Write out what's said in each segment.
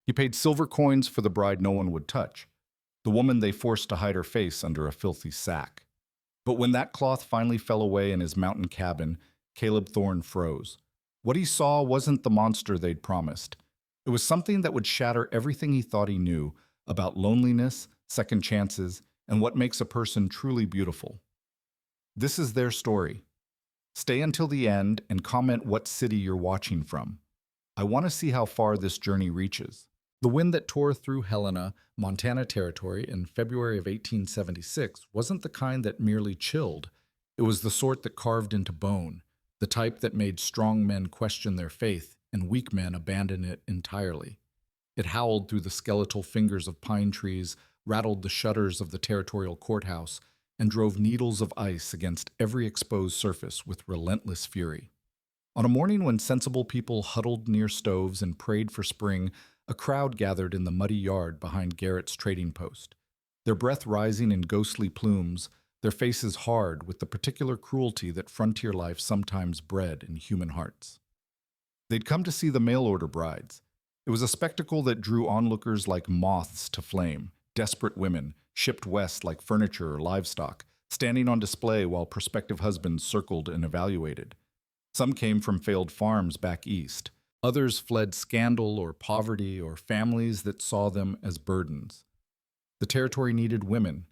He paid silver coins for the bride no one would touch, the woman they forced to hide her face under a filthy sack. But when that cloth finally fell away in his mountain cabin, Caleb Thorne froze. What he saw wasn't the monster they'd promised. It was something that would shatter everything he thought he knew about loneliness, second chances, and what makes a person truly beautiful. This is their story. Stay until the end and comment what city you're watching from. I want to see how far this journey reaches. The wind that tore through Helena, Montana Territory in February of 1876 wasn't the kind that merely chilled. It was the sort that carved into bone, the type that made strong men question their faith and weak men abandon it entirely. It howled through the skeletal fingers of pine trees, rattled the shutters of the territorial courthouse, and drove needles of ice against every exposed surface with relentless fury. On a morning when sensible people huddled near stoves and prayed for spring, a crowd gathered in the muddy yard behind Garrett's trading post, their breath rising in ghostly plumes, their faces hard with the particular cruelty that frontier life sometimes bred in human hearts. They'd come to see the mail-order brides. It was a spectacle that drew onlookers like moths to flame, desperate women, shipped west like furniture or livestock, standing on display while prospective husbands circled and evaluated. Some came from failed farms back east. Others fled scandal or poverty or families that saw them as burdens. The territory needed women.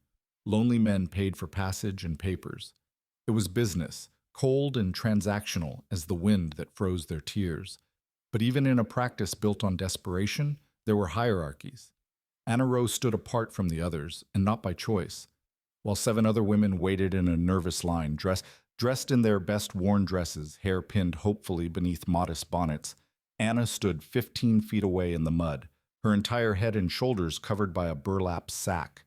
Lonely men paid for passage and papers. It was business, cold and transactional as the wind that froze their tears. But even in a practice built on desperation, there were hierarchies. Anna Rose stood apart from the others, and not by choice, while 7 other women waited in a nervous line, dressed in their best worn dresses, hair pinned hopefully beneath modest bonnets. Anna stood 15 feet away in the mud, her entire head and shoulders covered by a burlap sack.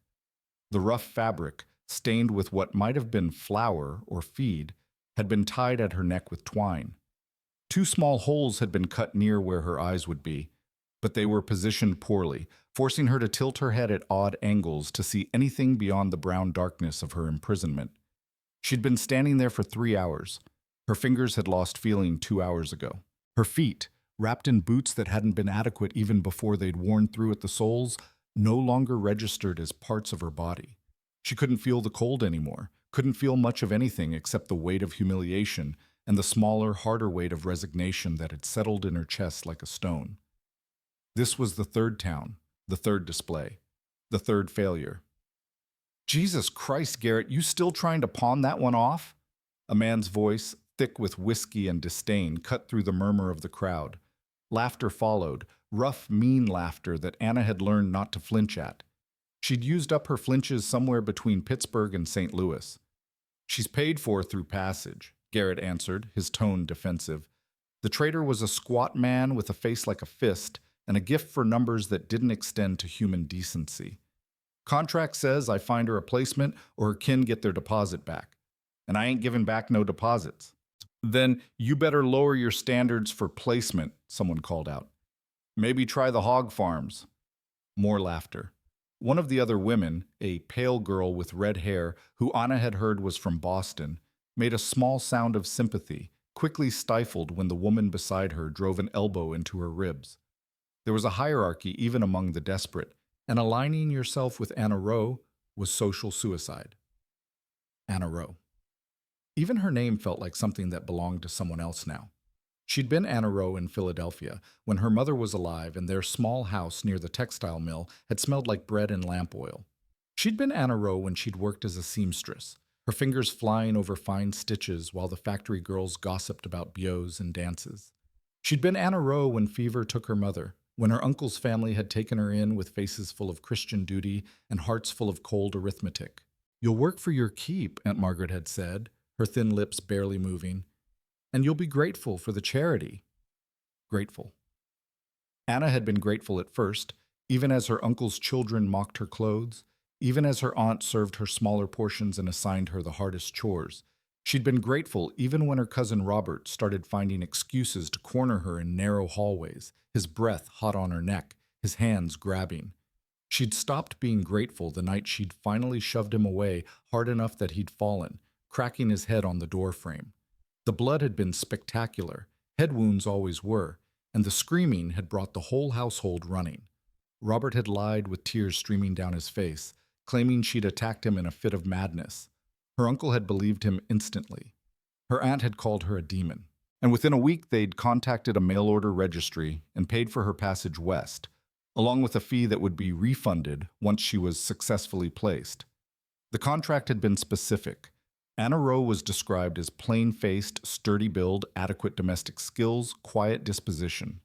The rough fabric, stained with what might have been flour or feed, had been tied at her neck with twine. 2 small holes had been cut near where her eyes would be, but they were positioned poorly, forcing her to tilt her head at odd angles to see anything beyond the brown darkness of her imprisonment. She'd been standing there for 3 hours. Her fingers had lost feeling 2 hours ago. Her feet, wrapped in boots that hadn't been adequate even before they'd worn through at the soles, no longer registered as parts of her body. She couldn't feel the cold anymore, couldn't feel much of anything except the weight of humiliation and the smaller, harder weight of resignation that had settled in her chest like a stone. This was the 3rd town, the 3rd display, the 3rd failure. Jesus Christ, Garrett, you still trying to pawn that one off? A man's voice, thick with whiskey and disdain, cut through the murmur of the crowd. Laughter followed, rough, mean laughter that Anna had learned not to flinch at. She'd used up her flinches somewhere between Pittsburgh and St. Louis. She's paid for through passage, Garrett answered, his tone defensive. The trader was a squat man with a face like a fist and a gift for numbers that didn't extend to human decency. Contract says I find her a replacement or her kin get their deposit back. And I ain't giving back no deposits. Then you better lower your standards for placement, someone called out. Maybe try the hog farms. More laughter. One of the other women, a pale girl with red hair who Anna had heard was from Boston, made a small sound of sympathy, quickly stifled when the woman beside her drove an elbow into her ribs. There was a hierarchy even among the desperate, and aligning yourself with Anna Rowe was social suicide. Anna Rowe. Even her name felt like something that belonged to someone else now. She'd been Anna Rowe in Philadelphia when her mother was alive and their small house near the textile mill had smelled like bread and lamp oil. She'd been Anna Rowe when she'd worked as a seamstress, her fingers flying over fine stitches while the factory girls gossiped about beaux and dances. She'd been Anna Rowe when fever took her mother, when her uncle's family had taken her in with faces full of Christian duty and hearts full of cold arithmetic. You'll work for your keep, Aunt Margaret had said, her thin lips barely moving, and you'll be grateful for the charity. Grateful. Anna had been grateful at first, even as her uncle's children mocked her clothes, even as her aunt served her smaller portions and assigned her the hardest chores. She'd been grateful even when her cousin Robert started finding excuses to corner her in narrow hallways, his breath hot on her neck, his hands grabbing. She'd stopped being grateful the night she'd finally shoved him away hard enough that he'd fallen, cracking his head on the doorframe. The blood had been spectacular, head wounds always were, and the screaming had brought the whole household running. Robert had lied with tears streaming down his face, claiming she'd attacked him in a fit of madness. Her uncle had believed him instantly. Her aunt had called her a demon. And within a week, they'd contacted a mail-order registry and paid for her passage west, along with a fee that would be refunded once she was successfully placed. The contract had been specific. Anna Rowe was described as plain-faced, sturdy build, adequate domestic skills, quiet disposition.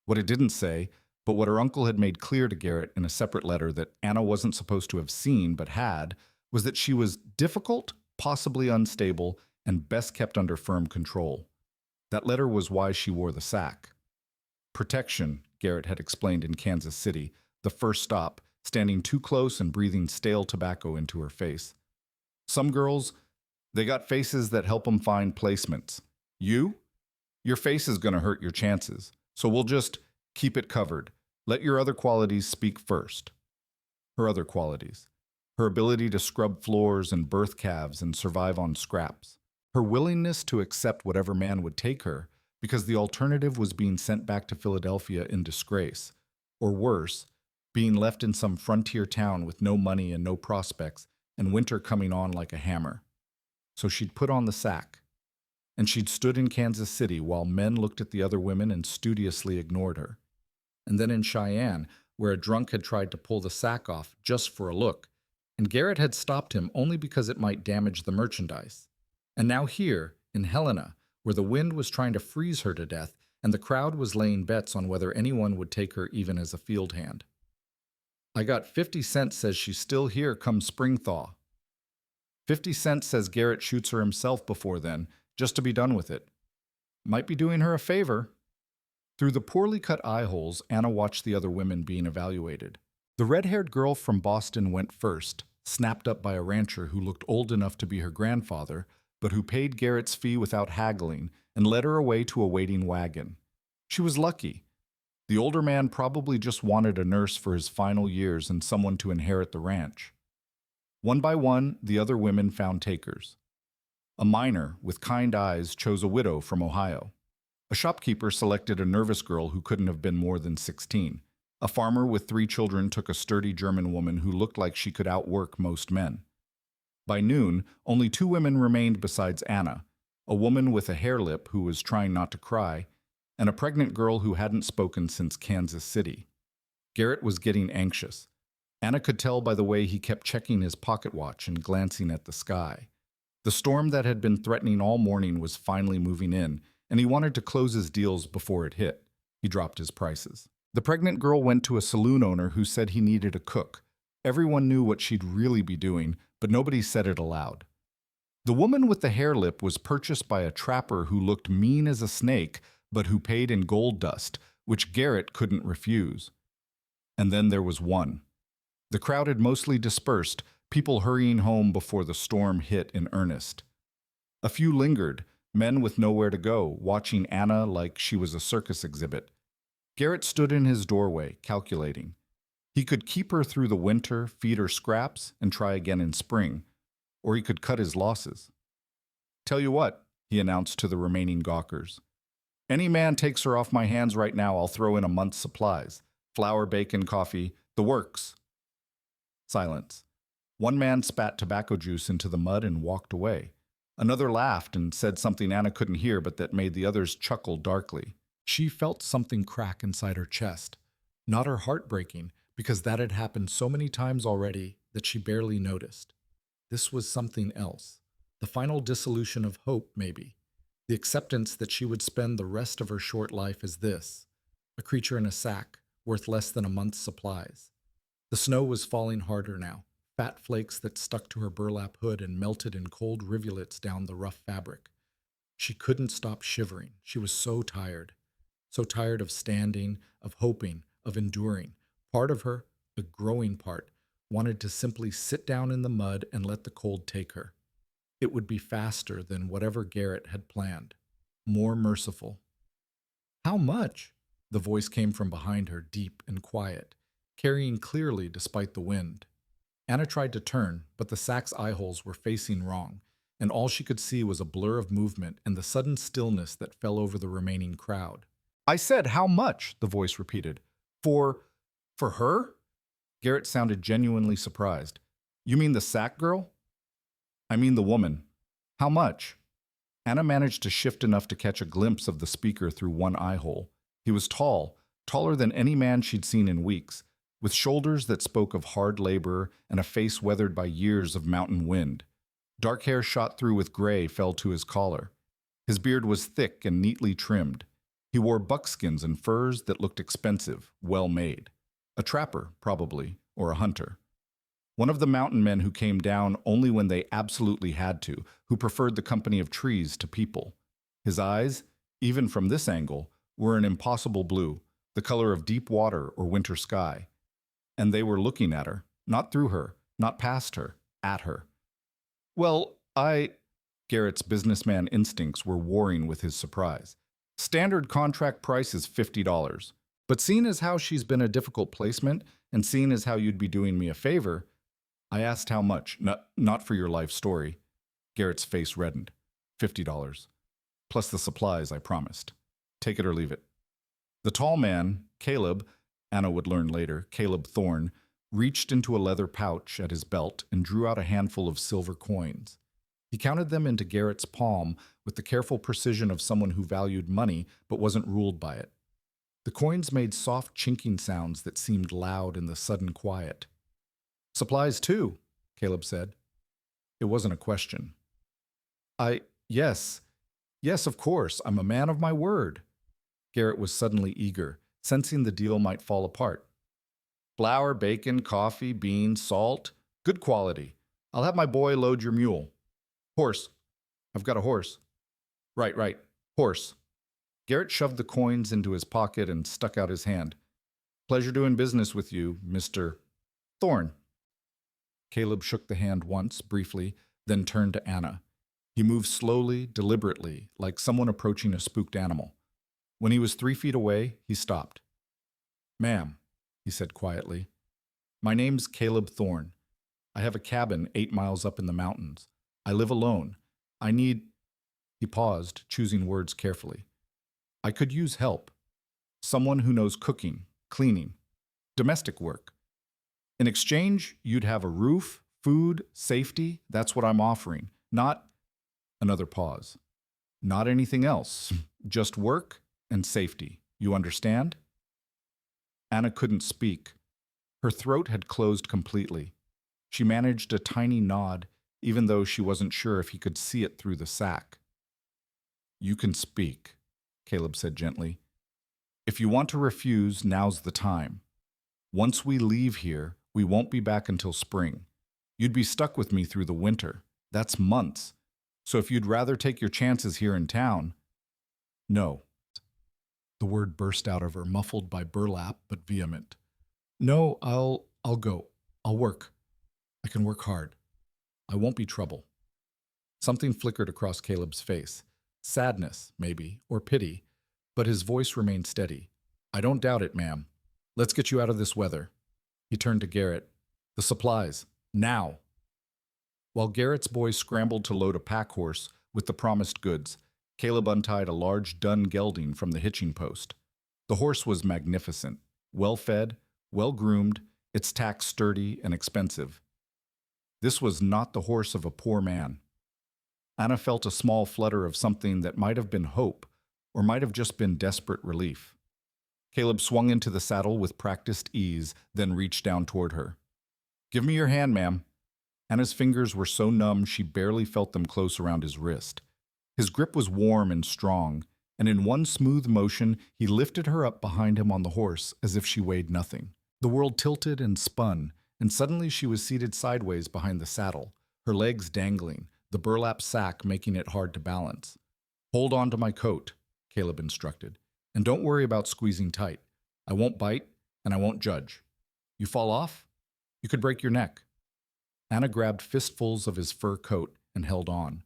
What it didn't say, but what her uncle had made clear to Garrett in a separate letter that Anna wasn't supposed to have seen but had, was that she was difficult, possibly unstable, and best kept under firm control. That letter was why she wore the sack. Protection, Garrett had explained in Kansas City, the first stop, standing too close and breathing stale tobacco into her face. Some girls, they got faces that help them find placements. You? Your face is going to hurt your chances, so we'll just keep it covered. Let your other qualities speak first. Her other qualities. Her ability to scrub floors and birth calves and survive on scraps. Her willingness to accept whatever man would take her, because the alternative was being sent back to Philadelphia in disgrace, or worse, being left in some frontier town with no money and no prospects, and winter coming on like a hammer. So she'd put on the sack, and she'd stood in Kansas City while men looked at the other women and studiously ignored her. And then in Cheyenne, where a drunk had tried to pull the sack off just for a look, and Garrett had stopped him only because it might damage the merchandise. And now here, in Helena, where the wind was trying to freeze her to death, and the crowd was laying bets on whether anyone would take her even as a field hand. I got 50 cents says she's still here come spring thaw. 50 cents says Garrett shoots her himself before then, just to be done with it. Might be doing her a favor. Through the poorly cut eye holes, Anna watched the other women being evaluated. The red-haired girl from Boston went first, snapped up by a rancher who looked old enough to be her grandfather, but who paid Garrett's fee without haggling and led her away to a waiting wagon. She was lucky. The older man probably just wanted a nurse for his final years and someone to inherit the ranch. One by one, the other women found takers. A miner with kind eyes chose a widow from Ohio. A shopkeeper selected a nervous girl who couldn't have been more than 16. A farmer with 3 children took a sturdy German woman who looked like she could outwork most men. By noon, only 2 women remained besides Anna, a woman with a hair lip who was trying not to cry, and a pregnant girl who hadn't spoken since Kansas City. Garrett was getting anxious. Anna could tell by the way he kept checking his pocket watch and glancing at the sky. The storm that had been threatening all morning was finally moving in, and he wanted to close his deals before it hit. He dropped his prices. The pregnant girl went to a saloon owner who said he needed a cook. Everyone knew what she'd really be doing, but nobody said it aloud. The woman with the hair lip was purchased by a trapper who looked mean as a snake, but who paid in gold dust, which Garrett couldn't refuse. And then there was one. The crowd had mostly dispersed, people hurrying home before the storm hit in earnest. A few lingered, men with nowhere to go, watching Anna like she was a circus exhibit. Garrett stood in his doorway, calculating. He could keep her through the winter, feed her scraps, and try again in spring, or he could cut his losses. Tell you what, he announced to the remaining gawkers. Any man takes her off my hands right now, I'll throw in a month's supplies. Flour, bacon, coffee, the works. Silence. One man spat tobacco juice into the mud and walked away. Another laughed and said something Anna couldn't hear but that made the others chuckle darkly. She felt something crack inside her chest. Not her heart breaking, because that had happened so many times already that she barely noticed. This was something else. The final dissolution of hope, maybe. The acceptance that she would spend the rest of her short life as this, a creature in a sack, worth less than a month's supplies. The snow was falling harder now, fat flakes that stuck to her burlap hood and melted in cold rivulets down the rough fabric. She couldn't stop shivering. She was so tired of standing, of hoping, of enduring. Part of her, a growing part, wanted to simply sit down in the mud and let the cold take her. It would be faster than whatever Garrett had planned, more merciful. How much? The voice came from behind her, deep and quiet, carrying clearly despite the wind. Anna tried to turn, but the sack's eye holes were facing wrong, and all she could see was a blur of movement and the sudden stillness that fell over the remaining crowd. I said, how much? The voice repeated. For For her? Garrett sounded genuinely surprised. You mean the sack girl? I mean the woman. How much? Anna managed to shift enough to catch a glimpse of the speaker through one eye hole. He was tall, taller than any man she'd seen in weeks, with shoulders that spoke of hard labor and a face weathered by years of mountain wind. Dark hair shot through with gray fell to his collar. His beard was thick and neatly trimmed. He wore buckskins and furs that looked expensive, well made. A trapper, probably, or a hunter. One of the mountain men who came down only when they absolutely had to, who preferred the company of trees to people. His eyes, even from this angle, were an impossible blue, the color of deep water or winter sky. And they were looking at her, not through her, not past her, at her. Well, Garrett's businessman instincts were warring with his surprise. Standard contract price is $50. But seeing as how she's been a difficult placement, and seeing as how you'd be doing me a favor, I asked how much. Not for your life story. Garrett's face reddened. $50. Plus the supplies, I promised. Take it or leave it. The tall man, Caleb, Anna would learn later, Caleb Thorne, reached into a leather pouch at his belt and drew out a handful of silver coins. He counted them into Garrett's palm with the careful precision of someone who valued money but wasn't ruled by it. The coins made soft chinking sounds that seemed loud in the sudden quiet. Supplies too, Caleb said. It wasn't a question. Yes, of course, I'm a man of my word. Garrett was suddenly eager, sensing the deal might fall apart. Flour, bacon, coffee, beans, salt, good quality. I'll have my boy load your mule. Horse. I've got a horse. Right, horse. Garrett shoved the coins into his pocket and stuck out his hand. Pleasure doing business with you, Mr. Thorne. Caleb shook the hand once, briefly, then turned to Anna. He moved slowly, deliberately, like someone approaching a spooked animal. When he was 3 feet away, he stopped. Ma'am, he said quietly, my name's Caleb Thorne. I have a cabin 8 miles up in the mountains. I live alone. I need... He paused, choosing words carefully. I could use help. Someone who knows cooking, cleaning, domestic work. In exchange, you'd have a roof, food, safety. That's what I'm offering. Not... Another pause. Not anything else. Just work and safety. You understand? Anna couldn't speak. Her throat had closed completely. She managed a tiny nod, even though she wasn't sure if he could see it through the sack. You can speak, Caleb said gently. If you want to refuse, now's the time. Once we leave here, we won't be back until spring. You'd be stuck with me through the winter. That's months. So if you'd rather take your chances here in town... No. The word burst out of her, muffled by burlap, but vehement. No, I'll go. I'll work. I can work hard. I won't be trouble. Something flickered across Caleb's face. Sadness, maybe, or pity, but his voice remained steady. I don't doubt it, ma'am. Let's get you out of this weather. He turned to Garrett. The supplies. Now. While Garrett's boy scrambled to load a pack horse with the promised goods, Caleb untied a large dun gelding from the hitching post. The horse was magnificent, well-fed, well-groomed, its tack sturdy and expensive. This was not the horse of a poor man. Anna felt a small flutter of something that might have been hope, or might have just been desperate relief. Caleb swung into the saddle with practiced ease, then reached down toward her. Give me your hand, ma'am. Anna's fingers were so numb she barely felt them close around his wrist. His grip was warm and strong, and in one smooth motion he lifted her up behind him on the horse as if she weighed nothing. The world tilted and spun, and suddenly she was seated sideways behind the saddle, her legs dangling, the burlap sack making it hard to balance. Hold on to my coat, Caleb instructed, and don't worry about squeezing tight. I won't bite, and I won't judge. You fall off? You could break your neck. Anna grabbed fistfuls of his fur coat and held on.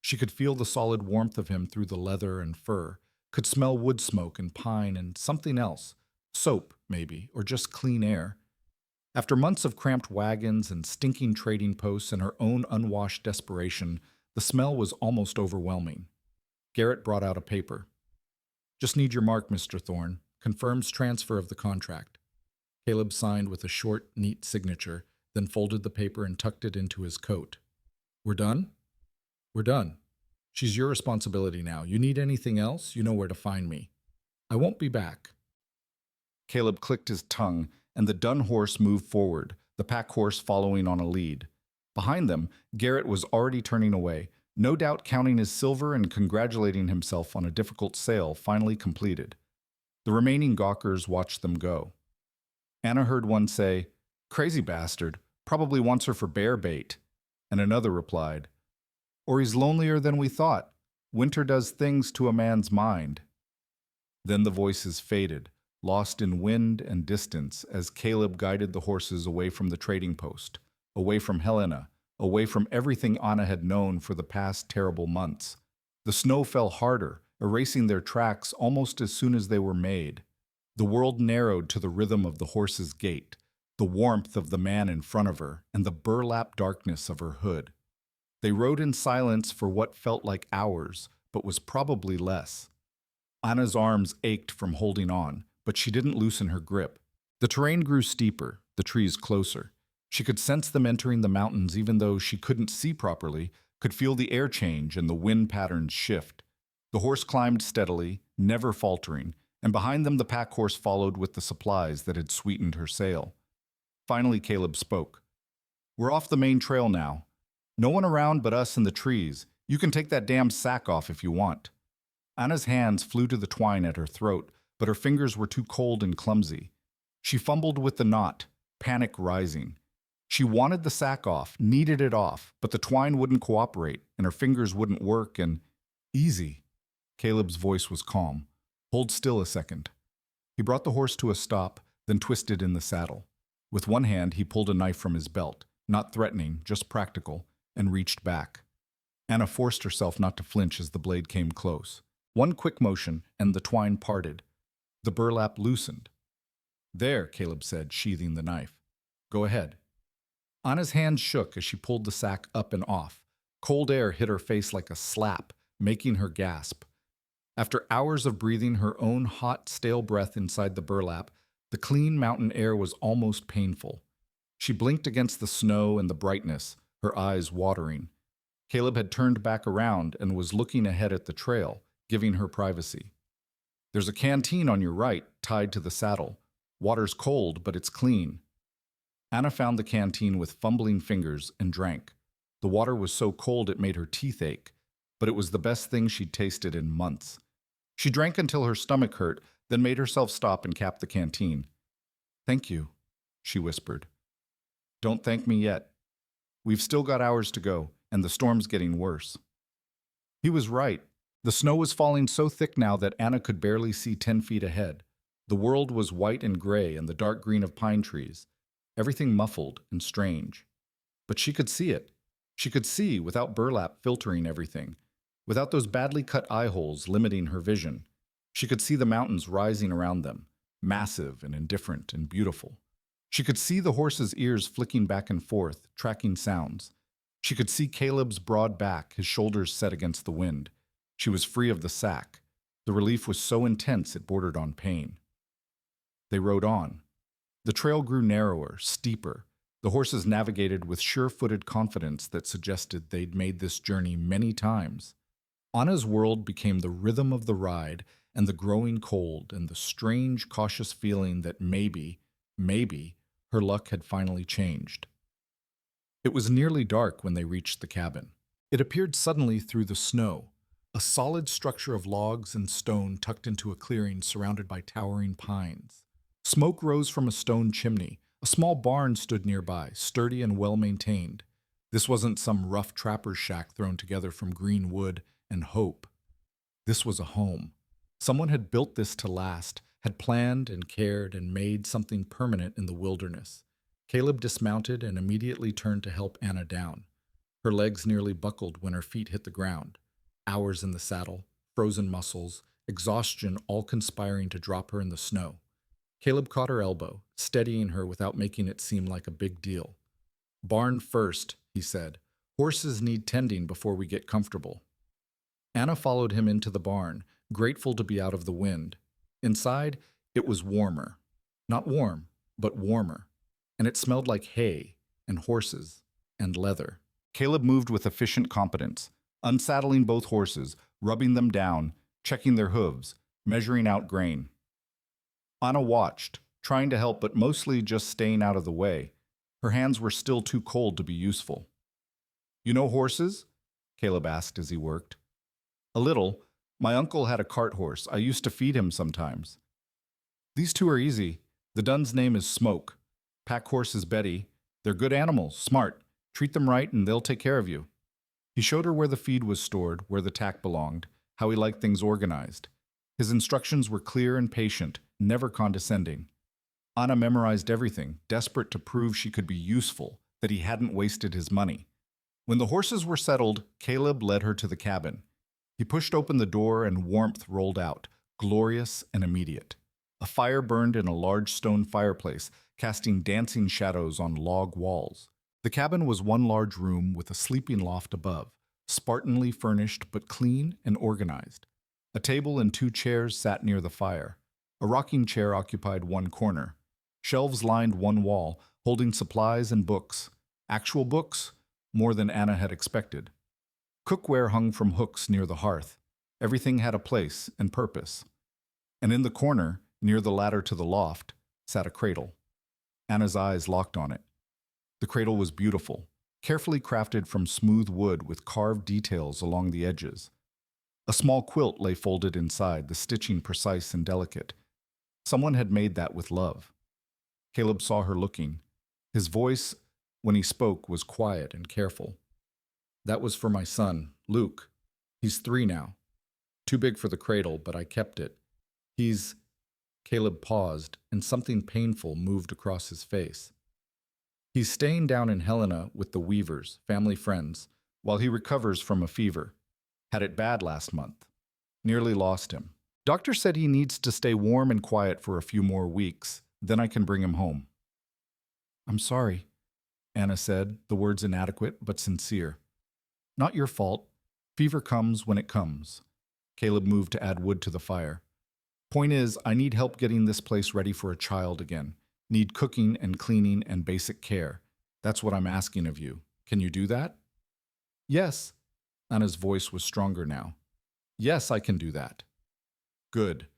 She could feel the solid warmth of him through the leather and fur, could smell wood smoke and pine and something else, soap maybe, or just clean air. After months of cramped wagons and stinking trading posts and her own unwashed desperation, the smell was almost overwhelming. Garrett brought out a paper. Just need your mark, Mr. Thorne. Confirms transfer of the contract. Caleb signed with a short, neat signature, then folded the paper and tucked it into his coat. We're done? We're done. She's your responsibility now. You need anything else? You know where to find me. I won't be back. Caleb clicked his tongue, and the dun horse moved forward, the pack horse following on a lead. Behind them, Garrett was already turning away, no doubt counting his silver and congratulating himself on a difficult sale finally completed. The remaining gawkers watched them go. Anna heard one say, "Crazy bastard, probably wants her for bear bait," and another replied, "Or he's lonelier than we thought. Winter does things to a man's mind." Then the voices faded, lost in wind and distance as Caleb guided the horses away from the trading post, away from Helena, away from everything Anna had known for the past terrible months. The snow fell harder, erasing their tracks almost as soon as they were made. The world narrowed to the rhythm of the horse's gait, the warmth of the man in front of her, and the burlap darkness of her hood. They rode in silence for what felt like hours, but was probably less. Anna's arms ached from holding on, but she didn't loosen her grip. The terrain grew steeper, the trees closer. She could sense them entering the mountains even though she couldn't see properly, could feel the air change and the wind patterns shift. The horse climbed steadily, never faltering, and behind them the pack horse followed with the supplies that had sweetened her sail. Finally Caleb spoke. "We're off the main trail now. No one around but us and the trees. You can take that damn sack off if you want." Anna's hands flew to the twine at her throat, but her fingers were too cold and clumsy. She fumbled with the knot, panic rising. She wanted the sack off, needed it off, but the twine wouldn't cooperate, and her fingers wouldn't work, and... Easy. Caleb's voice was calm. Hold still a second. He brought the horse to a stop, then twisted in the saddle. With one hand, he pulled a knife from his belt, not threatening, just practical, and reached back. Anna forced herself not to flinch as the blade came close. One quick motion, and the twine parted. The burlap loosened. "There," Caleb said, sheathing the knife. "Go ahead." Anna's hands shook as she pulled the sack up and off. Cold air hit her face like a slap, making her gasp. After hours of breathing her own hot, stale breath inside the burlap, the clean mountain air was almost painful. She blinked against the snow and the brightness, her eyes watering. Caleb had turned back around and was looking ahead at the trail, giving her privacy. "There's a canteen on your right, tied to the saddle. Water's cold, but it's clean." Anna found the canteen with fumbling fingers and drank. The water was so cold it made her teeth ache, but it was the best thing she'd tasted in months. She drank until her stomach hurt, then made herself stop and cap the canteen. "Thank you," she whispered. "Don't thank me yet. We've still got hours to go, and the storm's getting worse." He was right. The snow was falling so thick now that Anna could barely see 10 feet ahead. The world was white and gray and the dark green of pine trees, everything muffled and strange. But she could see it. She could see without burlap filtering everything, without those badly cut eye holes limiting her vision. She could see the mountains rising around them, massive and indifferent and beautiful. She could see the horse's ears flicking back and forth, tracking sounds. She could see Caleb's broad back, his shoulders set against the wind. She was free of the sack. The relief was so intense it bordered on pain. They rode on. The trail grew narrower, steeper. The horses navigated with sure-footed confidence that suggested they'd made this journey many times. Anna's world became the rhythm of the ride and the growing cold and the strange, cautious feeling that maybe, her luck had finally changed. It was nearly dark when they reached the cabin. It appeared suddenly through the snow, a solid structure of logs and stone tucked into a clearing surrounded by towering pines. Smoke rose from a stone chimney. A small barn stood nearby, sturdy and well-maintained. This wasn't some rough trapper's shack thrown together from green wood and hope. This was a home. Someone had built this to last, had planned and cared and made something permanent in the wilderness. Caleb dismounted and immediately turned to help Anna down. Her legs nearly buckled when her feet hit the ground. Hours in the saddle, frozen muscles, exhaustion all conspiring to drop her in the snow. Caleb caught her elbow, steadying her without making it seem like a big deal. "Barn first," he said. "Horses need tending before we get comfortable." Anna followed him into the barn, grateful to be out of the wind. Inside, it was warmer. Not warm, but warmer, and it smelled like hay and horses and leather. Caleb moved with efficient competence, unsaddling both horses, rubbing them down, checking their hooves, measuring out grain. Anna watched, trying to help but mostly just staying out of the way. Her hands were still too cold to be useful. "You know horses?" Caleb asked as he worked. "A little. My uncle had a cart horse. I used to feed him sometimes." "These two are easy. The Dun's name is Smoke. Pack horse is Betty. They're good animals, smart. Treat them right and they'll take care of you." He showed her where the feed was stored, where the tack belonged, how he liked things organized. His instructions were clear and patient, never condescending. Anna memorized everything, desperate to prove she could be useful, that he hadn't wasted his money. When the horses were settled, Caleb led her to the cabin. He pushed open the door and warmth rolled out, glorious and immediate. A fire burned in a large stone fireplace, casting dancing shadows on log walls. The cabin was one large room with a sleeping loft above, Spartanly furnished but clean and organized. A table and 2 chairs sat near the fire. A rocking chair occupied one corner. Shelves lined one wall, holding supplies and books. Actual books, more than Anna had expected. Cookware hung from hooks near the hearth. Everything had a place and purpose. And in the corner, near the ladder to the loft, sat a cradle. Anna's eyes locked on it. The cradle was beautiful, carefully crafted from smooth wood with carved details along the edges. A small quilt lay folded inside, the stitching precise and delicate. Someone had made that with love. Caleb saw her looking. His voice, when he spoke, was quiet and careful. "That was for my son, Luke. He's 3 now. Too big for the cradle, but I kept it. He's—" Caleb paused, and something painful moved across his face. "He's staying down in Helena with the Weavers, family friends, while he recovers from a fever. Had it bad last month. Nearly lost him. Doctor said he needs to stay warm and quiet for a few more weeks, then I can bring him home." "I'm sorry," Anna said, the words inadequate but sincere. "Not your fault. Fever comes when it comes." Caleb moved to add wood to the fire. "Point is, I need help getting this place ready for a child again. Need cooking and cleaning and basic care. That's what I'm asking of you. Can you do that?" "Yes." Anna's voice was stronger now. "Yes, I can do that." "Good."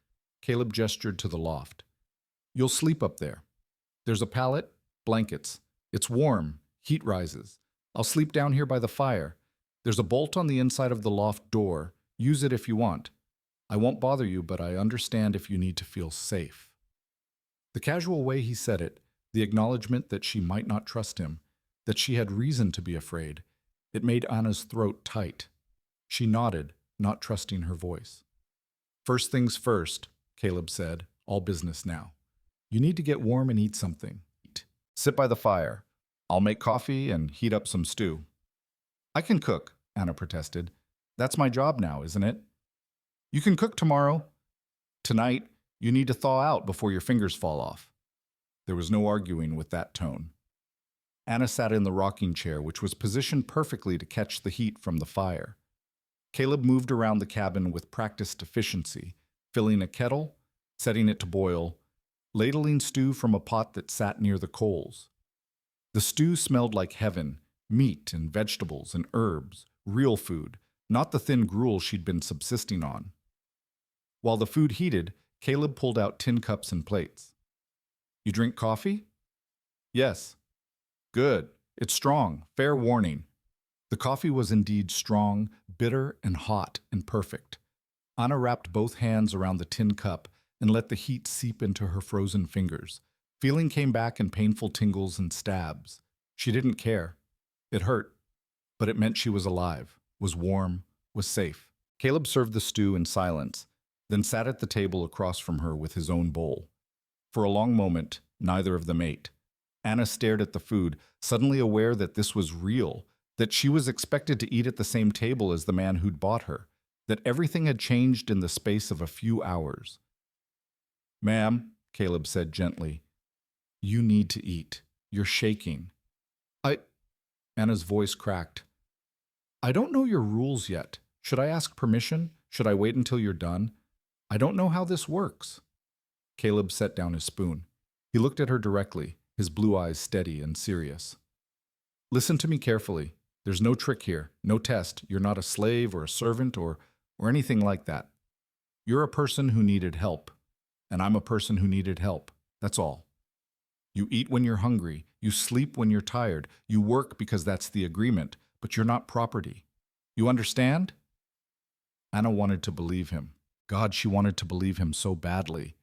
Caleb gestured to the loft. "You'll sleep up there. There's a pallet, blankets. It's warm, heat rises. I'll sleep down here by the fire. There's a bolt on the inside of the loft door. Use it if you want. I won't bother you, but I understand if you need to feel safe." The casual way he said it, the acknowledgement that she might not trust him, that she had reason to be afraid, it made Anna's throat tight. She nodded, not trusting her voice. "First things first," Caleb said, all business now. "You need to get warm and eat something. Sit by the fire. I'll make coffee and heat up some stew." "I can cook," Anna protested. "That's my job now, isn't it?" "You can cook tomorrow. Tonight, you need to thaw out before your fingers fall off." There was no arguing with that tone. Anna sat in the rocking chair, which was positioned perfectly to catch the heat from the fire. Caleb moved around the cabin with practiced efficiency, filling a kettle, setting it to boil, ladling stew from a pot that sat near the coals. The stew smelled like heaven, meat and vegetables and herbs, real food, not the thin gruel she'd been subsisting on. While the food heated, Caleb pulled out tin cups and plates. "You drink coffee?" "Yes." "Good. It's strong. Fair warning." The coffee was indeed strong, bitter and hot and perfect. Anna wrapped both hands around the tin cup and let the heat seep into her frozen fingers. Feeling came back in painful tingles and stabs. She didn't care. It hurt, but it meant she was alive, was warm, was safe. Caleb served the stew in silence, then sat at the table across from her with his own bowl. For a long moment, neither of them ate. Anna stared at the food, suddenly aware that this was real, that she was expected to eat at the same table as the man who'd bought her, that everything had changed in the space of a few hours. "Ma'am," Caleb said gently, "you need to eat. You're shaking." Anna's voice cracked. "I don't know your rules yet. Should I ask permission? Should I wait until you're done? I don't know how this works." Caleb set down his spoon. He looked at her directly, his blue eyes steady and serious. Listen to me carefully. There's no trick here, no test. You're not a slave or a servant or anything like that. You're a person who needed help, and I'm a person who needed help. That's all. You eat when you're hungry, you sleep when you're tired, you work because that's the agreement, but you're not property. You understand? Anna wanted to believe him. God, she wanted to believe him so badly.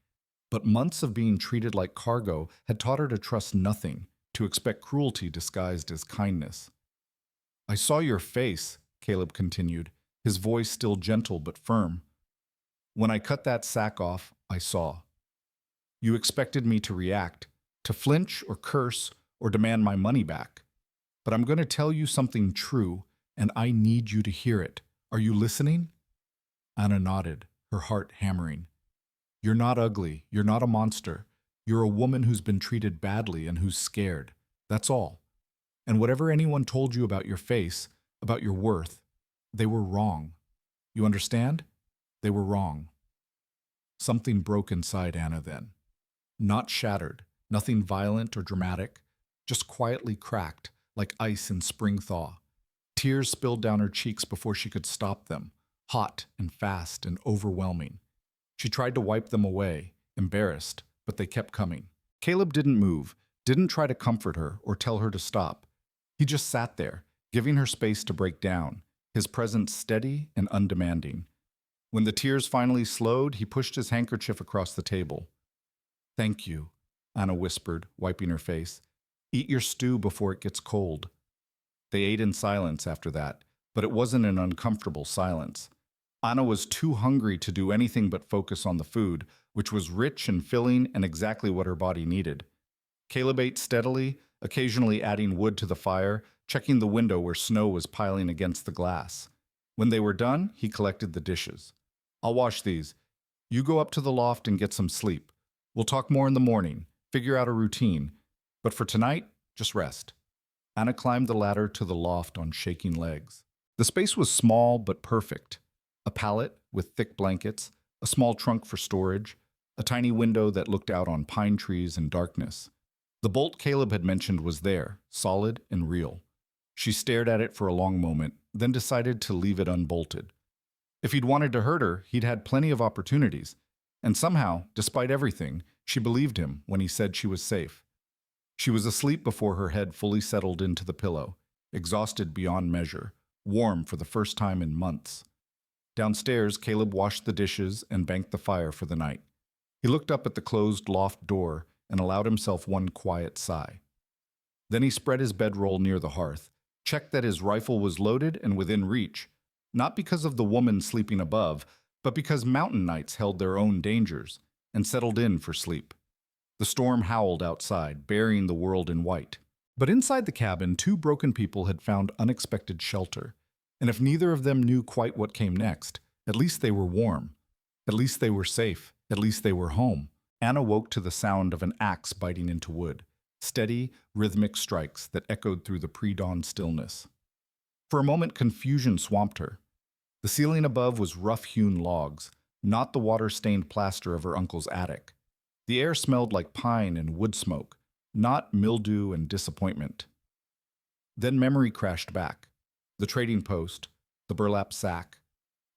But months of being treated like cargo had taught her to trust nothing, to expect cruelty disguised as kindness. I saw your face, Caleb continued, his voice still gentle but firm. When I cut that sack off, I saw. You expected me to react, to flinch or curse or demand my money back. But I'm going to tell you something true, and I need you to hear it. Are you listening? Anna nodded, her heart hammering. You're not ugly. You're not a monster. You're a woman who's been treated badly and who's scared. That's all. And whatever anyone told you about your face, about your worth, they were wrong. You understand? They were wrong. Something broke inside Anna then. Not shattered, nothing violent or dramatic, just quietly cracked, like ice in spring thaw. Tears spilled down her cheeks before she could stop them, hot and fast and overwhelming. She tried to wipe them away, embarrassed, but they kept coming. Caleb didn't move, didn't try to comfort her or tell her to stop. He just sat there, giving her space to break down, his presence steady and undemanding. When the tears finally slowed, he pushed his handkerchief across the table. Thank you, Anna whispered, wiping her face. Eat your stew before it gets cold. They ate in silence after that, but it wasn't an uncomfortable silence. Anna was too hungry to do anything but focus on the food, which was rich and filling and exactly what her body needed. Caleb ate steadily, occasionally adding wood to the fire, checking the window where snow was piling against the glass. When they were done, he collected the dishes. I'll wash these. You go up to the loft and get some sleep. We'll talk more in the morning, figure out a routine. But for tonight, just rest. Anna climbed the ladder to the loft on shaking legs. The space was small but perfect. A pallet with thick blankets, a small trunk for storage, a tiny window that looked out on pine trees and darkness. The bolt Caleb had mentioned was there, solid and real. She stared at it for a long moment, then decided to leave it unbolted. If he'd wanted to hurt her, he'd had plenty of opportunities. And somehow, despite everything, she believed him when he said she was safe. She was asleep before her head fully settled into the pillow, exhausted beyond measure, warm for the first time in months. Downstairs, Caleb washed the dishes and banked the fire for the night. He looked up at the closed loft door and allowed himself one quiet sigh. Then he spread his bedroll near the hearth, checked that his rifle was loaded and within reach, not because of the woman sleeping above, but because mountain nights held their own dangers, and settled in for sleep. The storm howled outside, burying the world in white. But inside the cabin, two broken people had found unexpected shelter. And if neither of them knew quite what came next, at least they were warm. At least they were safe. At least they were home. Anna woke to the sound of an axe biting into wood, steady, rhythmic strikes that echoed through the pre-dawn stillness. For a moment, confusion swamped her. The ceiling above was rough-hewn logs, not the water-stained plaster of her uncle's attic. The air smelled like pine and wood smoke, not mildew and disappointment. Then memory crashed back. The trading post, the burlap sack,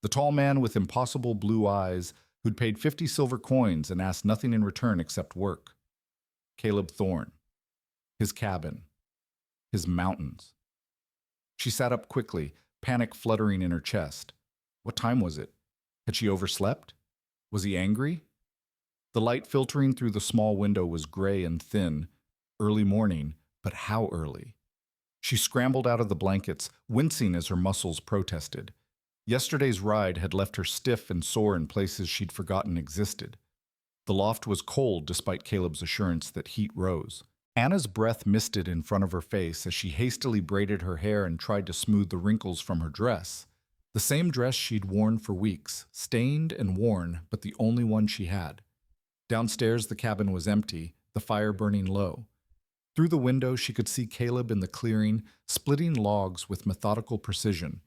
the tall man with impossible blue eyes who'd paid 50 silver coins and asked nothing in return except work. Caleb Thorne. His cabin. His mountains. She sat up quickly, panic fluttering in her chest. What time was it? Had she overslept? Was he angry? The light filtering through the small window was gray and thin. Early morning, but how early? She scrambled out of the blankets, wincing as her muscles protested. Yesterday's ride had left her stiff and sore in places she'd forgotten existed. The loft was cold despite Caleb's assurance that heat rose. Anna's breath misted in front of her face as she hastily braided her hair and tried to smooth the wrinkles from her dress. The same dress she'd worn for weeks, stained and worn, but the only one she had. Downstairs, the cabin was empty, the fire burning low. Through the window, she could see Caleb in the clearing, splitting logs with methodical precision.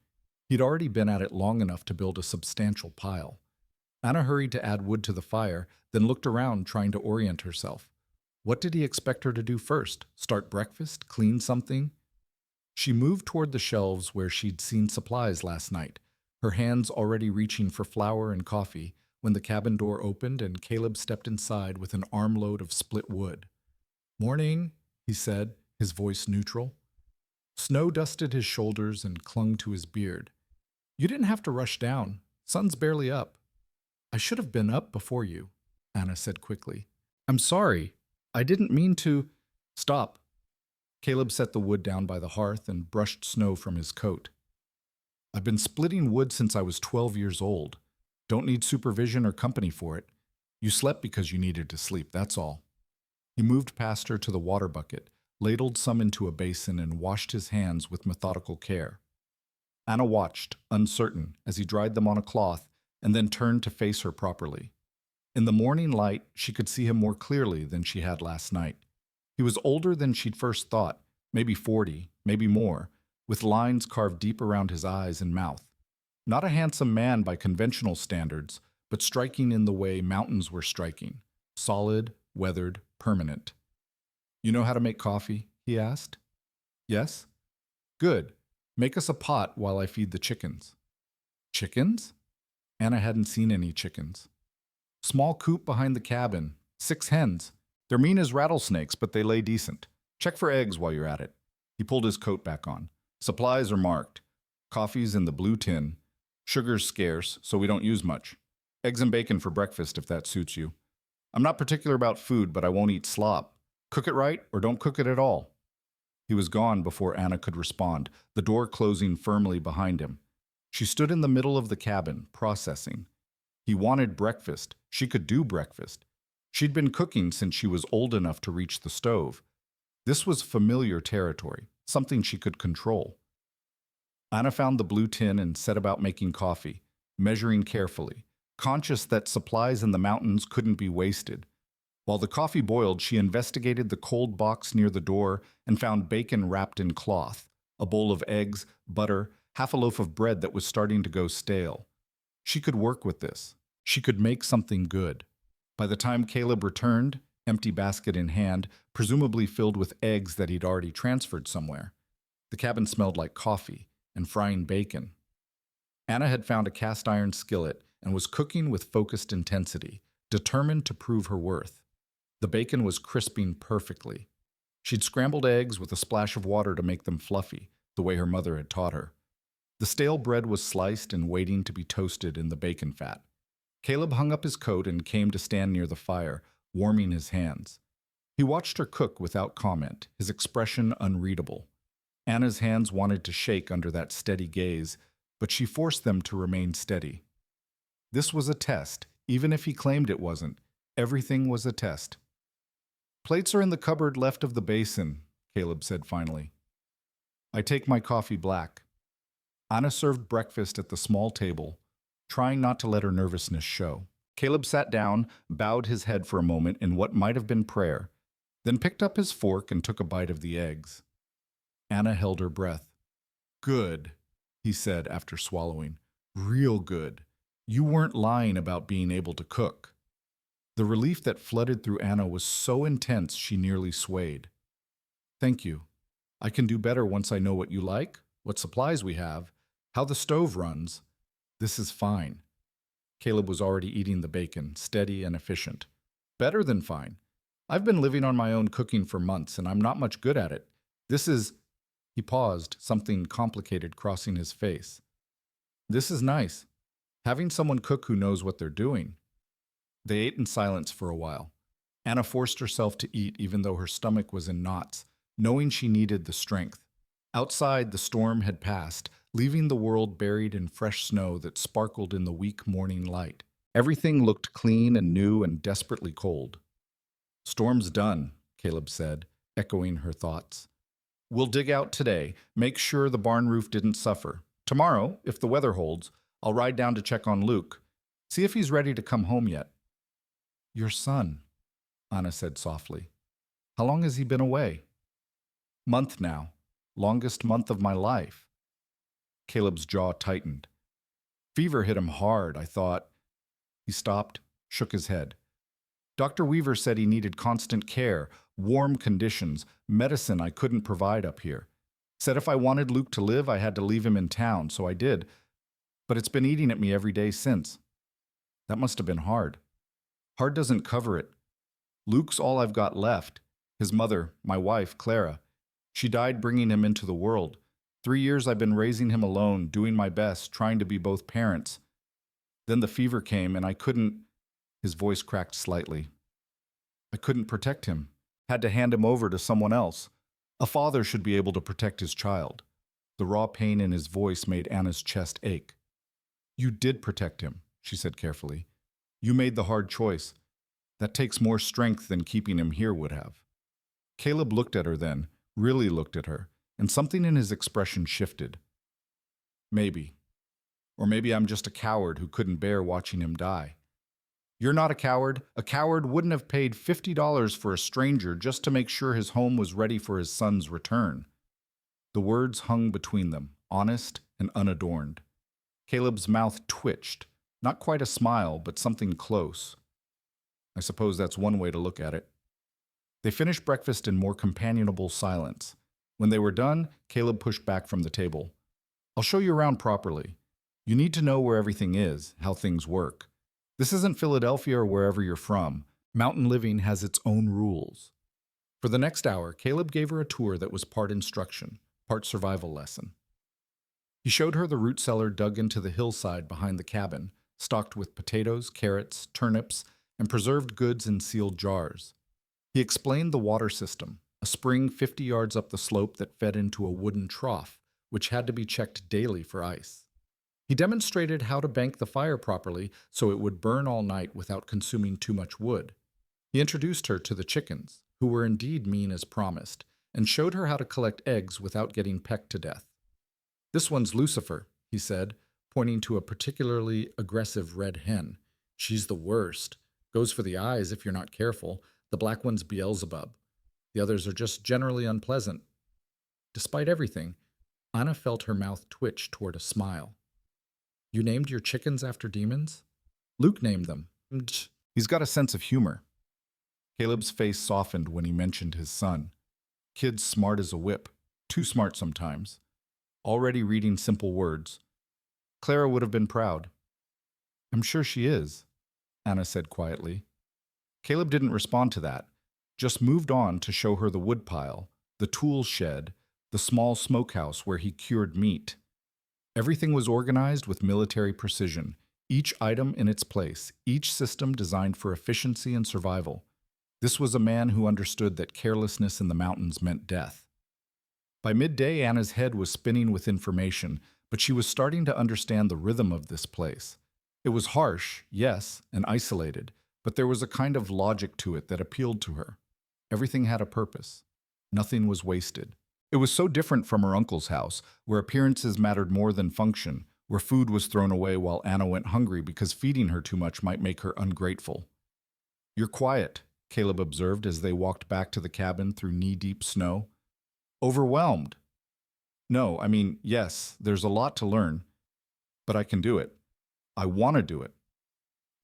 He'd already been at it long enough to build a substantial pile. Anna hurried to add wood to the fire, then looked around trying to orient herself. What did he expect her to do first? Start breakfast? Clean something? She moved toward the shelves where she'd seen supplies last night, her hands already reaching for flour and coffee, when the cabin door opened and Caleb stepped inside with an armload of split wood. "Morning," he said, his voice neutral. Snow dusted his shoulders and clung to his beard. "You didn't have to rush down. Sun's barely up." "I should have been up before you," Anna said quickly. "I'm sorry. I didn't mean to—" "Stop." Caleb set the wood down by the hearth and brushed snow from his coat. "I've been splitting wood since I was 12 years old. Don't need supervision or company for it. You slept because you needed to sleep, that's all." He moved past her to the water bucket, ladled some into a basin, and washed his hands with methodical care. Anna watched, uncertain, as he dried them on a cloth and then turned to face her properly. In the morning light, she could see him more clearly than she had last night. He was older than she'd first thought, maybe 40, maybe more, with lines carved deep around his eyes and mouth. Not a handsome man by conventional standards, but striking in the way mountains were striking, solid, weathered, permanent. "You know how to make coffee?" he asked. "Yes." "Good. Make us a pot while I feed the chickens." "Chickens?" Anna hadn't seen any chickens. "Small coop behind the cabin. 6 hens. They're mean as rattlesnakes, but they lay decent. Check for eggs while you're at it." He pulled his coat back on. "Supplies are marked. Coffee's in the blue tin. Sugar's scarce, so we don't use much. Eggs and bacon for breakfast if that suits you. I'm not particular about food, but I won't eat slop. Cook it right or don't cook it at all." He was gone before Anna could respond, the door closing firmly behind him. She stood in the middle of the cabin, processing. He wanted breakfast. She could do breakfast. She'd been cooking since she was old enough to reach the stove. This was familiar territory, something she could control. Anna found the blue tin and set about making coffee, measuring carefully, conscious that supplies in the mountains couldn't be wasted. While the coffee boiled, she investigated the cold box near the door and found bacon wrapped in cloth, a bowl of eggs, butter, half a loaf of bread that was starting to go stale. She could work with this. She could make something good. By the time Caleb returned, empty basket in hand, presumably filled with eggs that he'd already transferred somewhere, the cabin smelled like coffee and frying bacon. Anna had found a cast iron skillet and was cooking with focused intensity, determined to prove her worth. The bacon was crisping perfectly. She'd scrambled eggs with a splash of water to make them fluffy, the way her mother had taught her. The stale bread was sliced and waiting to be toasted in the bacon fat. Caleb hung up his coat and came to stand near the fire, warming his hands. He watched her cook without comment, his expression unreadable. Anna's hands wanted to shake under that steady gaze, but she forced them to remain steady. This was a test, even if he claimed it wasn't. Everything was a test. "Plates are in the cupboard left of the basin," Caleb said finally. "I take my coffee black." Anna served breakfast at the small table, trying not to let her nervousness show. Caleb sat down, bowed his head for a moment in what might have been prayer, then picked up his fork and took a bite of the eggs. Anna held her breath. "Good," he said after swallowing. "Real good. You weren't lying about being able to cook." The relief that flooded through Anna was so intense she nearly swayed. "Thank you. I can do better once I know what you like, what supplies we have, how the stove runs. This is fine." Caleb was already eating the bacon, steady and efficient. "Better than fine. I've been living on my own cooking for months, and I'm not much good at it. This is—" He paused, something complicated crossing his face. "This is nice. Having someone cook who knows what they're doing." They ate in silence for a while. Anna forced herself to eat even though her stomach was in knots, knowing she needed the strength. Outside, the storm had passed, leaving the world buried in fresh snow that sparkled in the weak morning light. Everything looked clean and new and desperately cold. "Storm's done," Caleb said, echoing her thoughts. "We'll dig out today, make sure the barn roof didn't suffer. Tomorrow, if the weather holds, I'll ride down to check on Luke, see if he's ready to come home yet." "Your son," Anna said softly. "How long has he been away?" "Month now. Longest month of my life." Caleb's jaw tightened. "Fever hit him hard, I thought." He stopped, shook his head. Dr. Weaver said he needed constant care, warm conditions, medicine I couldn't provide up here. Said if I wanted Luke to live, I had to leave him in town, so I did. But it's been eating at me every day since. That must have been hard. Hard doesn't cover it. Luke's all I've got left. His mother, my wife, Clara. She died bringing him into the world. 3 years I've been raising him alone, doing my best, trying to be both parents. Then the fever came and I couldn't. His voice cracked slightly. I couldn't protect him. Had to hand him over to someone else. A father should be able to protect his child. The raw pain in his voice made Anna's chest ache. You did protect him, she said carefully. You made the hard choice. That takes more strength than keeping him here would have. Caleb looked at her then, really looked at her, and something in his expression shifted. Maybe. Or maybe I'm just a coward who couldn't bear watching him die. You're not a coward. A coward wouldn't have paid $50 for a stranger just to make sure his home was ready for his son's return. The words hung between them, honest and unadorned. Caleb's mouth twitched, not quite a smile, but something close. I suppose that's one way to look at it. They finished breakfast in more companionable silence. When they were done, Caleb pushed back from the table. I'll show you around properly. You need to know where everything is, how things work. This isn't Philadelphia or wherever you're from. Mountain living has its own rules. For the next hour, Caleb gave her a tour that was part instruction, part survival lesson. He showed her the root cellar dug into the hillside behind the cabin, stocked with potatoes, carrots, turnips, and preserved goods in sealed jars. He explained the water system, a spring 50 yards up the slope that fed into a wooden trough, which had to be checked daily for ice. He demonstrated how to bank the fire properly so it would burn all night without consuming too much wood. He introduced her to the chickens, who were indeed mean as promised, and showed her how to collect eggs without getting pecked to death. This one's Lucifer, he said, pointing to a particularly aggressive red hen. She's the worst. Goes for the eyes if you're not careful. The black one's Beelzebub. The others are just generally unpleasant. Despite everything, Anna felt her mouth twitch toward a smile. You named your chickens after demons? Luke named them. He's got a sense of humor. Caleb's face softened when he mentioned his son. Kid smart as a whip. Too smart sometimes. Already reading simple words. Clara would have been proud. I'm sure she is, Anna said quietly. Caleb didn't respond to that, just moved on to show her the woodpile, the tool shed, the small smokehouse where he cured meat. Everything was organized with military precision, each item in its place, each system designed for efficiency and survival. This was a man who understood that carelessness in the mountains meant death. By midday, Anna's head was spinning with information, but she was starting to understand the rhythm of this place. It was harsh, yes, and isolated, but there was a kind of logic to it that appealed to her. Everything had a purpose. Nothing was wasted. It was so different from her uncle's house, where appearances mattered more than function, where food was thrown away while Anna went hungry because feeding her too much might make her ungrateful. You're quiet, Caleb observed as they walked back to the cabin through knee-deep snow. Overwhelmed. No, yes, there's a lot to learn, but I can do it. I want to do it.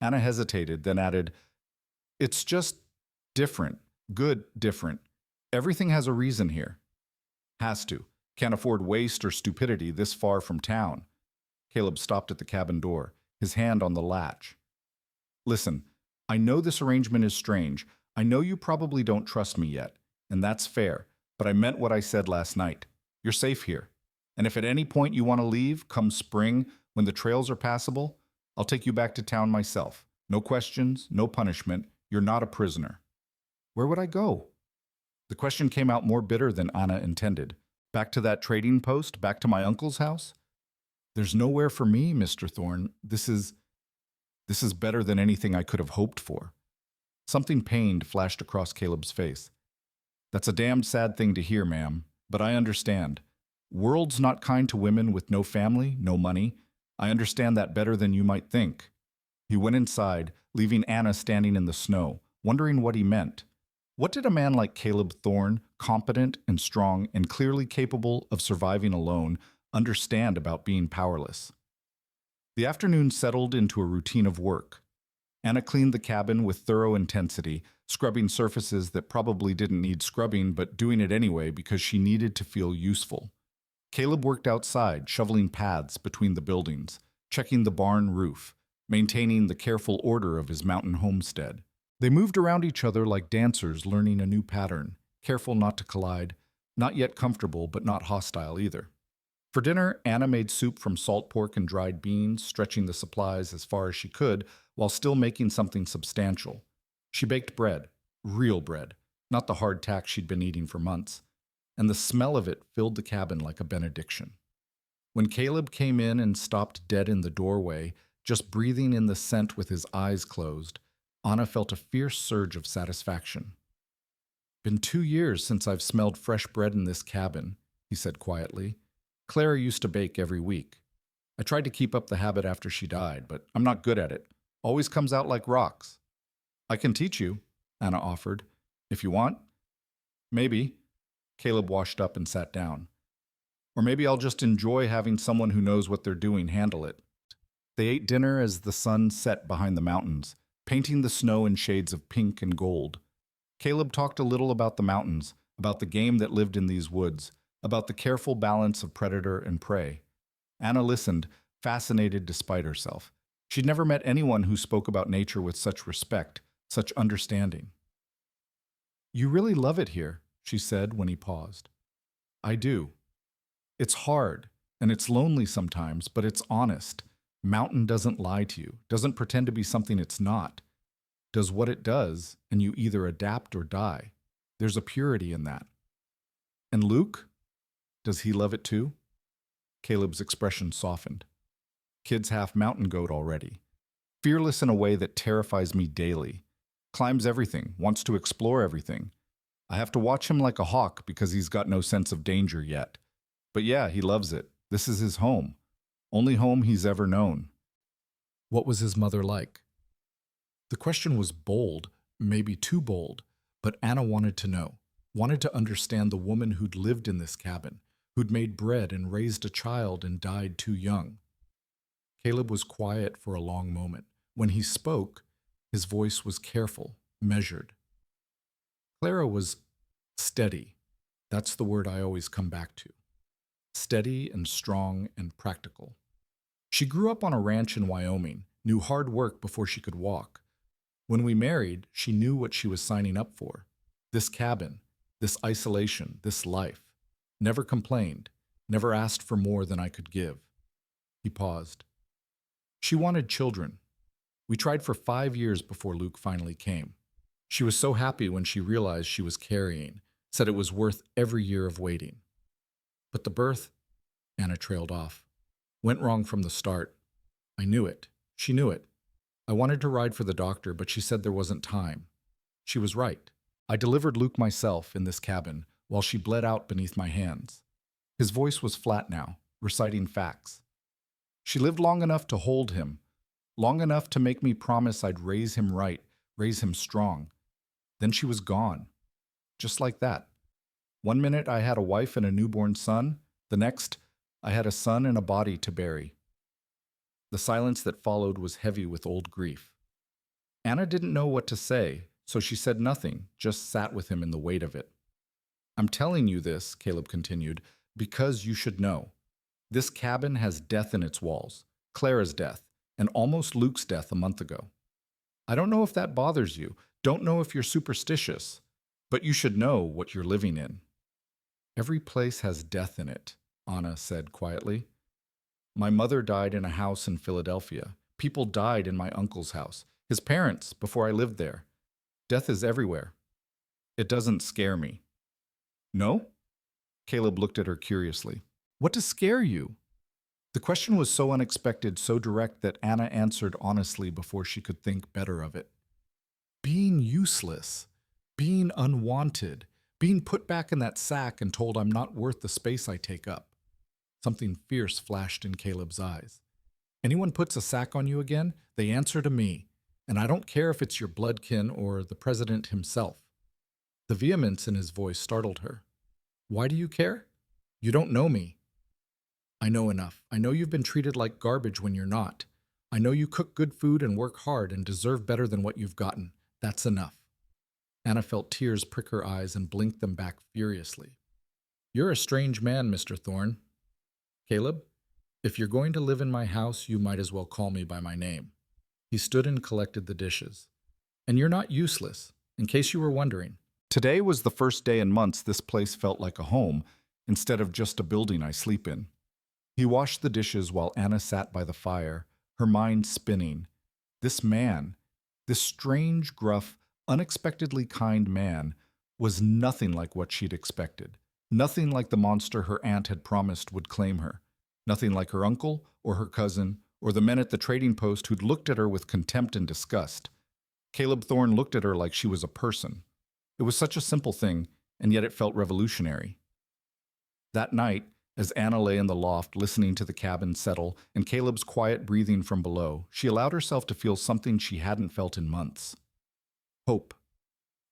Anna hesitated, then added, It's just different. Good different. Everything has a reason here. Has to. Can't afford waste or stupidity this far from town. Caleb stopped at the cabin door, his hand on the latch. Listen, I know this arrangement is strange. I know you probably don't trust me yet, and that's fair, but I meant what I said last night. You're safe here. And if at any point you want to leave, come spring, when the trails are passable, I'll take you back to town myself. No questions, no punishment. You're not a prisoner. Where would I go? The question came out more bitter than Anna intended. Back to that trading post? Back to my uncle's house? There's nowhere for me, Mr. Thorne. This is better than anything I could have hoped for. Something pained flashed across Caleb's face. That's a damned sad thing to hear, ma'am, but I understand. World's not kind to women with no family, no money. I understand that better than you might think. He went inside, leaving Anna standing in the snow, wondering what he meant. What did a man like Caleb Thorne, competent and strong and clearly capable of surviving alone, understand about being powerless? The afternoon settled into a routine of work. Anna cleaned the cabin with thorough intensity, scrubbing surfaces that probably didn't need scrubbing, but doing it anyway because she needed to feel useful. Caleb worked outside, shoveling paths between the buildings, checking the barn roof, maintaining the careful order of his mountain homestead. They moved around each other like dancers learning a new pattern, careful not to collide, not yet comfortable but not hostile either. For dinner, Anna made soup from salt pork and dried beans, stretching the supplies as far as she could while still making something substantial. She baked bread, real bread, not the hardtack she'd been eating for months, and the smell of it filled the cabin like a benediction. When Caleb came in and stopped dead in the doorway, just breathing in the scent with his eyes closed, Anna felt a fierce surge of satisfaction. "Been 2 years since I've smelled fresh bread in this cabin," he said quietly. "Clara used to bake every week. I tried to keep up the habit after she died, but I'm not good at it. Always comes out like rocks." "I can teach you," Anna offered. "If you want." "Maybe." Caleb washed up and sat down. "Or maybe I'll just enjoy having someone who knows what they're doing handle it." They ate dinner as the sun set behind the mountains, painting the snow in shades of pink and gold. Caleb talked a little about the mountains, about the game that lived in these woods, about the careful balance of predator and prey. Anna listened, fascinated despite herself. She'd never met anyone who spoke about nature with such respect, such understanding. "You really love it here," she said when he paused. "I do. It's hard, and it's lonely sometimes, but it's honest. Mountain doesn't lie to you, doesn't pretend to be something it's not. Does what it does, and you either adapt or die. There's a purity in that." "And Luke? Does he love it too?" Caleb's expression softened. "Kid's half mountain goat already. Fearless in a way that terrifies me daily. Climbs everything, wants to explore everything. I have to watch him like a hawk because he's got no sense of danger yet. But yeah, he loves it. This is his home. Only home he's ever known." "What was his mother like?" The question was bold, maybe too bold, but Anna wanted to know, wanted to understand the woman who'd lived in this cabin, who'd made bread and raised a child and died too young. Caleb was quiet for a long moment. When he spoke, his voice was careful, measured. "Clara was steady. That's the word I always come back to. Steady and strong and practical. She grew up on a ranch in Wyoming, knew hard work before she could walk. When we married, she knew what she was signing up for. This cabin, this isolation, this life. Never complained, never asked for more than I could give." He paused. "She wanted children. We tried for 5 years before Luke finally came. She was so happy when she realized she was carrying, said it was worth every year of waiting. But the birth," Anna trailed off, "went wrong from the start. I knew it. She knew it. I wanted to ride for the doctor, but she said there wasn't time. She was right. I delivered Luke myself in this cabin while she bled out beneath my hands." His voice was flat now, reciting facts. "She lived long enough to hold him, long enough to make me promise I'd raise him right, raise him strong. Then she was gone. Just like that. One minute I had a wife and a newborn son, the next I had a son and a body to bury." The silence that followed was heavy with old grief. Anna didn't know what to say, so she said nothing, just sat with him in the weight of it. "I'm telling you this," Caleb continued, "because you should know. This cabin has death in its walls, Clara's death, and almost Luke's death a month ago. I don't know if that bothers you, don't know if you're superstitious, but you should know what you're living in." "Every place has death in it," Anna said quietly. "My mother died in a house in Philadelphia. People died in my uncle's house, his parents, before I lived there. Death is everywhere. It doesn't scare me." "No?" Caleb looked at her curiously. "What does scare you?" The question was so unexpected, so direct that Anna answered honestly before she could think better of it. "Being useless, being unwanted, being put back in that sack and told I'm not worth the space I take up." Something fierce flashed in Caleb's eyes. "Anyone puts a sack on you again, they answer to me, and I don't care if it's your bloodkin or the president himself." The vehemence in his voice startled her. "Why do you care? You don't know me." "I know enough. I know you've been treated like garbage when you're not. I know you cook good food and work hard and deserve better than what you've gotten. That's enough. Anna felt tears prick her eyes and blinked them back furiously. You're a strange man, Mr. Thorne. Caleb, if you're going to live in my house, you might as well call me by my name. He stood and collected the dishes. And you're not useless, in case you were wondering. Today was the first day in months this place felt like a home, instead of just a building I sleep in. He washed the dishes while Anna sat by the fire, her mind spinning. This man, this strange, gruff, unexpectedly kind man, was nothing like what she'd expected. Nothing like the monster her aunt had promised would claim her. Nothing like her uncle or her cousin or the men at the trading post who'd looked at her with contempt and disgust. Caleb Thorne looked at her like she was a person. It was such a simple thing, and yet it felt revolutionary. That night, as Anna lay in the loft listening to the cabin settle and Caleb's quiet breathing from below, she allowed herself to feel something she hadn't felt in months. Hope.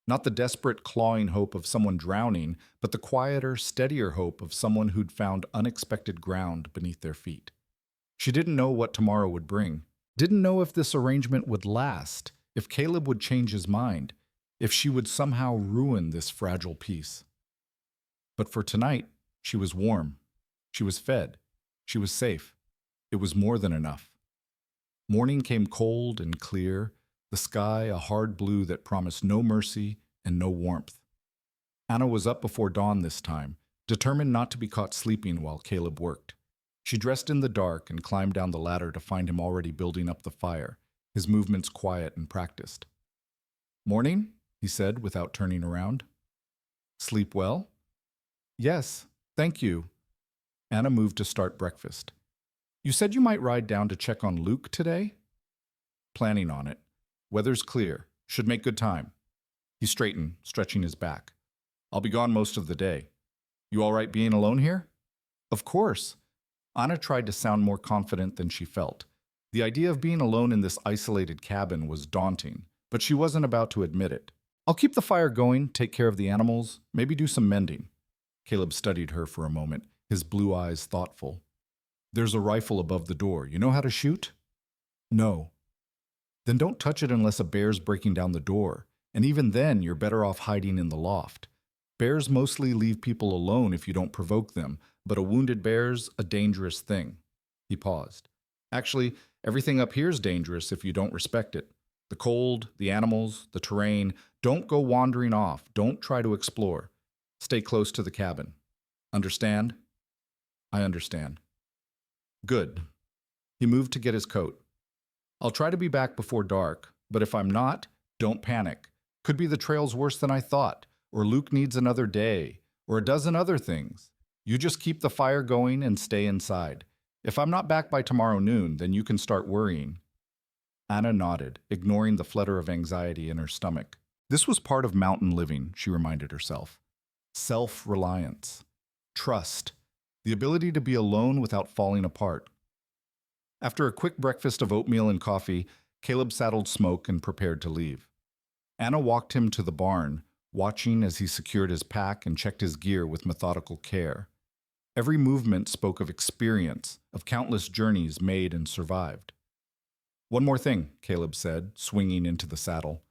Not the desperate, clawing hope of someone drowning, but the quieter, steadier hope of someone who'd found unexpected ground beneath their feet. She didn't know what tomorrow would bring. Didn't know if this arrangement would last, if Caleb would change his mind, if she would somehow ruin this fragile peace. But for tonight, she was warm. She was fed. She was safe. It was more than enough. Morning came cold and clear, the sky a hard blue that promised no mercy and no warmth. Anna was up before dawn this time, determined not to be caught sleeping while Caleb worked. She dressed in the dark and climbed down the ladder to find him already building up the fire, his movements quiet and practiced. "Morning," he said without turning around. "Sleep well?" "Yes, thank you." Anna moved to start breakfast. "You said you might ride down to check on Luke today?" "Planning on it. Weather's clear. Should make good time." He straightened, stretching his back. "I'll be gone most of the day. You all right being alone here?" "Of course." Anna tried to sound more confident than she felt. The idea of being alone in this isolated cabin was daunting, but she wasn't about to admit it. "I'll keep the fire going, take care of the animals, maybe do some mending." Caleb studied her for a moment, his blue eyes thoughtful. "There's a rifle above the door. You know how to shoot?" "No." "Then don't touch it unless a bear's breaking down the door, and even then you're better off hiding in the loft. Bears mostly leave people alone if you don't provoke them, but a wounded bear's a dangerous thing." He paused. "Actually, everything up here's dangerous if you don't respect it. The cold, the animals, the terrain. Don't go wandering off. Don't try to explore. Stay close to the cabin. Understand?" "I understand." "Good." He moved to get his coat. "I'll try to be back before dark, but if I'm not, don't panic. Could be the trail's worse than I thought, or Luke needs another day, or a dozen other things. You just keep the fire going and stay inside. If I'm not back by tomorrow noon, then you can start worrying." Anna nodded, ignoring the flutter of anxiety in her stomach. This was part of mountain living, she reminded herself. Self-reliance. Trust. The ability to be alone without falling apart. After a quick breakfast of oatmeal and coffee, Caleb saddled Smoke and prepared to leave. Anna walked him to the barn, watching as he secured his pack and checked his gear with methodical care. Every movement spoke of experience, of countless journeys made and survived. "One more thing," Caleb said, swinging into the saddle.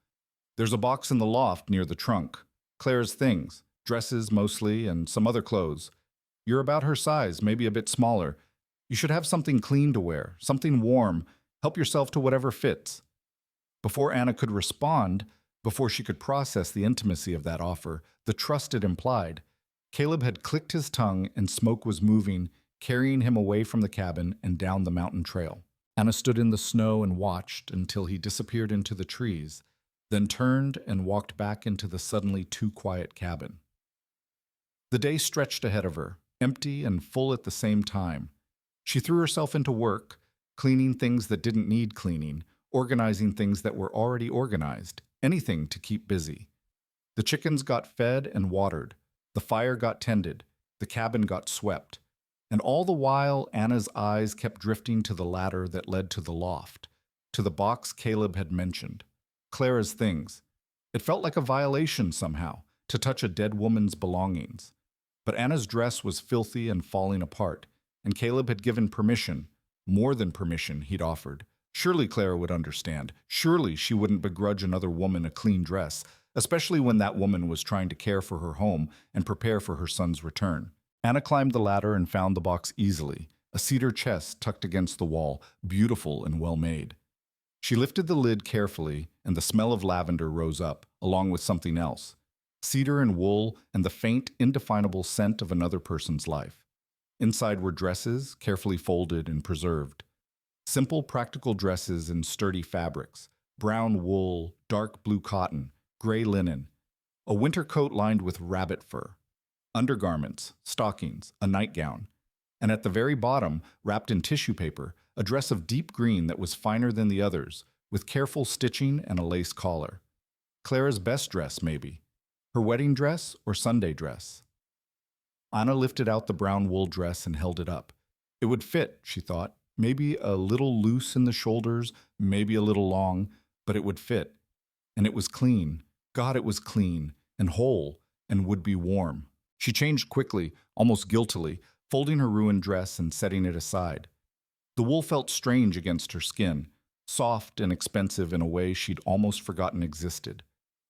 "There's a box in the loft near the trunk. Claire's things, dresses mostly, and some other clothes. You're about her size, maybe a bit smaller. You should have something clean to wear, something warm. Help yourself to whatever fits." Before Anna could respond, before she could process the intimacy of that offer, the trust it implied, Caleb had clicked his tongue and Smoke was moving, carrying him away from the cabin and down the mountain trail. Anna stood in the snow and watched until he disappeared into the trees, then turned and walked back into the suddenly too quiet cabin. The day stretched ahead of her, empty and full at the same time. She threw herself into work, cleaning things that didn't need cleaning, organizing things that were already organized, anything to keep busy. The chickens got fed and watered, the fire got tended, the cabin got swept, and all the while Anna's eyes kept drifting to the ladder that led to the loft, to the box Caleb had mentioned, Clara's things. It felt like a violation somehow, to touch a dead woman's belongings. But Anna's dress was filthy and falling apart, and Caleb had given permission, more than permission he'd offered. Surely Clara would understand. Surely she wouldn't begrudge another woman a clean dress, especially when that woman was trying to care for her home and prepare for her son's return. Anna climbed the ladder and found the box easily, a cedar chest tucked against the wall, beautiful and well made. She lifted the lid carefully, and the smell of lavender rose up, along with something else. Cedar and wool and the faint, indefinable scent of another person's life. Inside were dresses, carefully folded and preserved. Simple, practical dresses in sturdy fabrics, brown wool, dark blue cotton, gray linen, a winter coat lined with rabbit fur, undergarments, stockings, a nightgown, and at the very bottom, wrapped in tissue paper, a dress of deep green that was finer than the others, with careful stitching and a lace collar. Clara's best dress, maybe. Her wedding dress or Sunday dress. Anna lifted out the brown wool dress and held it up. It would fit, she thought, maybe a little loose in the shoulders, maybe a little long, but it would fit. And it was clean. God, it was clean and whole and would be warm. She changed quickly, almost guiltily, folding her ruined dress and setting it aside. The wool felt strange against her skin, soft and expensive in a way she'd almost forgotten existed.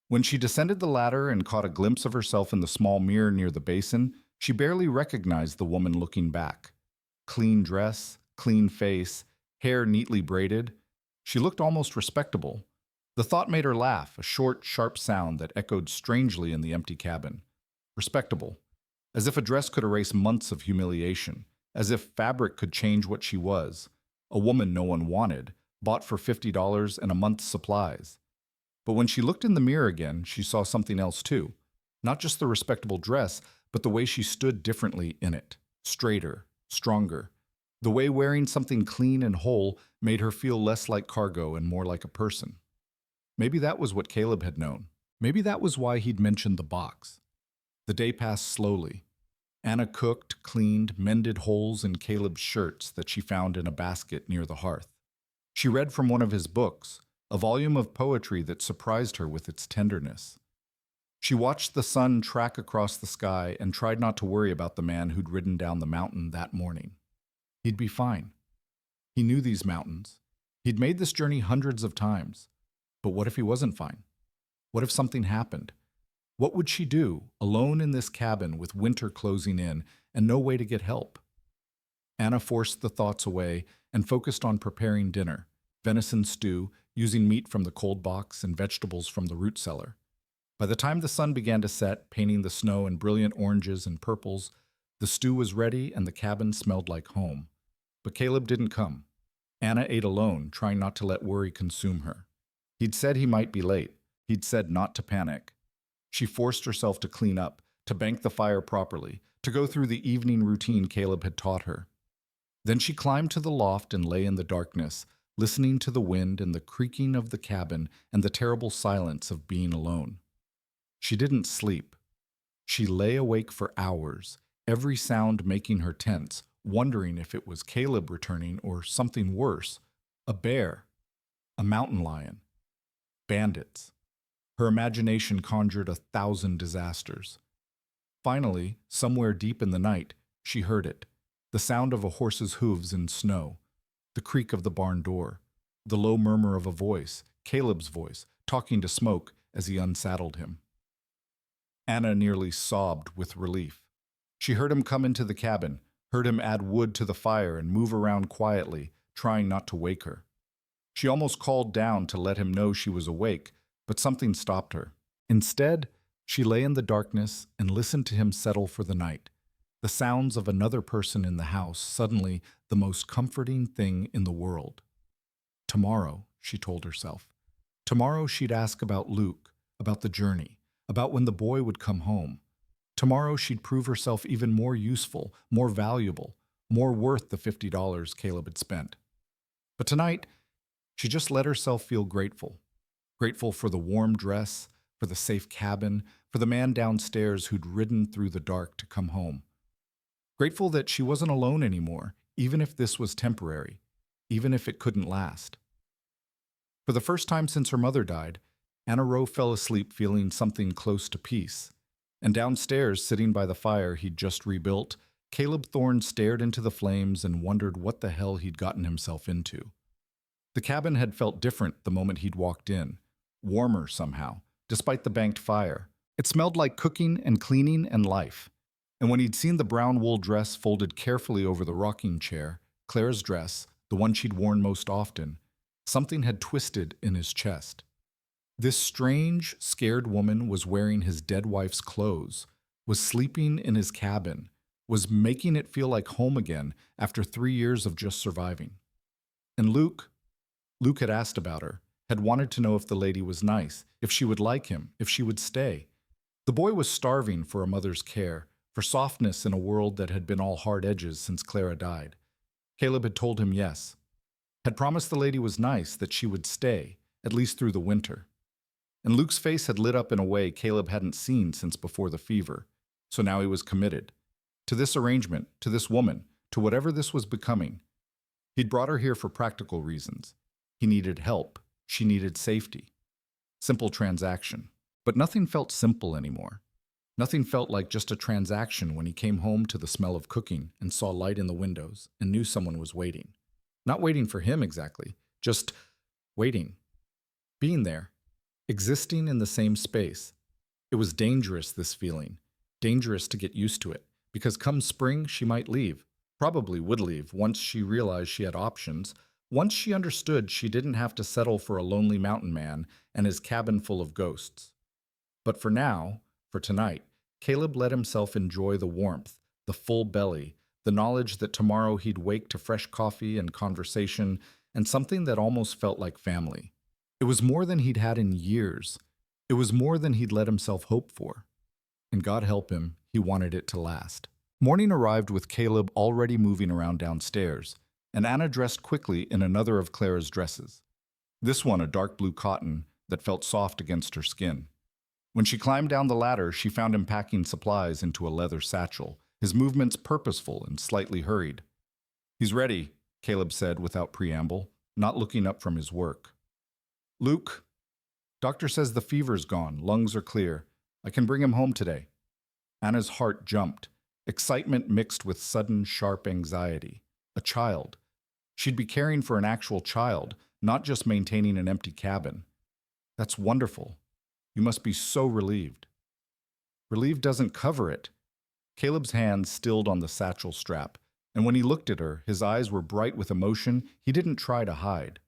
When she descended the ladder and caught a glimpse of herself in the small mirror near the basin, she barely recognized the woman looking back. Clean dress, clean face, hair neatly braided. She looked almost respectable. The thought made her laugh, a short, sharp sound that echoed strangely in the empty cabin. Respectable. As if a dress could erase months of humiliation. As if fabric could change what she was. A woman no one wanted, bought for $50 and a month's supplies. But when she looked in the mirror again, she saw something else too. Not just the respectable dress, but the way she stood differently in it. Straighter, stronger. The way wearing something clean and whole made her feel less like cargo and more like a person. Maybe that was what Caleb had known. Maybe that was why he'd mentioned the box. The day passed slowly. Anna cooked, cleaned, mended holes in Caleb's shirts that she found in a basket near the hearth. She read from one of his books, a volume of poetry that surprised her with its tenderness. She watched the sun track across the sky and tried not to worry about the man who'd ridden down the mountain that morning. He'd be fine. He knew these mountains. He'd made this journey hundreds of times. But what if he wasn't fine? What if something happened? What would she do, alone in this cabin with winter closing in and no way to get help? Anna forced the thoughts away and focused on preparing dinner, venison stew, using meat from the cold box and vegetables from the root cellar. By the time the sun began to set, painting the snow in brilliant oranges and purples, the stew was ready and the cabin smelled like home. But Caleb didn't come. Anna ate alone, trying not to let worry consume her. He'd said he might be late. He'd said not to panic. She forced herself to clean up, to bank the fire properly, to go through the evening routine Caleb had taught her. Then she climbed to the loft and lay in the darkness, listening to the wind and the creaking of the cabin and the terrible silence of being alone. She didn't sleep. She lay awake for hours, every sound making her tense, wondering if it was Caleb returning or something worse, a bear, a mountain lion, bandits. Her imagination conjured 1,000 disasters. Finally, somewhere deep in the night, she heard it, the sound of a horse's hooves in snow, the creak of the barn door, the low murmur of a voice, Caleb's voice, talking to Smoke as he unsaddled him. Anna nearly sobbed with relief. She heard him come into the cabin, heard him add wood to the fire and move around quietly, trying not to wake her. She almost called down to let him know she was awake, but something stopped her. Instead, she lay in the darkness and listened to him settle for the night. The sounds of another person in the house, suddenly the most comforting thing in the world. Tomorrow, she told herself. Tomorrow she'd ask about Luke, about the journey, about when the boy would come home. Tomorrow she'd prove herself even more useful, more valuable, more worth the $50 Caleb had spent. But tonight, she just let herself feel grateful. Grateful for the warm dress, for the safe cabin, for the man downstairs who'd ridden through the dark to come home. Grateful that she wasn't alone anymore, even if this was temporary, even if it couldn't last. For the first time since her mother died, Anna Rowe fell asleep feeling something close to peace. And downstairs, sitting by the fire he'd just rebuilt, Caleb Thorne stared into the flames and wondered what the hell he'd gotten himself into. The cabin had felt different the moment he'd walked in, warmer somehow, despite the banked fire. It smelled like cooking and cleaning and life. And when he'd seen the brown wool dress folded carefully over the rocking chair, Claire's dress, the one she'd worn most often, something had twisted in his chest. This strange, scared woman was wearing his dead wife's clothes, was sleeping in his cabin, was making it feel like home again after 3 years of just surviving. And Luke had asked about her, had wanted to know if the lady was nice, if she would like him, if she would stay. The boy was starving for a mother's care, for softness in a world that had been all hard edges since Clara died. Caleb had told him yes, had promised the lady was nice, that she would stay, at least through the winter. And Luke's face had lit up in a way Caleb hadn't seen since before the fever, so now he was committed. To this arrangement, to this woman, to whatever this was becoming. He'd brought her here for practical reasons. He needed help. She needed safety. Simple transaction. But nothing felt simple anymore. Nothing felt like just a transaction when he came home to the smell of cooking and saw light in the windows and knew someone was waiting. Not waiting for him exactly, just waiting. Being there. Existing in the same space. It was dangerous, this feeling. Dangerous to get used to it, because come spring she might leave. Probably would leave once she realized she had options, once she understood she didn't have to settle for a lonely mountain man and his cabin full of ghosts. But for now, for tonight, Caleb let himself enjoy the warmth, the full belly, the knowledge that tomorrow he'd wake to fresh coffee and conversation and something that almost felt like family. It was more than he'd had in years. It was more than he'd let himself hope for. And God help him, he wanted it to last. Morning arrived with Caleb already moving around downstairs, and Anna dressed quickly in another of Clara's dresses. This one a dark blue cotton that felt soft against her skin. When she climbed down the ladder, she found him packing supplies into a leather satchel, his movements purposeful and slightly hurried. "He's ready," Caleb said without preamble, not looking up from his work. "Luke, doctor says the fever's gone, lungs are clear. I can bring him home today." Anna's heart jumped, excitement mixed with sudden, sharp anxiety. A child. She'd be caring for an actual child, not just maintaining an empty cabin. That's wonderful. You must be so relieved. Relieved doesn't cover it. Caleb's hand stilled on the satchel strap, and when he looked at her, his eyes were bright with emotion he didn't try to hide.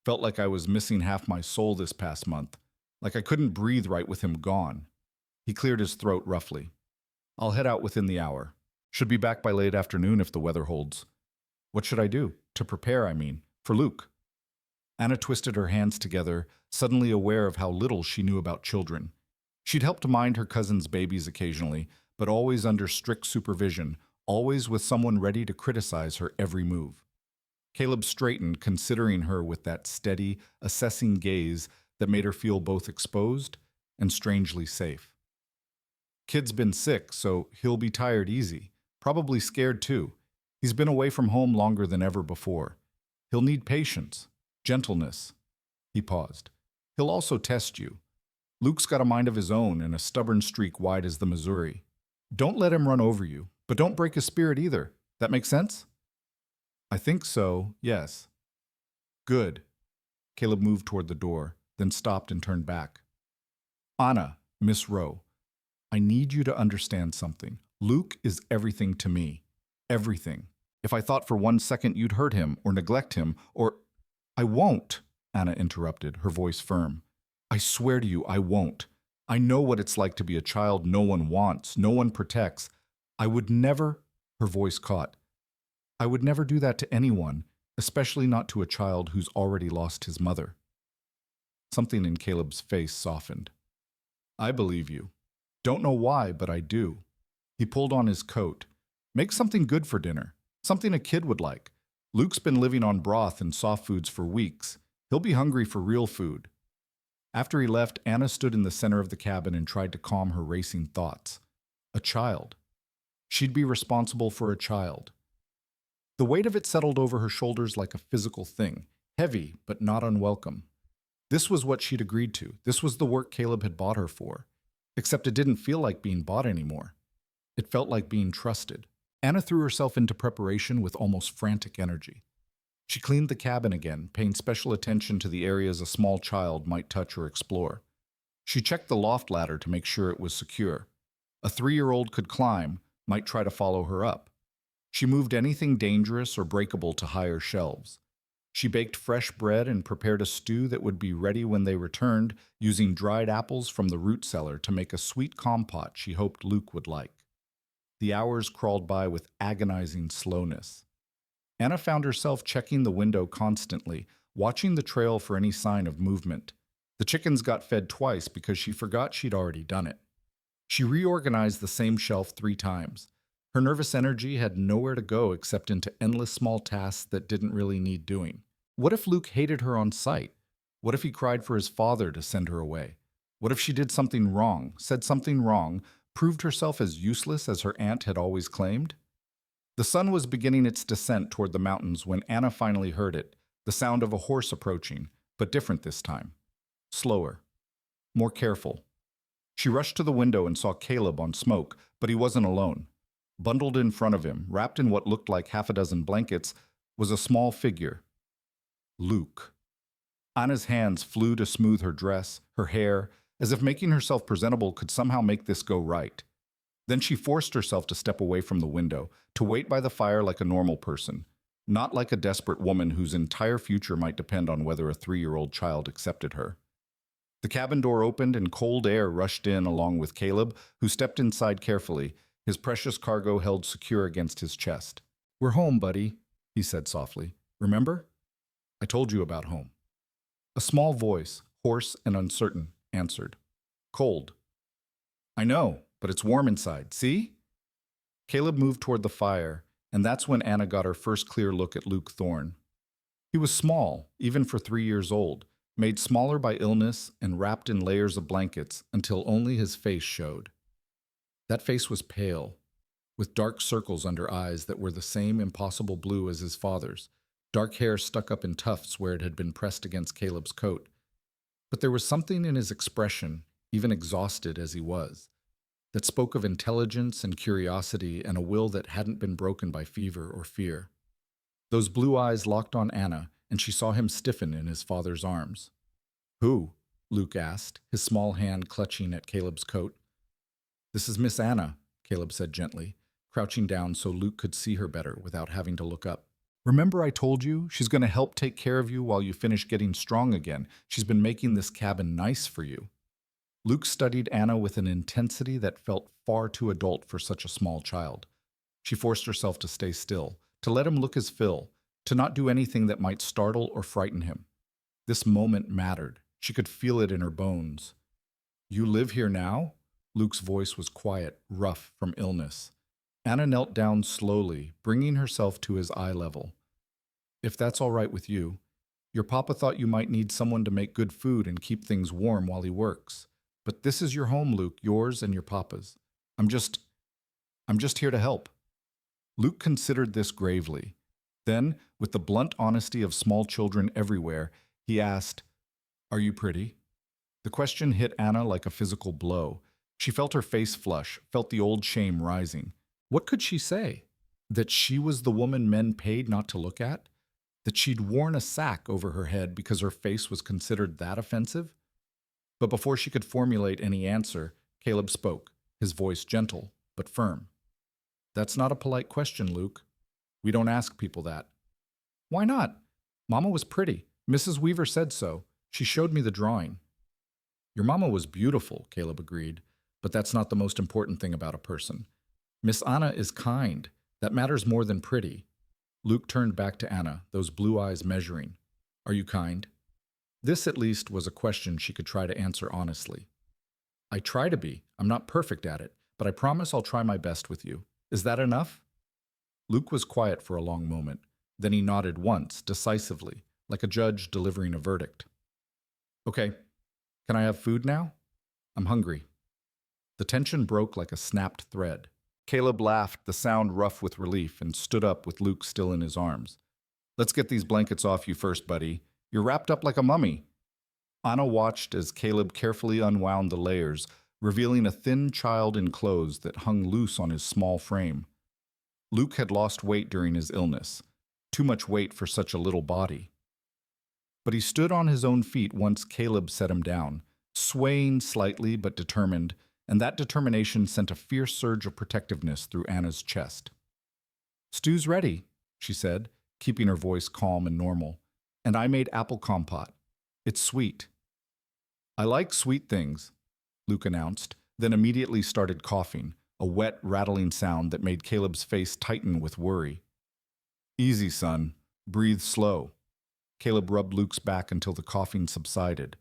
Felt like I was missing half my soul this past month, like I couldn't breathe right with him gone. He cleared his throat roughly. "I'll head out within the hour. Should be back by late afternoon if the weather holds." "What should I do? To prepare, I mean, for Luke?" Anna twisted her hands together, suddenly aware of how little she knew about children. She'd helped mind her cousin's babies occasionally, but always under strict supervision, always with someone ready to criticize her every move. Caleb straightened, considering her with that steady, assessing gaze that made her feel both exposed and strangely safe. "Kid's been sick, so he'll be tired easy. Probably scared too. He's been away from home longer than ever before. He'll need patience, gentleness." He paused. "He'll also test you. Luke's got a mind of his own and a stubborn streak wide as the Missouri. Don't let him run over you, but don't break his spirit either. That make sense?" "I think so, yes." "Good." Caleb moved toward the door, then stopped and turned back. "Anna, Miss Rowe, I need you to understand something. Luke is everything to me. Everything. If I thought for 1 second you'd hurt him or neglect him or—" "I won't," Anna interrupted, her voice firm. "I swear to you, I won't. I know what it's like to be a child no one wants, no one protects. I would never—" her voice caught. "I would never do that to anyone, especially not to a child who's already lost his mother." Something in Caleb's face softened. "I believe you. Don't know why, but I do." He pulled on his coat. "Make something good for dinner. Something a kid would like. Luke's been living on broth and soft foods for weeks. He'll be hungry for real food." After he left, Anna stood in the center of the cabin and tried to calm her racing thoughts. A child. She'd be responsible for a child. The weight of it settled over her shoulders like a physical thing, heavy but not unwelcome. This was what she'd agreed to. This was the work Caleb had bought her for. Except it didn't feel like being bought anymore. It felt like being trusted. Anna threw herself into preparation with almost frantic energy. She cleaned the cabin again, paying special attention to the areas a small child might touch or explore. She checked the loft ladder to make sure it was secure. A 3-year-old could climb, might try to follow her up. She moved anything dangerous or breakable to higher shelves. She baked fresh bread and prepared a stew that would be ready when they returned, using dried apples from the root cellar to make a sweet compote she hoped Luke would like. The hours crawled by with agonizing slowness. Anna found herself checking the window constantly, watching the trail for any sign of movement. The chickens got fed twice because she forgot she'd already done it. She reorganized the same shelf 3 times. Her nervous energy had nowhere to go except into endless small tasks that didn't really need doing. What if Luke hated her on sight? What if he cried for his father to send her away? What if she did something wrong, said something wrong, proved herself as useless as her aunt had always claimed? The sun was beginning its descent toward the mountains when Anna finally heard it, the sound of a horse approaching, but different this time. Slower. More careful. She rushed to the window and saw Caleb on Smoke, but he wasn't alone. Bundled in front of him, wrapped in what looked like half a dozen blankets, was a small figure. Luke. Anna's hands flew to smooth her dress, her hair, as if making herself presentable could somehow make this go right. Then she forced herself to step away from the window, to wait by the fire like a normal person, not like a desperate woman whose entire future might depend on whether a 3-year-old child accepted her. The cabin door opened and cold air rushed in along with Caleb, who stepped inside carefully, his precious cargo held secure against his chest. "We're home, buddy," he said softly. "Remember? I told you about home." A small voice, hoarse and uncertain, answered. "Cold." "I know, but it's warm inside, see?" Caleb moved toward the fire, and that's when Anna got her first clear look at Luke Thorne. He was small, even for 3 years old, made smaller by illness and wrapped in layers of blankets until only his face showed. That face was pale, with dark circles under eyes that were the same impossible blue as his father's, dark hair stuck up in tufts where it had been pressed against Caleb's coat. But there was something in his expression, even exhausted as he was, that spoke of intelligence and curiosity and a will that hadn't been broken by fever or fear. Those blue eyes locked on Anna, and she saw him stiffen in his father's arms. "Who?" Luke asked, his small hand clutching at Caleb's coat. "This is Miss Anna," Caleb said gently, crouching down so Luke could see her better without having to look up. "Remember I told you she's going to help take care of you while you finish getting strong again. She's been making this cabin nice for you." Luke studied Anna with an intensity that felt far too adult for such a small child. She forced herself to stay still, to let him look his fill, to not do anything that might startle or frighten him. This moment mattered. She could feel it in her bones. "You live here now?" Luke's voice was quiet, rough from illness. Anna knelt down slowly, bringing herself to his eye level. "If that's all right with you. Your papa thought you might need someone to make good food and keep things warm while he works. But this is your home, Luke, yours and your papa's. I'm just here to help." Luke considered this gravely. Then, with the blunt honesty of small children everywhere, he asked, "Are you pretty?" The question hit Anna like a physical blow. She felt her face flush, felt the old shame rising. What could she say? That she was the woman men paid not to look at? That she'd worn a sack over her head because her face was considered that offensive? But before she could formulate any answer, Caleb spoke, his voice gentle but firm. "That's not a polite question, Luke. We don't ask people that." "Why not? Mama was pretty. Mrs. Weaver said so. She showed me the drawing." "Your mama was beautiful," Caleb agreed, "but that's not the most important thing about a person. Miss Anna is kind. That matters more than pretty." Luke turned back to Anna, those blue eyes measuring. "Are you kind?" This, at least, was a question she could try to answer honestly. "I try to be. I'm not perfect at it, but I promise I'll try my best with you. Is that enough?" Luke was quiet for a long moment. Then he nodded once, decisively, like a judge delivering a verdict. "Okay. Can I have food now? I'm hungry." The tension broke like a snapped thread. Caleb laughed, the sound rough with relief, and stood up with Luke still in his arms. "Let's get these blankets off you first, buddy. You're wrapped up like a mummy." Anna watched as Caleb carefully unwound the layers, revealing a thin child in clothes that hung loose on his small frame. Luke had lost weight during his illness. Too much weight for such a little body. But he stood on his own feet once Caleb set him down, swaying slightly but determined, and that determination sent a fierce surge of protectiveness through Anna's chest. "Stew's ready," she said, keeping her voice calm and normal. "And I made apple compote. It's sweet." "I like sweet things," Luke announced, then immediately started coughing, a wet, rattling sound that made Caleb's face tighten with worry. "Easy, son. Breathe slow." Caleb rubbed Luke's back until the coughing subsided.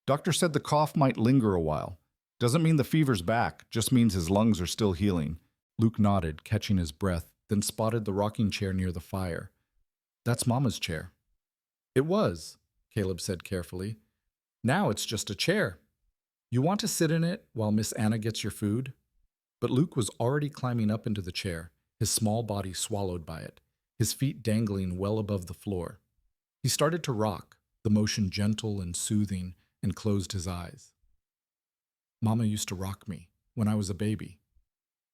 "Doctor said the cough might linger a while. Doesn't mean the fever's back, just means his lungs are still healing." Luke nodded, catching his breath, then spotted the rocking chair near the fire. "That's Mama's chair." "It was," Caleb said carefully. "Now it's just a chair. You want to sit in it while Miss Anna gets your food?" But Luke was already climbing up into the chair, his small body swallowed by it, his feet dangling well above the floor. He started to rock, the motion gentle and soothing, and closed his eyes. "Mama used to rock me when I was a baby.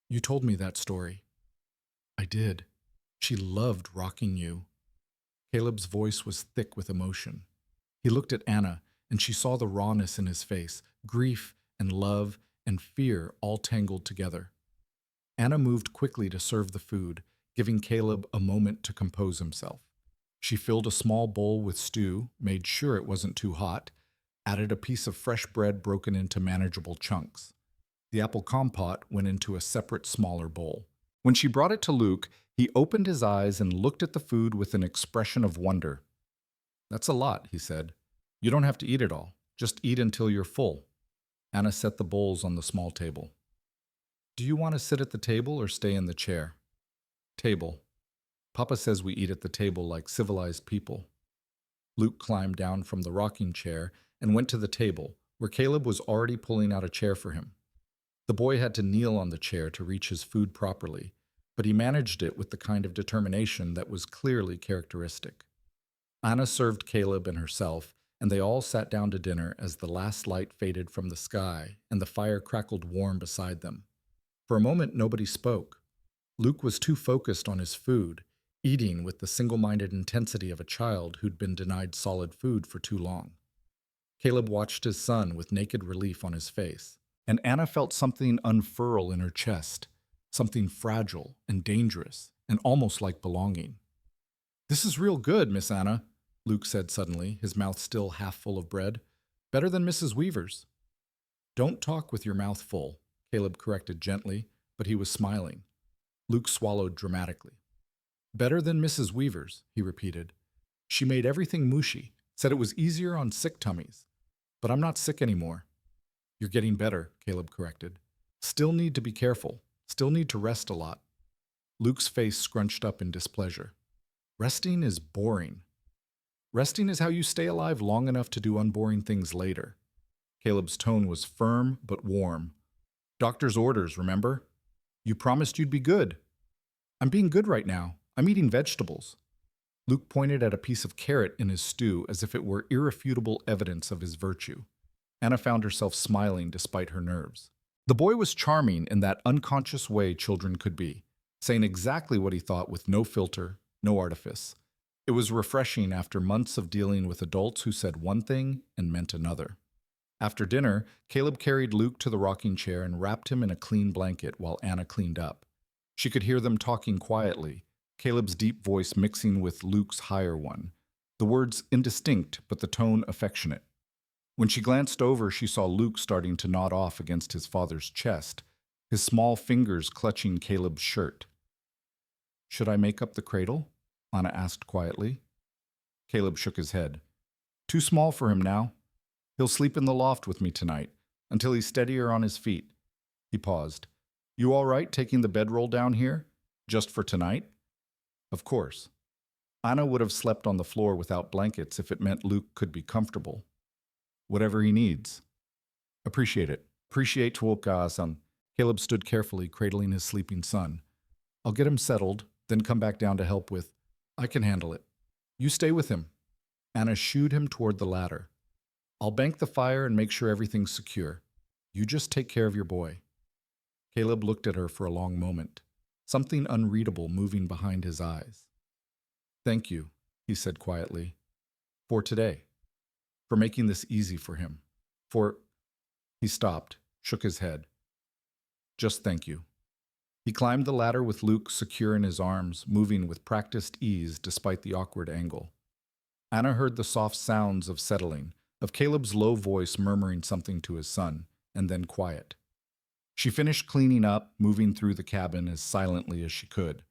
You told me that story." "I did. She loved rocking you." Caleb's voice was thick with emotion. He looked at Anna, and she saw the rawness in his face, grief and love and fear all tangled together. Anna moved quickly to serve the food, giving Caleb a moment to compose himself. She filled a small bowl with stew, made sure it wasn't too hot, added a piece of fresh bread broken into manageable chunks. The apple compote went into a separate, smaller bowl. When she brought it to Luke, he opened his eyes and looked at the food with an expression of wonder. "That's a lot," he said. "You don't have to eat it all. Just eat until you're full." Anna set the bowls on the small table. "Do you want to sit at the table or stay in the chair?" "Table. Papa says we eat at the table like civilized people." Luke climbed down from the rocking chair and went to the table, where Caleb was already pulling out a chair for him. The boy had to kneel on the chair to reach his food properly, but he managed it with the kind of determination that was clearly characteristic. Anna served Caleb and herself, and they all sat down to dinner as the last light faded from the sky and the fire crackled warm beside them. For a moment, nobody spoke. Luke was too focused on his food, eating with the single-minded intensity of a child who'd been denied solid food for too long. Caleb watched his son with naked relief on his face, and Anna felt something unfurl in her chest, something fragile and dangerous and almost like belonging. "This is real good, Miss Anna," Luke said suddenly, his mouth still half full of bread. "Better than Mrs. Weaver's." "Don't talk with your mouth full," Caleb corrected gently, but he was smiling. Luke swallowed dramatically. "Better than Mrs. Weaver's," he repeated. "She made everything mushy, said it was easier on sick tummies. But I'm not sick anymore." "You're getting better," Caleb corrected. "Still need to be careful. Still need to rest a lot." Luke's face scrunched up in displeasure. "Resting is boring." "Resting is how you stay alive long enough to do unboring things later." Caleb's tone was firm but warm. "Doctor's orders, remember? You promised you'd be good." "I'm being good right now. I'm eating vegetables." Luke pointed at a piece of carrot in his stew as if it were irrefutable evidence of his virtue. Anna found herself smiling despite her nerves. The boy was charming in that unconscious way children could be, saying exactly what he thought with no filter, no artifice. It was refreshing after months of dealing with adults who said one thing and meant another. After dinner, Caleb carried Luke to the rocking chair and wrapped him in a clean blanket while Anna cleaned up. She could hear them talking quietly, Caleb's deep voice mixing with Luke's higher one, the words indistinct but the tone affectionate. When she glanced over, she saw Luke starting to nod off against his father's chest, his small fingers clutching Caleb's shirt. "Should I make up the cradle?" Anna asked quietly. Caleb shook his head. "Too small for him now. He'll sleep in the loft with me tonight, until he's steadier on his feet." He paused. "You all right taking the bedroll down here? Just for tonight?" "Of course." Anna would have slept on the floor without blankets if it meant Luke could be comfortable. "Whatever he needs." "Appreciate it. Appreciate Tuoka-san." Caleb stood carefully, cradling his sleeping son. "I'll get him settled, then come back down to help with. I can handle it. You stay with him." Anna shooed him toward the ladder. "I'll bank the fire and make sure everything's secure. You just take care of your boy." Caleb looked at her for a long moment, something unreadable moving behind his eyes. Thank you, he said quietly, for today, for making this easy for him. For. He stopped, shook his head. Just thank you. He climbed the ladder with Luke secure in his arms, moving with practiced ease despite the awkward angle. Anna heard the soft sounds of settling, of Caleb's low voice murmuring something to his son, and then quiet. She finished cleaning up, moving through the cabin as silently as she could.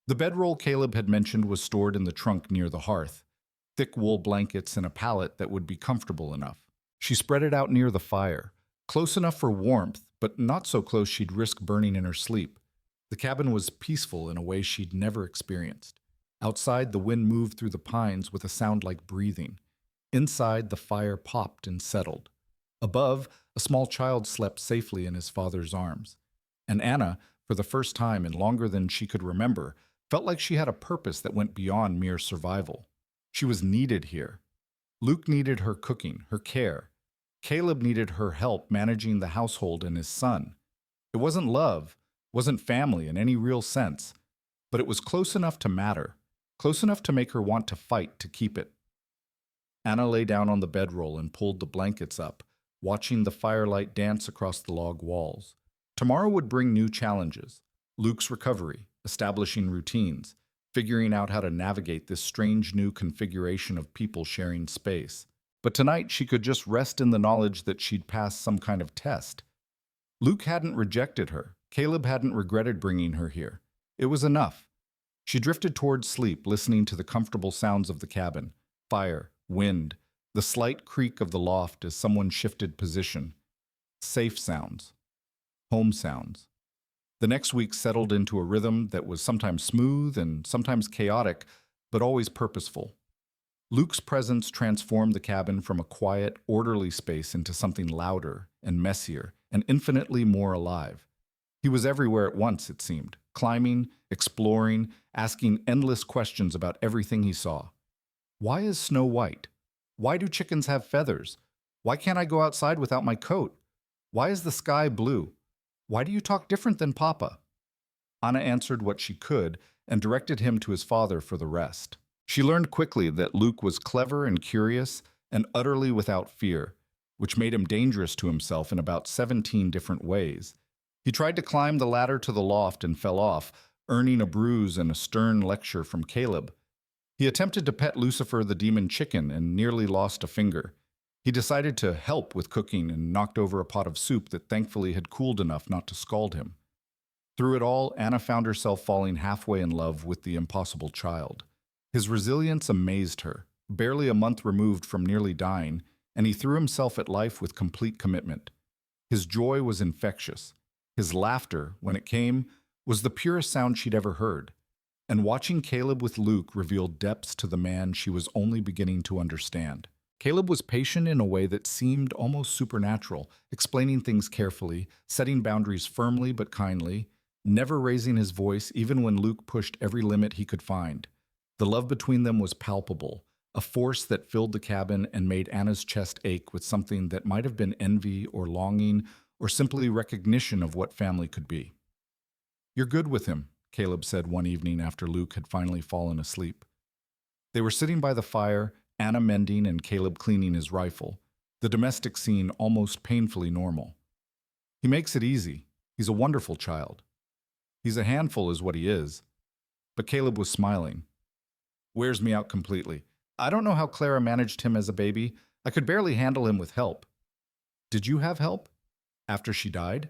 The bedroll Caleb had mentioned was stored in the trunk near the hearth, thick wool blankets and a pallet that would be comfortable enough. She spread it out near the fire, close enough for warmth, but not so close she'd risk burning in her sleep. The cabin was peaceful in a way she'd never experienced. Outside, the wind moved through the pines with a sound like breathing. Inside, the fire popped and settled. Above, a small child slept safely in his father's arms. And Anna, for the first time in longer than she could remember, felt like she had a purpose that went beyond mere survival. She was needed here. Luke needed her cooking, her care. Caleb needed her help managing the household and his son. It wasn't love, wasn't family in any real sense, but it was close enough to matter, close enough to make her want to fight to keep it. Anna lay down on the bedroll and pulled the blankets up, watching the firelight dance across the log walls. Tomorrow would bring new challenges. Luke's recovery, establishing routines, figuring out how to navigate this strange new configuration of people sharing space. But tonight she could just rest in the knowledge that she'd passed some kind of test. Luke hadn't rejected her. Caleb hadn't regretted bringing her here. It was enough. She drifted towards sleep, listening to the comfortable sounds of the cabin, fire, wind, the slight creak of the loft as someone shifted position. Safe sounds. Home sounds. The next week settled into a rhythm that was sometimes smooth and sometimes chaotic, but always purposeful. Luke's presence transformed the cabin from a quiet, orderly space into something louder and messier and infinitely more alive. He was everywhere at once, it seemed, climbing, exploring, asking endless questions about everything he saw. Why is snow white? Why do chickens have feathers? Why can't I go outside without my coat? Why is the sky blue? Why do you talk different than Papa? Anna answered what she could and directed him to his father for the rest. She learned quickly that Luke was clever and curious and utterly without fear, which made him dangerous to himself in about 17 different ways. He tried to climb the ladder to the loft and fell off, earning a bruise and a stern lecture from Caleb. He attempted to pet Lucifer the demon chicken and nearly lost a finger. He decided to help with cooking and knocked over a pot of soup that thankfully had cooled enough not to scald him. Through it all, Anna found herself falling halfway in love with the impossible child. His resilience amazed her, barely a month removed from nearly dying, and he threw himself at life with complete commitment. His joy was infectious. His laughter, when it came, was the purest sound she'd ever heard. And watching Caleb with Luke revealed depths to the man she was only beginning to understand. Caleb was patient in a way that seemed almost supernatural, explaining things carefully, setting boundaries firmly but kindly, never raising his voice even when Luke pushed every limit he could find. The love between them was palpable, a force that filled the cabin and made Anna's chest ache with something that might have been envy or longing or simply recognition of what family could be. "You're good with him," Caleb said one evening after Luke had finally fallen asleep. They were sitting by the fire, Anna mending and Caleb cleaning his rifle, the domestic scene almost painfully normal. "He makes it easy. He's a wonderful child. He's a handful is what he is." But Caleb was smiling. "Wears me out completely. I don't know how Clara managed him as a baby. I could barely handle him with help." "Did you have help? After she died?"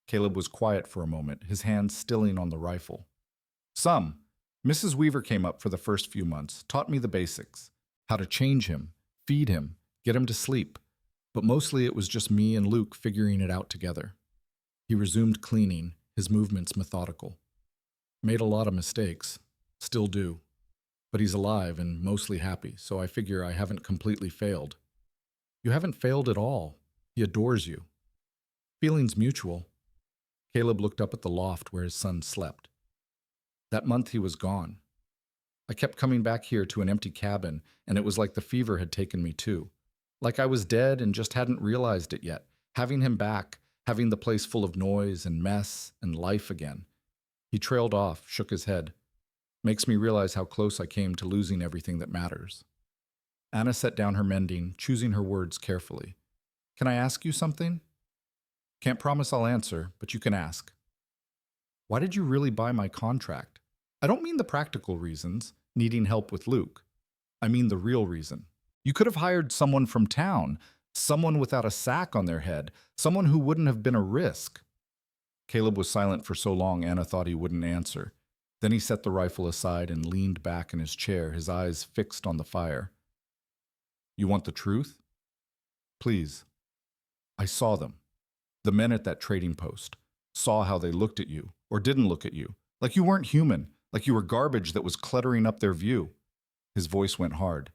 Caleb was quiet for a moment, his hands stilling on the rifle. "Some. Mrs. Weaver came up for the first few months, taught me the basics. How to change him, feed him, get him to sleep. But mostly it was just me and Luke figuring it out together." He resumed cleaning, his movements methodical. "Made a lot of mistakes. Still do. But he's alive and mostly happy, so I figure I haven't completely failed." "You haven't failed at all. He adores you." "Feelings mutual." Caleb looked up at the loft where his son slept. "That month he was gone. I kept coming back here to an empty cabin, and it was like the fever had taken me too. Like I was dead and just hadn't realized it yet. Having him back, having the place full of noise and mess and life again." He trailed off, shook his head. Makes me realize how close I came to losing everything that matters. Anna set down her mending, choosing her words carefully. Can I ask you something? Can't promise I'll answer, but you can ask. Why did you really buy my contract? I don't mean the practical reasons, needing help with Luke. I mean the real reason. You could have hired someone from town, someone without a sack on their head, someone who wouldn't have been a risk. Caleb was silent for so long Anna thought he wouldn't answer. Then he set the rifle aside and leaned back in his chair, his eyes fixed on the fire. You want the truth? Please. I saw them. The men at that trading post. Saw how they looked at you, or didn't look at you. Like you weren't human, like you were garbage that was cluttering up their view. His voice went hard.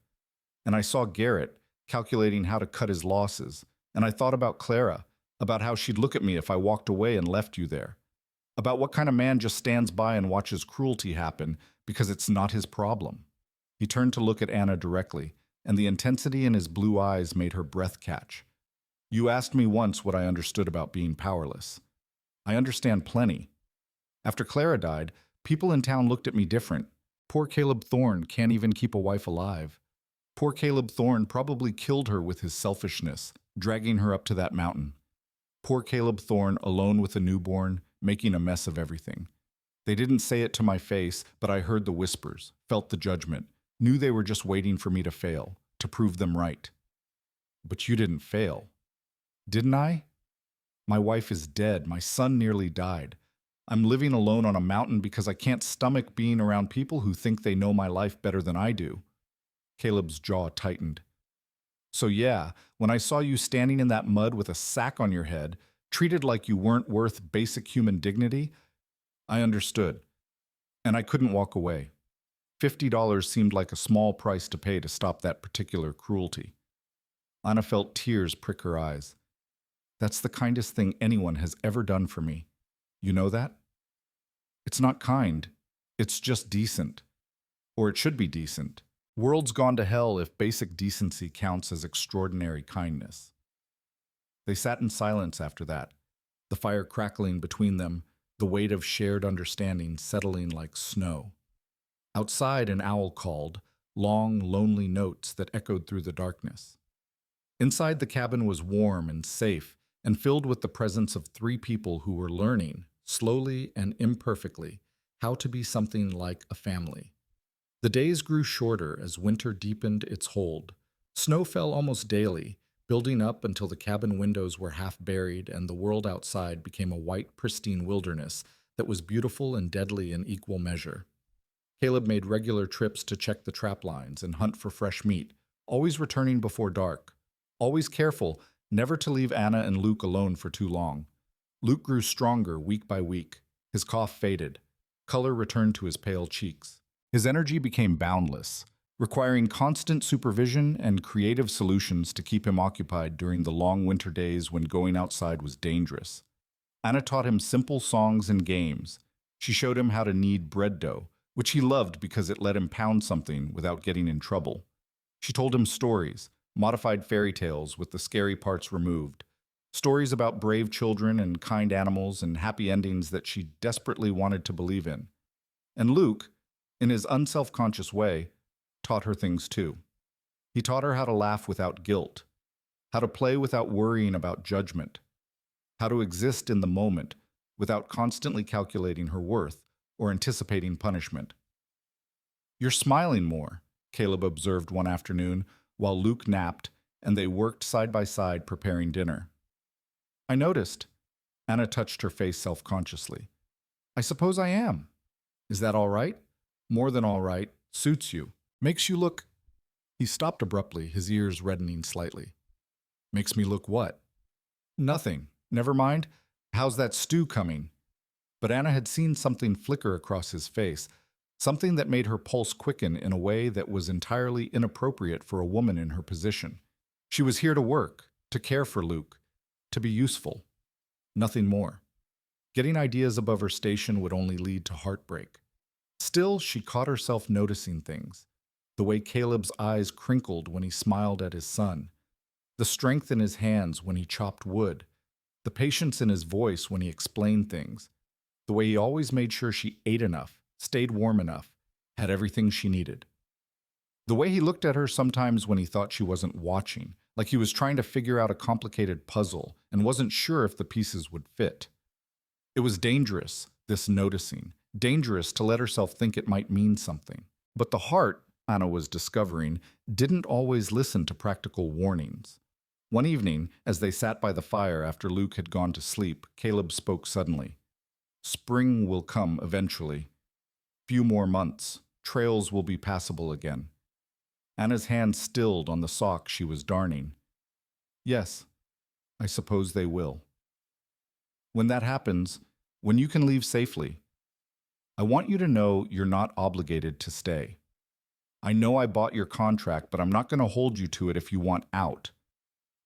And I saw Garrett calculating how to cut his losses. And I thought about Clara, about how she'd look at me if I walked away and left you there. About what kind of man just stands by and watches cruelty happen because it's not his problem. He turned to look at Anna directly, and the intensity in his blue eyes made her breath catch. You asked me once what I understood about being powerless. I understand plenty. After Clara died, people in town looked at me different. Poor Caleb Thorne can't even keep a wife alive. Poor Caleb Thorne probably killed her with his selfishness, dragging her up to that mountain. Poor Caleb Thorne alone with a newborn, making a mess of everything. They didn't say it to my face, but I heard the whispers, felt the judgment, knew they were just waiting for me to fail, to prove them right. But you didn't fail. Didn't I? My wife is dead. My son nearly died. I'm living alone on a mountain because I can't stomach being around people who think they know my life better than I do. Caleb's jaw tightened. So yeah, when I saw you standing in that mud with a sack on your head, treated like you weren't worth basic human dignity, I understood. And I couldn't walk away. $50 seemed like a small price to pay to stop that particular cruelty. Anna felt tears prick her eyes. That's the kindest thing anyone has ever done for me. You know that? It's not kind. It's just decent. Or it should be decent. World's gone to hell if basic decency counts as extraordinary kindness. They sat in silence after that, the fire crackling between them, the weight of shared understanding settling like snow. Outside, an owl called, long, lonely notes that echoed through the darkness. Inside, the cabin was warm and safe, and filled with the presence of three people who were learning, slowly and imperfectly, how to be something like a family. The days grew shorter as winter deepened its hold. Snow fell almost daily, building up until the cabin windows were half buried and the world outside became a white, pristine wilderness that was beautiful and deadly in equal measure. Caleb made regular trips to check the trap lines and hunt for fresh meat, always returning before dark, always careful never to leave Anna and Luke alone for too long. Luke grew stronger week by week. His cough faded. Color returned to his pale cheeks. His energy became boundless, requiring constant supervision and creative solutions to keep him occupied during the long winter days when going outside was dangerous. Anna taught him simple songs and games. She showed him how to knead bread dough, which he loved because it let him pound something without getting in trouble. She told him stories, modified fairy tales with the scary parts removed, stories about brave children and kind animals and happy endings that she desperately wanted to believe in. And Luke, in his unselfconscious way, taught her things too. He taught her how to laugh without guilt, how to play without worrying about judgment, how to exist in the moment without constantly calculating her worth or anticipating punishment. You're smiling more, Caleb observed one afternoon while Luke napped and they worked side by side preparing dinner. I noticed. Anna touched her face self-consciously. I suppose I am. Is that all right? More than all right. Suits you. Makes you look... He stopped abruptly, his ears reddening slightly. Makes me look what? Nothing. Never mind. How's that stew coming? But Anna had seen something flicker across his face, something that made her pulse quicken in a way that was entirely inappropriate for a woman in her position. She was here to work, to care for Luke, to be useful. Nothing more. Getting ideas above her station would only lead to heartbreak. Still, she caught herself noticing things. The way Caleb's eyes crinkled when he smiled at his son. The strength in his hands when he chopped wood. The patience in his voice when he explained things. The way he always made sure she ate enough, stayed warm enough, had everything she needed. The way he looked at her sometimes when he thought she wasn't watching, like he was trying to figure out a complicated puzzle and wasn't sure if the pieces would fit. It was dangerous, this noticing, dangerous to let herself think it might mean something. But the heart, Anna was discovering, didn't always listen to practical warnings. One evening, as they sat by the fire after Luke had gone to sleep, Caleb spoke suddenly. Spring will come eventually. Few more months. Trails will be passable again. Anna's hand stilled on the sock she was darning. Yes, I suppose they will. When that happens, when you can leave safely, I want you to know you're not obligated to stay. I know I bought your contract, but I'm not going to hold you to it if you want out.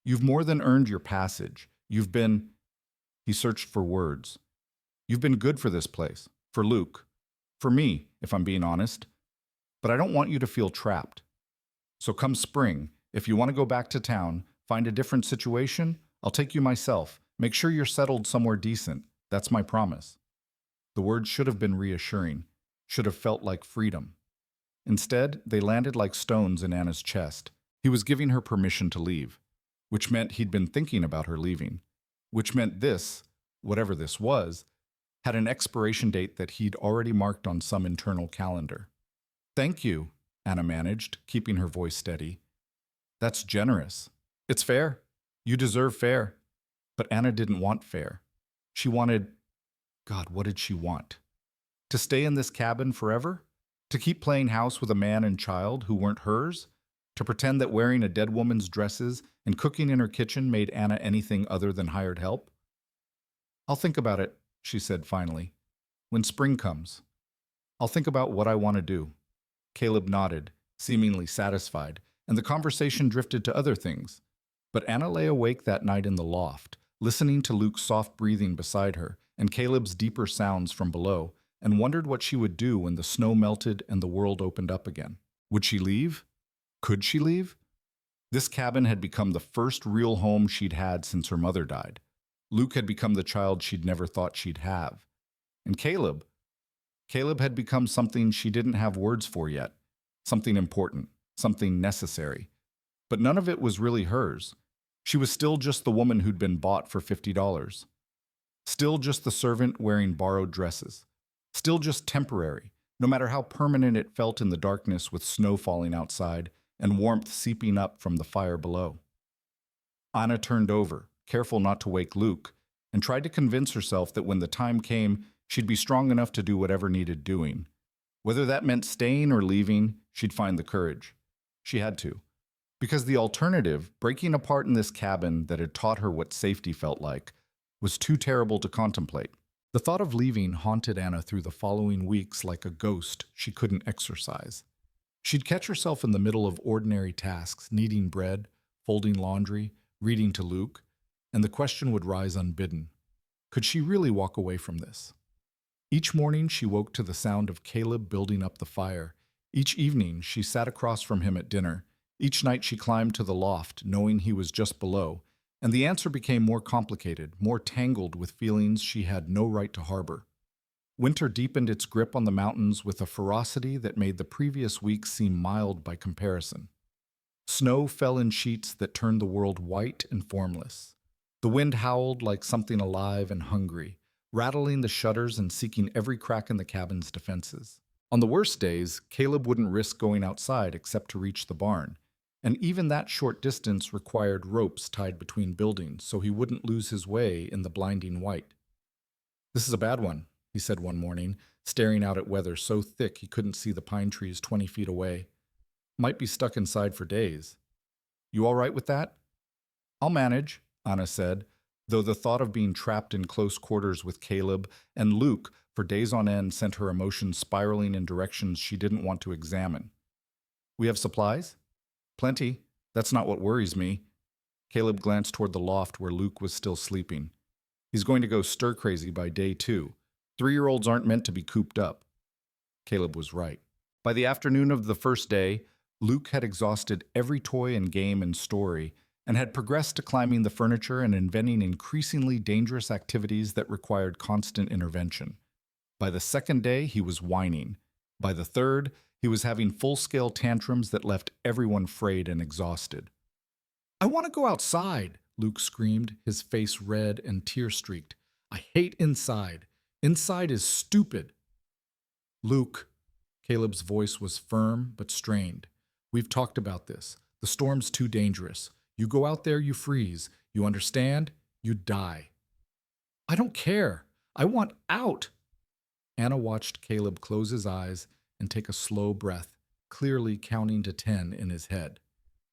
You've more than earned your passage. You've been... He searched for words. You've been good for this place, for Luke, for me, if I'm being honest. But I don't want you to feel trapped. So come spring, if you want to go back to town, find a different situation, I'll take you myself. Make sure you're settled somewhere decent. That's my promise. The words should have been reassuring, should have felt like freedom. Instead, they landed like stones in Anna's chest. He was giving her permission to leave, which meant he'd been thinking about her leaving, which meant this, whatever this was, had an expiration date that he'd already marked on some internal calendar. Thank you, Anna managed, keeping her voice steady. That's generous. It's fair. You deserve fair. But Anna didn't want fair. She wanted... God, what did she want? To stay in this cabin forever? To keep playing house with a man and child who weren't hers? To pretend that wearing a dead woman's dresses and cooking in her kitchen made Anna anything other than hired help? I'll think about it, she said finally. When spring comes. I'll think about what I want to do. Caleb nodded, seemingly satisfied, and the conversation drifted to other things. But Anna lay awake that night in the loft, listening to Luke's soft breathing beside her and Caleb's deeper sounds from below, and wondered what she would do when the snow melted and the world opened up again. Would she leave? Could she leave? This cabin had become the first real home she'd had since her mother died. Luke had become the child she'd never thought she'd have. And Caleb had become something she didn't have words for yet. Something important, something necessary. But none of it was really hers. She was still just the woman who'd been bought for $50. Still just the servant wearing borrowed dresses. Still just temporary, no matter how permanent it felt in the darkness with snow falling outside and warmth seeping up from the fire below. Anna turned over, careful not to wake Luke, and tried to convince herself that when the time came, she'd be strong enough to do whatever needed doing. Whether that meant staying or leaving, she'd find the courage. She had to. Because the alternative, breaking apart in this cabin that had taught her what safety felt like, was too terrible to contemplate. The thought of leaving haunted Anna through the following weeks like a ghost she couldn't exorcise. She'd catch herself in the middle of ordinary tasks, kneading bread, folding laundry, reading to Luke, and the question would rise unbidden. Could she really walk away from this? Each morning she woke to the sound of Caleb building up the fire. Each evening she sat across from him at dinner. Each night she climbed to the loft, knowing he was just below, and the answer became more complicated, more tangled with feelings she had no right to harbor. Winter deepened its grip on the mountains with a ferocity that made the previous weeks seem mild by comparison. Snow fell in sheets that turned the world white and formless. The wind howled like something alive and hungry, rattling the shutters and seeking every crack in the cabin's defenses. On the worst days, Caleb wouldn't risk going outside except to reach the barn, and even that short distance required ropes tied between buildings so he wouldn't lose his way in the blinding white. "This is a bad one," he said one morning, staring out at weather so thick he couldn't see the pine trees 20 feet away. "Might be stuck inside for days. You all right with that?" "I'll manage," Anna said, though the thought of being trapped in close quarters with Caleb and Luke for days on end sent her emotions spiraling in directions she didn't want to examine. "We have supplies?" "Plenty. That's not what worries me." Caleb glanced toward the loft where Luke was still sleeping. "He's going to go stir-crazy by day 2. 3-year-olds aren't meant to be cooped up." Caleb was right. By the afternoon of the first day, Luke had exhausted every toy and game and story, and had progressed to climbing the furniture and inventing increasingly dangerous activities that required constant intervention. By the second day, he was whining. By the third, he was having full-scale tantrums that left everyone frayed and exhausted. "I want to go outside," Luke screamed, his face red and tear-streaked. "I hate inside. Inside is stupid." "Luke," Caleb's voice was firm but strained. "We've talked about this. The storm's too dangerous. You go out there, you freeze. You understand? You die." "I don't care. I want out." Anna watched Caleb close his eyes and take a slow breath, clearly counting to 10 in his head.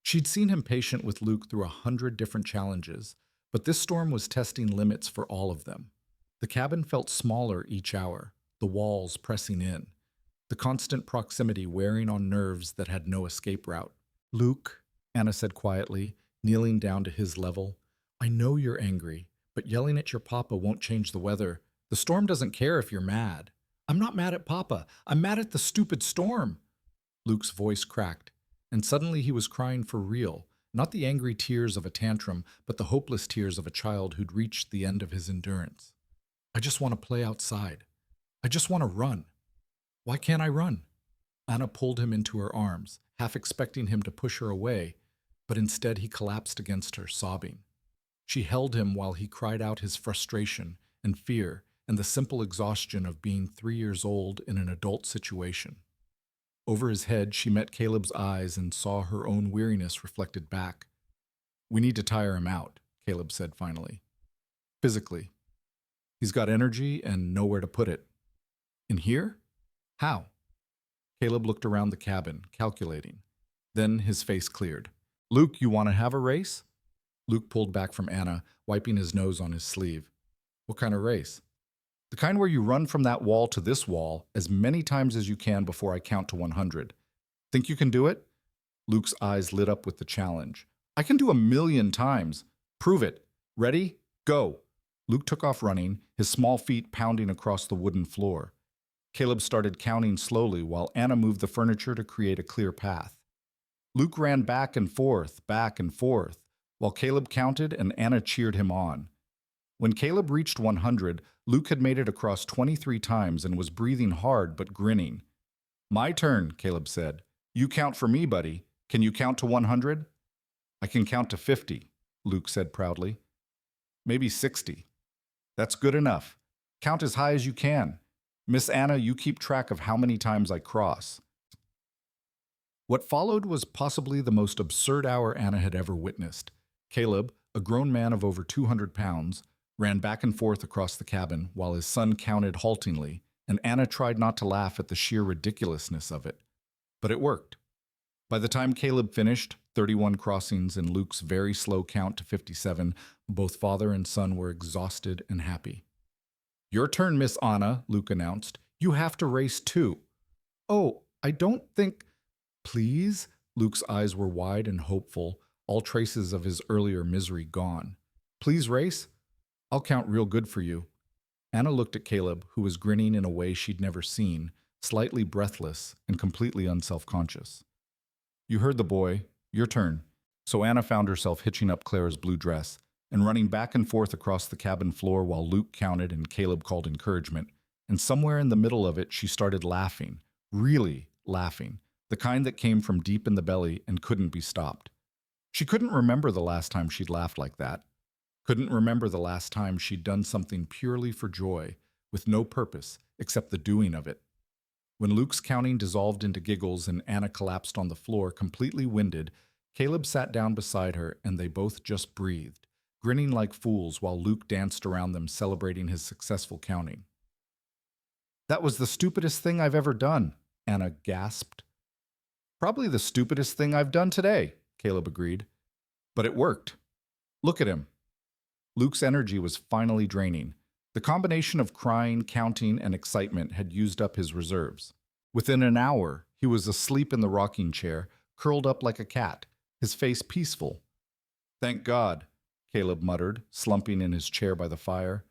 She'd seen him patient with Luke through 100 different challenges, but this storm was testing limits for all of them. The cabin felt smaller each hour, the walls pressing in, the constant proximity wearing on nerves that had no escape route. "Luke," Anna said quietly, kneeling down to his level, "I know you're angry, but yelling at your papa won't change the weather. The storm doesn't care if you're mad." "I'm not mad at Papa. I'm mad at the stupid storm." Luke's voice cracked, and suddenly he was crying for real, not the angry tears of a tantrum, but the hopeless tears of a child who'd reached the end of his endurance. "I just want to play outside. I just want to run. Why can't I run?" Anna pulled him into her arms, half expecting him to push her away, but instead he collapsed against her, sobbing. She held him while he cried out his frustration and fear and the simple exhaustion of being 3 years old in an adult situation. Over his head, she met Caleb's eyes and saw her own weariness reflected back. "We need to tire him out," Caleb said finally. "Physically. He's got energy and nowhere to put it." "In here? How?" Caleb looked around the cabin, calculating. Then his face cleared. "Luke, you want to have a race?" Luke pulled back from Anna, wiping his nose on his sleeve. "What kind of race?" "The kind where you run from that wall to this wall as many times as you can before I count to 100. Think you can do it?" Luke's eyes lit up with the challenge. "I can do 1,000,000 times. Prove it. Ready? Go." Luke took off running, his small feet pounding across the wooden floor. Caleb started counting slowly while Anna moved the furniture to create a clear path. Luke ran back and forth, while Caleb counted and Anna cheered him on. When Caleb reached 100, Luke had made it across 23 times and was breathing hard but grinning. "My turn," Caleb said. "You count for me, buddy. Can you count to 100? "I can count to 50, Luke said proudly. "Maybe 60. "That's good enough. Count as high as you can. Miss Anna, you keep track of how many times I cross." What followed was possibly the most absurd hour Anna had ever witnessed. Caleb, a grown man of over 200 pounds, ran back and forth across the cabin while his son counted haltingly, and Anna tried not to laugh at the sheer ridiculousness of it. But it worked. By the time Caleb finished, 31 crossings and Luke's very slow count to 57, both father and son were exhausted and happy. "Your turn, Miss Anna," Luke announced. "You have to race too." "Oh, I don't think—" "Please?" Luke's eyes were wide and hopeful, all traces of his earlier misery gone. "Please race? I'll count real good for you." Anna looked at Caleb, who was grinning in a way she'd never seen, slightly breathless and completely unself-conscious. "You heard the boy. Your turn." So Anna found herself hitching up Clara's blue dress and running back and forth across the cabin floor while Luke counted and Caleb called encouragement. And somewhere in the middle of it, she started laughing, really laughing, the kind that came from deep in the belly and couldn't be stopped. She couldn't remember the last time she'd laughed like that. Couldn't remember the last time she'd done something purely for joy, with no purpose except the doing of it. When Luke's counting dissolved into giggles and Anna collapsed on the floor, completely winded, Caleb sat down beside her and they both just breathed, grinning like fools while Luke danced around them celebrating his successful counting. "That was the stupidest thing I've ever done," Anna gasped. "Probably the stupidest thing I've done today," Caleb agreed. "But it worked. Look at him." Luke's energy was finally draining. The combination of crying, counting, and excitement had used up his reserves. Within an hour, he was asleep in the rocking chair, curled up like a cat, his face peaceful. "Thank God," Caleb muttered, slumping in his chair by the fire.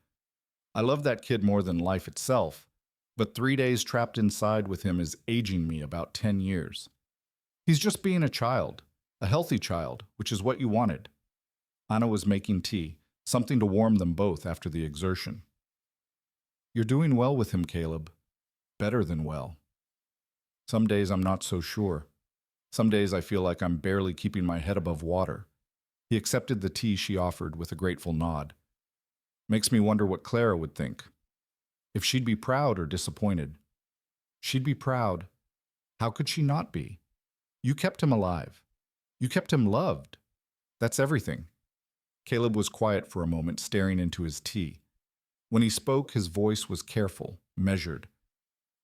"I love that kid more than life itself, but 3 days trapped inside with him is aging me about 10 years. He's just being a child, a healthy child, which is what you wanted." Anna was making tea, something to warm them both after the exertion. "You're doing well with him, Caleb. Better than well." Some days I'm not so sure. Some days I feel like I'm barely keeping my head above water. He accepted the tea she offered with a grateful nod. Makes me wonder what Clara would think. If she'd be proud or disappointed. She'd be proud. How could she not be? You kept him alive. You kept him loved. That's everything. Caleb was quiet for a moment, staring into his tea. When he spoke, his voice was careful, measured.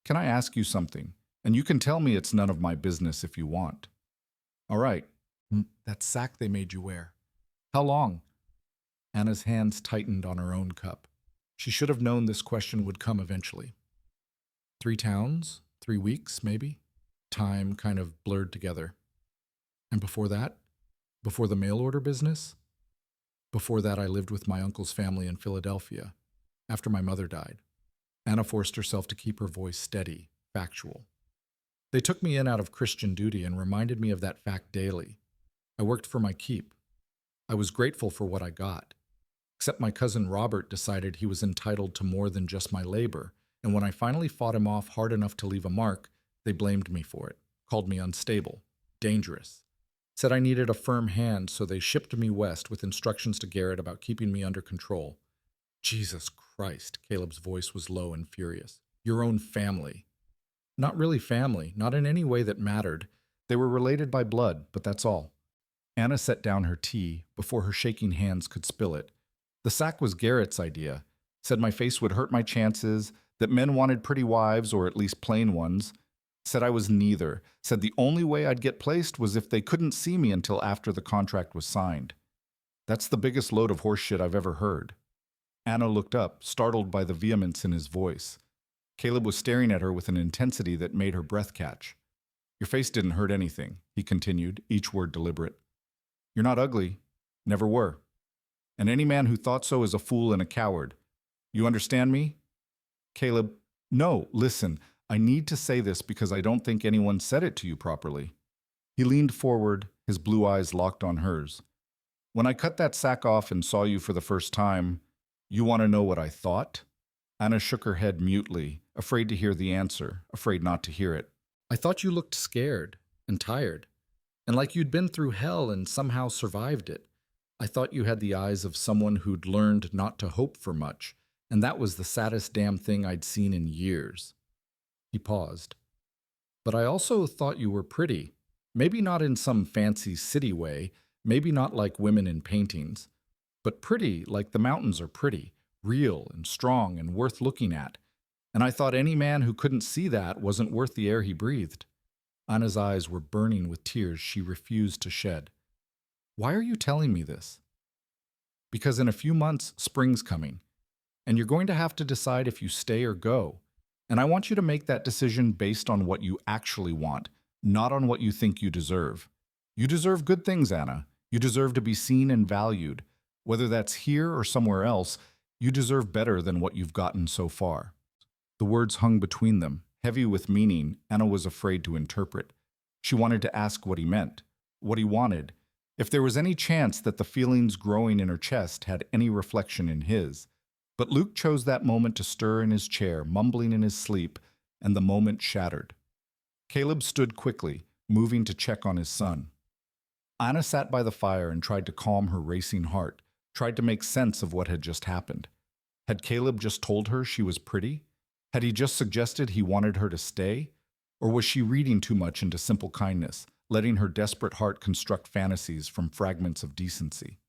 Can I ask you something? And you can tell me it's none of my business if you want. All right. That sack they made you wear. How long? Anna's hands tightened on her own cup. She should have known this question would come eventually. 3 towns, 3 weeks, maybe? Time kind of blurred together. And before that? Before the mail order business? Before that, I lived with my uncle's family in Philadelphia, after my mother died. Anna forced herself to keep her voice steady, factual. They took me in out of Christian duty and reminded me of that fact daily. I worked for my keep. I was grateful for what I got. Except my cousin Robert decided he was entitled to more than just my labor, and when I finally fought him off hard enough to leave a mark, they blamed me for it, called me unstable, dangerous. Said I needed a firm hand, so they shipped me west with instructions to Garrett about keeping me under control. Jesus Christ, Caleb's voice was low and furious. Your own family. Not really family, not in any way that mattered. They were related by blood, but that's all. Anna set down her tea before her shaking hands could spill it. The sack was Garrett's idea. Said my face would hurt my chances, that men wanted pretty wives or at least plain ones. Said I was neither. Said the only way I'd get placed was if they couldn't see me until after the contract was signed. That's the biggest load of horse shit I've ever heard. Anna looked up, startled by the vehemence in his voice. Caleb was staring at her with an intensity that made her breath catch. Your face didn't hurt anything, he continued, each word deliberate. You're not ugly. Never were. And any man who thought so is a fool and a coward. You understand me? Caleb, no, listen, I need to say this because I don't think anyone said it to you properly. He leaned forward, his blue eyes locked on hers. When I cut that sack off and saw you for the first time, you want to know what I thought? Anna shook her head mutely, afraid to hear the answer, afraid not to hear it. I thought you looked scared and tired, and like you'd been through hell and somehow survived it. I thought you had the eyes of someone who'd learned not to hope for much, and that was the saddest damn thing I'd seen in years. He paused. But I also thought you were pretty. Maybe not in some fancy city way, maybe not like women in paintings, but pretty like the mountains are pretty, real and strong and worth looking at. And I thought any man who couldn't see that wasn't worth the air he breathed. Anna's eyes were burning with tears she refused to shed. Why are you telling me this? Because in a few months, spring's coming, and you're going to have to decide if you stay or go. And I want you to make that decision based on what you actually want, not on what you think you deserve. You deserve good things, Anna. You deserve to be seen and valued. Whether that's here or somewhere else, you deserve better than what you've gotten so far. The words hung between them, heavy with meaning Anna was afraid to interpret. She wanted to ask what he meant, what he wanted, if there was any chance that the feelings growing in her chest had any reflection in his. But Luke chose that moment to stir in his chair, mumbling in his sleep, and the moment shattered. Caleb stood quickly, moving to check on his son. Anna sat by the fire and tried to calm her racing heart, tried to make sense of what had just happened. Had Caleb just told her she was pretty? Had he just suggested he wanted her to stay? Or was she reading too much into simple kindness, letting her desperate heart construct fantasies from fragments of decency?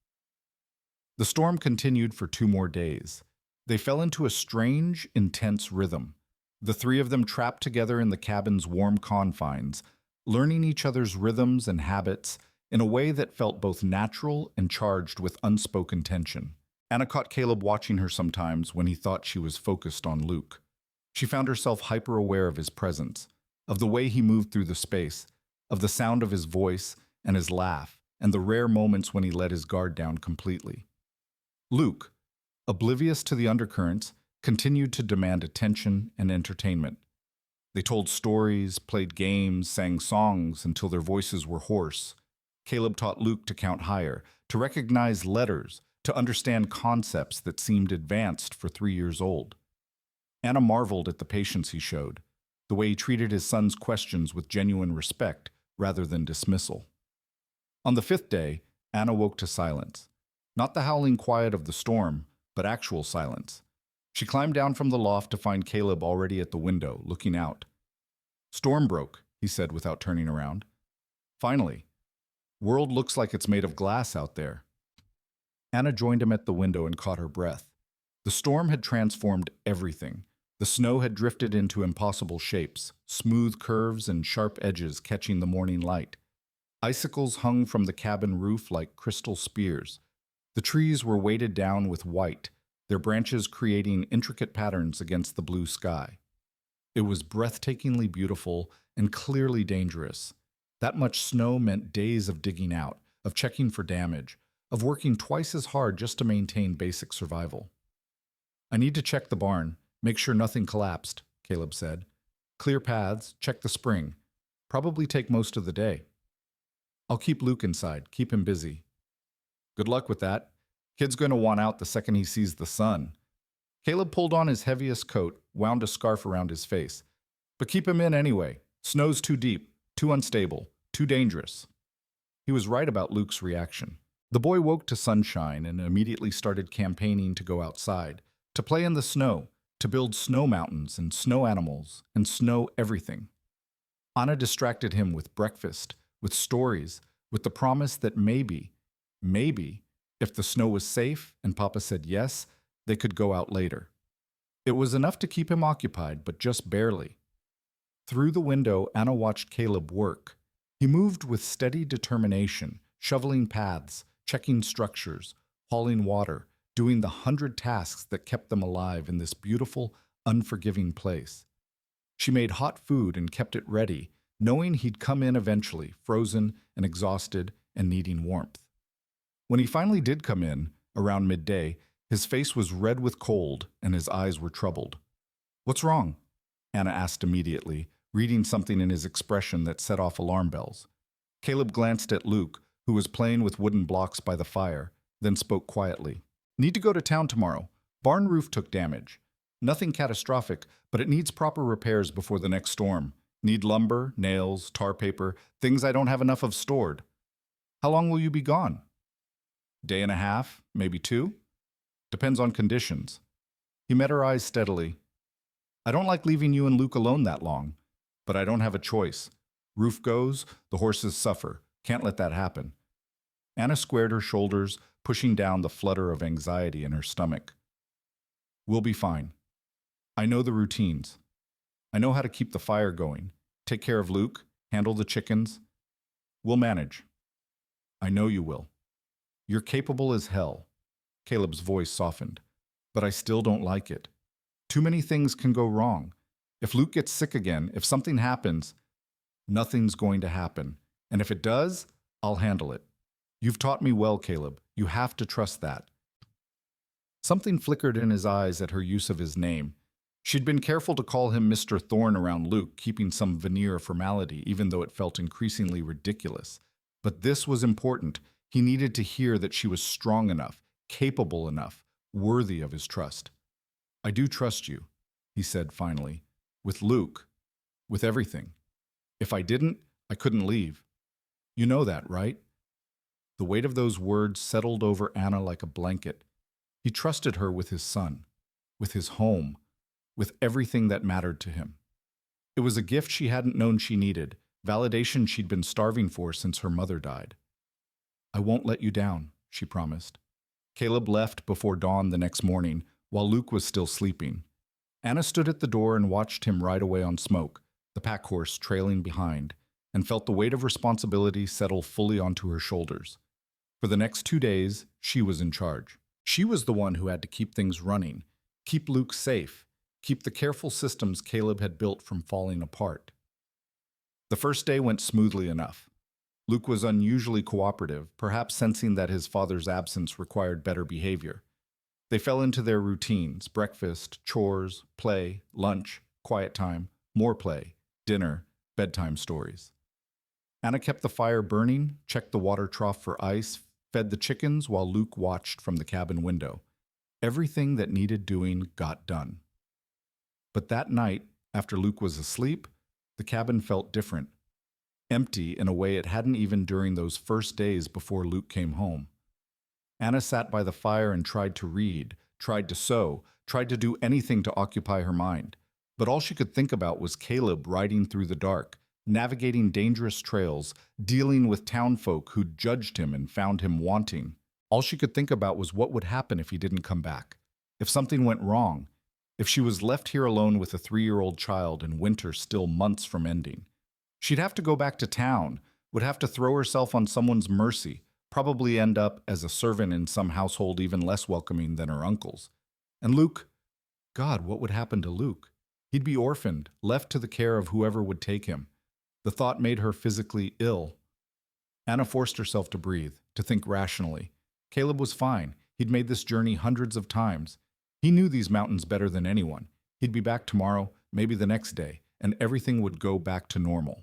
The storm continued for 2 more days. They fell into a strange, intense rhythm. The 3 of them trapped together in the cabin's warm confines, learning each other's rhythms and habits in a way that felt both natural and charged with unspoken tension. Anna caught Caleb watching her sometimes when he thought she was focused on Luke. She found herself hyper-aware of his presence, of the way he moved through the space, of the sound of his voice and his laugh, and the rare moments when he let his guard down completely. Luke, oblivious to the undercurrents, continued to demand attention and entertainment. They told stories, played games, sang songs until their voices were hoarse. Caleb taught Luke to count higher, to recognize letters, to understand concepts that seemed advanced for 3 years old. Anna marveled at the patience he showed. the way he treated his son's questions with genuine respect rather than dismissal. On the fifth day, Anna woke to silence. Not the howling quiet of the storm, but actual silence. She climbed down from the loft to find Caleb already at the window, looking out. "Storm broke," he said without turning around. "Finally. World looks like it's made of glass out there." Anna joined him at the window and caught her breath. The storm had transformed everything. The snow had drifted into impossible shapes, smooth curves and sharp edges catching the morning light. Icicles hung from the cabin roof like crystal spears. The trees were weighted down with white, their branches creating intricate patterns against the blue sky. It was breathtakingly beautiful and clearly dangerous. That much snow meant days of digging out, of checking for damage, of working twice as hard just to maintain basic survival. "I need to check the barn, make sure nothing collapsed," Caleb said. "Clear paths, check the spring. Probably take most of the day. I'll keep Luke inside, keep him busy." "Good luck with that. Kid's going to want out the second he sees the sun." Caleb pulled on his heaviest coat, wound a scarf around his face. "But keep him in anyway. Snow's too deep, too unstable, too dangerous." He was right about Luke's reaction. The boy woke to sunshine and immediately started campaigning to go outside, to play in the snow, to build snow mountains and snow animals and snow everything. Anna distracted him with breakfast, with stories, with the promise that maybe, if the snow was safe and Papa said yes, they could go out later. It was enough to keep him occupied, but just barely. Through the window, Anna watched Caleb work. He moved with steady determination, shoveling paths, checking structures, hauling water, doing the 100 tasks that kept them alive in this beautiful, unforgiving place. She made hot food and kept it ready, knowing he'd come in eventually, frozen and exhausted and needing warmth. When he finally did come in, around midday, his face was red with cold and his eyes were troubled. "What's wrong?" Anna asked immediately, reading something in his expression that set off alarm bells. Caleb glanced at Luke, who was playing with wooden blocks by the fire, then spoke quietly. "Need to go to town tomorrow. Barn roof took damage. Nothing catastrophic, but it needs proper repairs before the next storm. Need lumber, nails, tar paper, things I don't have enough of stored." "How long will you be gone?" "Day and a half, maybe 2. Depends on conditions." He met her eyes steadily. "I don't like leaving you and Luke alone that long, but I don't have a choice. Roof goes, the horses suffer. Can't let that happen." Anna squared her shoulders, pushing down the flutter of anxiety in her stomach. "We'll be fine. I know the routines. I know how to keep the fire going, take care of Luke, handle the chickens. We'll manage. I know you will. You're capable as hell." Caleb's voice softened. "But I still don't like it. Too many things can go wrong. If Luke gets sick again, if something happens, nothing's going to happen. And if it does, I'll handle it. You've taught me well, Caleb. You have to trust that." Something flickered in his eyes at her use of his name. She'd been careful to call him Mr. Thorne around Luke, keeping some veneer of formality, even though it felt increasingly ridiculous. But this was important. He needed to hear that she was strong enough, capable enough, worthy of his trust. "I do trust you," he said finally. "With Luke. With everything. If I didn't, I couldn't leave. You know that, right?" The weight of those words settled over Anna like a blanket. He trusted her with his son, with his home, with everything that mattered to him. It was a gift she hadn't known she needed, validation she'd been starving for since her mother died. "I won't let you down," she promised. Caleb left before dawn the next morning, while Luke was still sleeping. Anna stood at the door and watched him ride away on Smoke, the pack horse trailing behind, and felt the weight of responsibility settle fully onto her shoulders. For the next 2 days, she was in charge. She was the one who had to keep things running, keep Luke safe, keep the careful systems Caleb had built from falling apart. The first day went smoothly enough. Luke was unusually cooperative, perhaps sensing that his father's absence required better behavior. They fell into their routines: breakfast, chores, play, lunch, quiet time, more play, dinner, bedtime stories. Anna kept the fire burning, checked the water trough for ice, fed the chickens while Luke watched from the cabin window. Everything that needed doing got done. But that night, After Luke was asleep, the cabin felt different, empty in a way it hadn't even during those first days before Luke came home. Anna sat by the fire and tried to read, tried to sew, tried to do anything to occupy her mind. But all she could think about was Caleb riding through the dark, navigating dangerous trails, dealing with townfolk who'd judged him and found him wanting. All she could think about was what would happen if he didn't come back, if something went wrong, if she was left here alone with a 3-year-old child and winter still months from ending. She'd have to go back to town, would have to throw herself on someone's mercy, probably end up as a servant in some household even less welcoming than her uncle's. And Luke, God, what would happen to Luke? He'd be orphaned, left to the care of whoever would take him. The thought made her physically ill. Anna forced herself to breathe, to think rationally. Caleb was fine. He'd made this journey hundreds of times. He knew these mountains better than anyone. He'd be back tomorrow, maybe the next day, and everything would go back to normal.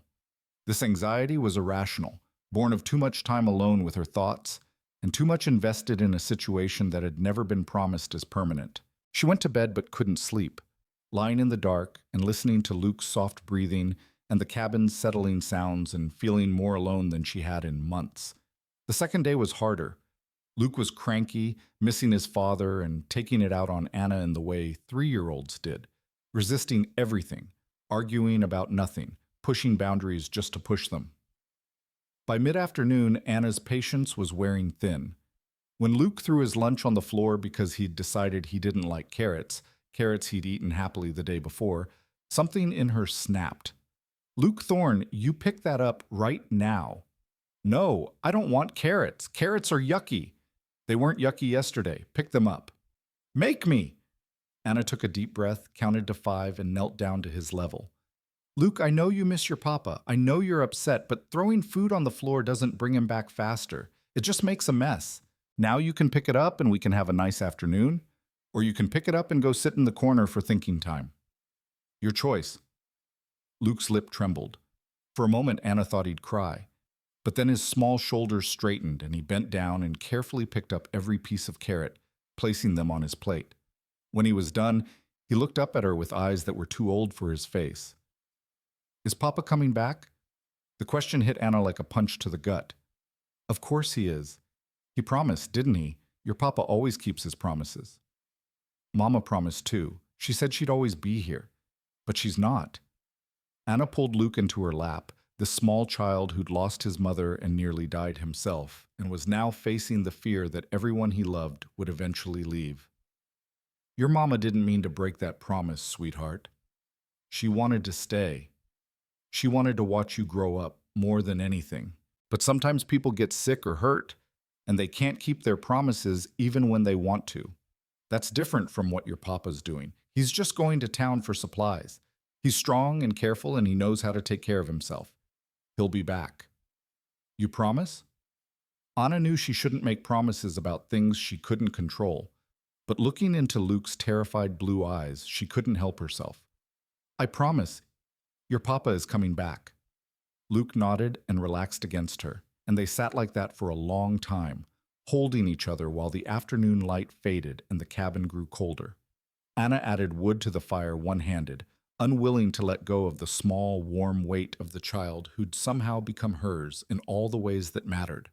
This anxiety was irrational, born of too much time alone with her thoughts, and too much invested in a situation that had never been promised as permanent. She went to bed but couldn't sleep, lying in the dark and listening to Luke's soft breathing and the cabin's settling sounds and feeling more alone than she had in months. The second day was harder. Luke was cranky, missing his father and taking it out on Anna in the way 3-year-olds did, resisting everything, arguing about nothing, pushing boundaries just to push them. By mid-afternoon, Anna's patience was wearing thin. When Luke threw his lunch on the floor because he'd decided he didn't like carrots he'd eaten happily the day before, something in her snapped. Luke Thorne, you pick that up right now. No, I don't want carrots. Carrots are yucky. They weren't yucky yesterday. Pick them up. Make me! Anna took a deep breath, counted to 5, and knelt down to his level. Luke, I know you miss your papa. I know you're upset, but throwing food on the floor doesn't bring him back faster. It just makes a mess. Now you can pick it up and we can have a nice afternoon, or you can pick it up and go sit in the corner for thinking time. Your choice. Luke's lip trembled. For a moment, Anna thought he'd cry. But then his small shoulders straightened and he bent down and carefully picked up every piece of carrot, placing them on his plate. When he was done, he looked up at her with eyes that were too old for his face. Is Papa coming back? The question hit Anna like a punch to the gut. Of course he is. He promised, didn't he? Your Papa always keeps his promises. Mama promised too. She said she'd always be here. But she's not. Anna pulled Luke into her lap, the small child who'd lost his mother and nearly died himself, and was now facing the fear that everyone he loved would eventually leave. Your mama didn't mean to break that promise, sweetheart. She wanted to stay. She wanted to watch you grow up more than anything. But sometimes people get sick or hurt, and they can't keep their promises even when they want to. That's different from what your papa's doing. He's just going to town for supplies. He's strong and careful, and he knows how to take care of himself. He'll be back. You promise? Anna knew she shouldn't make promises about things she couldn't control, but looking into Luke's terrified blue eyes, she couldn't help herself. I promise. Your papa is coming back. Luke nodded and relaxed against her, and they sat like that for a long time, holding each other while the afternoon light faded and the cabin grew colder. Anna added wood to the fire one-handed, unwilling to let go of the small, warm weight of the child who'd somehow become hers in all the ways that mattered.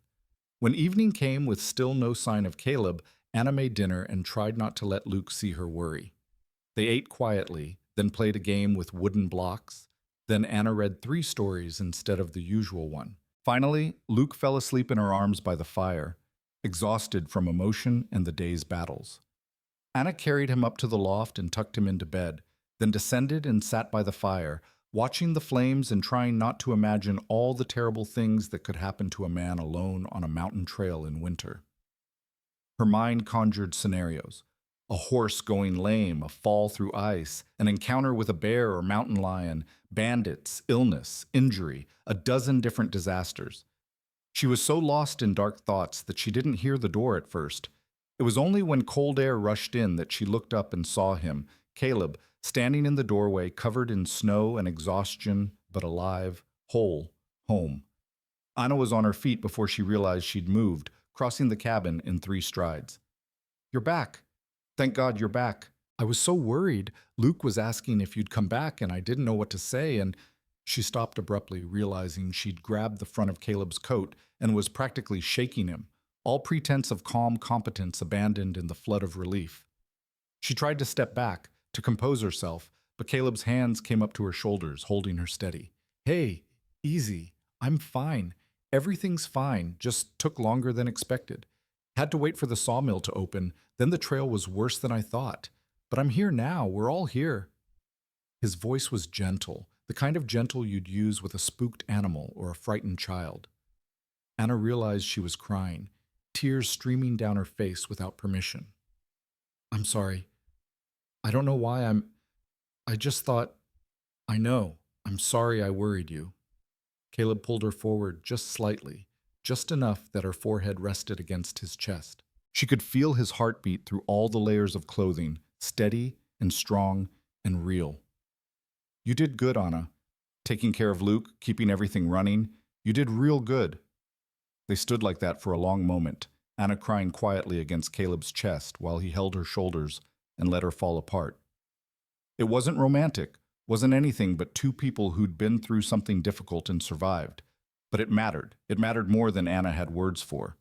When evening came with still no sign of Caleb, Anna made dinner and tried not to let Luke see her worry. They ate quietly, then played a game with wooden blocks. Then Anna read 3 stories instead of the usual one. Finally, Luke fell asleep in her arms by the fire, exhausted from emotion and the day's battles. Anna carried him up to the loft and tucked him into bed, then descended and sat by the fire, watching the flames and trying not to imagine all the terrible things that could happen to a man alone on a mountain trail in winter. Her mind conjured scenarios: a horse going lame, a fall through ice, an encounter with a bear or mountain lion, bandits, illness, injury, a dozen different disasters. She was so lost in dark thoughts that she didn't hear the door at first. It was only when cold air rushed in that she looked up and saw him, Caleb, standing in the doorway, covered in snow and exhaustion, but alive, whole, home. Anna was on her feet before she realized she'd moved, crossing the cabin in 3 strides. You're back. Thank God you're back. I was so worried. Luke was asking if you'd come back, and I didn't know what to say, and she stopped abruptly, realizing she'd grabbed the front of Caleb's coat and was practically shaking him, all pretense of calm competence abandoned in the flood of relief. She tried to step back, to compose herself, but Caleb's hands came up to her shoulders, holding her steady. Hey, easy. I'm fine. Everything's fine, just took longer than expected. Had to wait for the sawmill to open, then the trail was worse than I thought. But I'm here now, we're all here. His voice was gentle, the kind of gentle you'd use with a spooked animal or a frightened child. Anna realized she was crying, tears streaming down her face without permission. I'm sorry. I don't know why I just thought, I know. I'm sorry I worried you. Caleb pulled her forward just slightly, just enough that her forehead rested against his chest. She could feel his heartbeat through all the layers of clothing, steady and strong and real. You did good, Anna. Taking care of Luke, keeping everything running. You did real good. They stood like that for a long moment, Anna crying quietly against Caleb's chest while he held her shoulders and let her fall apart. It wasn't romantic, wasn't anything but two people who'd been through something difficult and survived. But it mattered. It mattered more than Anna had words for.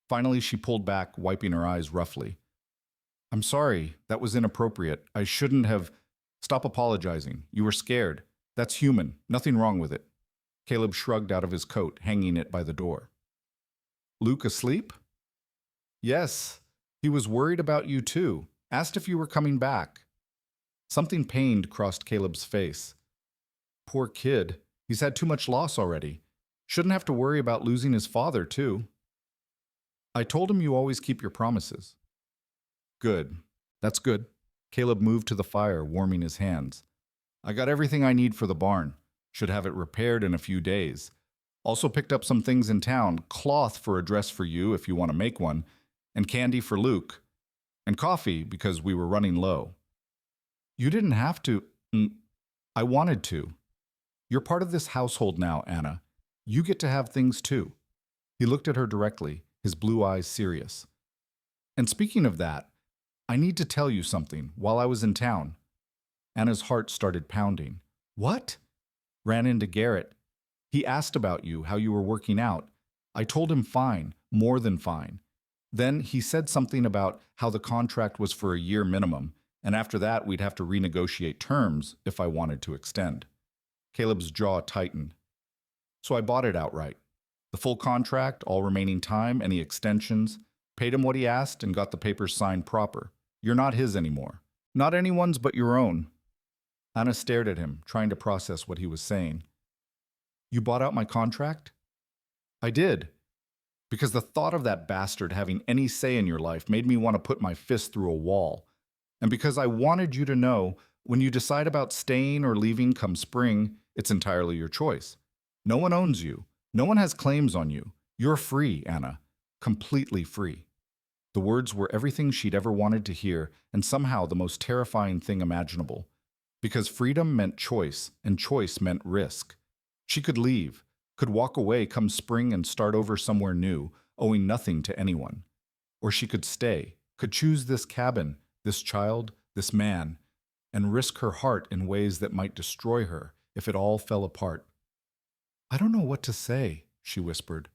Finally, she pulled back, wiping her eyes roughly. I'm sorry, that was inappropriate. I shouldn't have... Stop apologizing. You were scared. That's human. Nothing wrong with it. Caleb shrugged out of his coat, hanging it by the door. Luke asleep? Yes. He was worried about you too. Asked if you were coming back. Something pained crossed Caleb's face. Poor kid. He's had too much loss already. Shouldn't have to worry about losing his father too. I told him you always keep your promises. Good. That's good. Caleb moved to the fire, warming his hands. I got everything I need for the barn. Should have it repaired in a few days. Also picked up some things in town, cloth for a dress for you if you want to make one, and candy for Luke, and coffee because we were running low. You didn't have to. I wanted to. You're part of this household now, Anna. You get to have things too. He looked at her directly, his blue eyes serious. And speaking of that, I need to tell you something while I was in town. Anna's heart started pounding. What? Ran into Garrett. He asked about you, how you were working out. I told him fine, more than fine. Then he said something about how the contract was for a year minimum, and after that we'd have to renegotiate terms if I wanted to extend. Caleb's jaw tightened. So I bought it outright. The full contract, all remaining time, any extensions, paid him what he asked and got the papers signed proper. You're not his anymore. Not anyone's but your own. Anna stared at him, trying to process what he was saying. You bought out my contract? I did. Because the thought of that bastard having any say in your life made me want to put my fist through a wall. And because I wanted you to know, when you decide about staying or leaving come spring, it's entirely your choice. No one owns you. No one has claims on you. You're free, Anna. Completely free. The words were everything she'd ever wanted to hear, and somehow the most terrifying thing imaginable. Because freedom meant choice, and choice meant risk. She could leave, could walk away come spring and start over somewhere new, owing nothing to anyone. Or she could stay, could choose this cabin, this child, this man, and risk her heart in ways that might destroy her if it all fell apart. I don't know what to say, she whispered.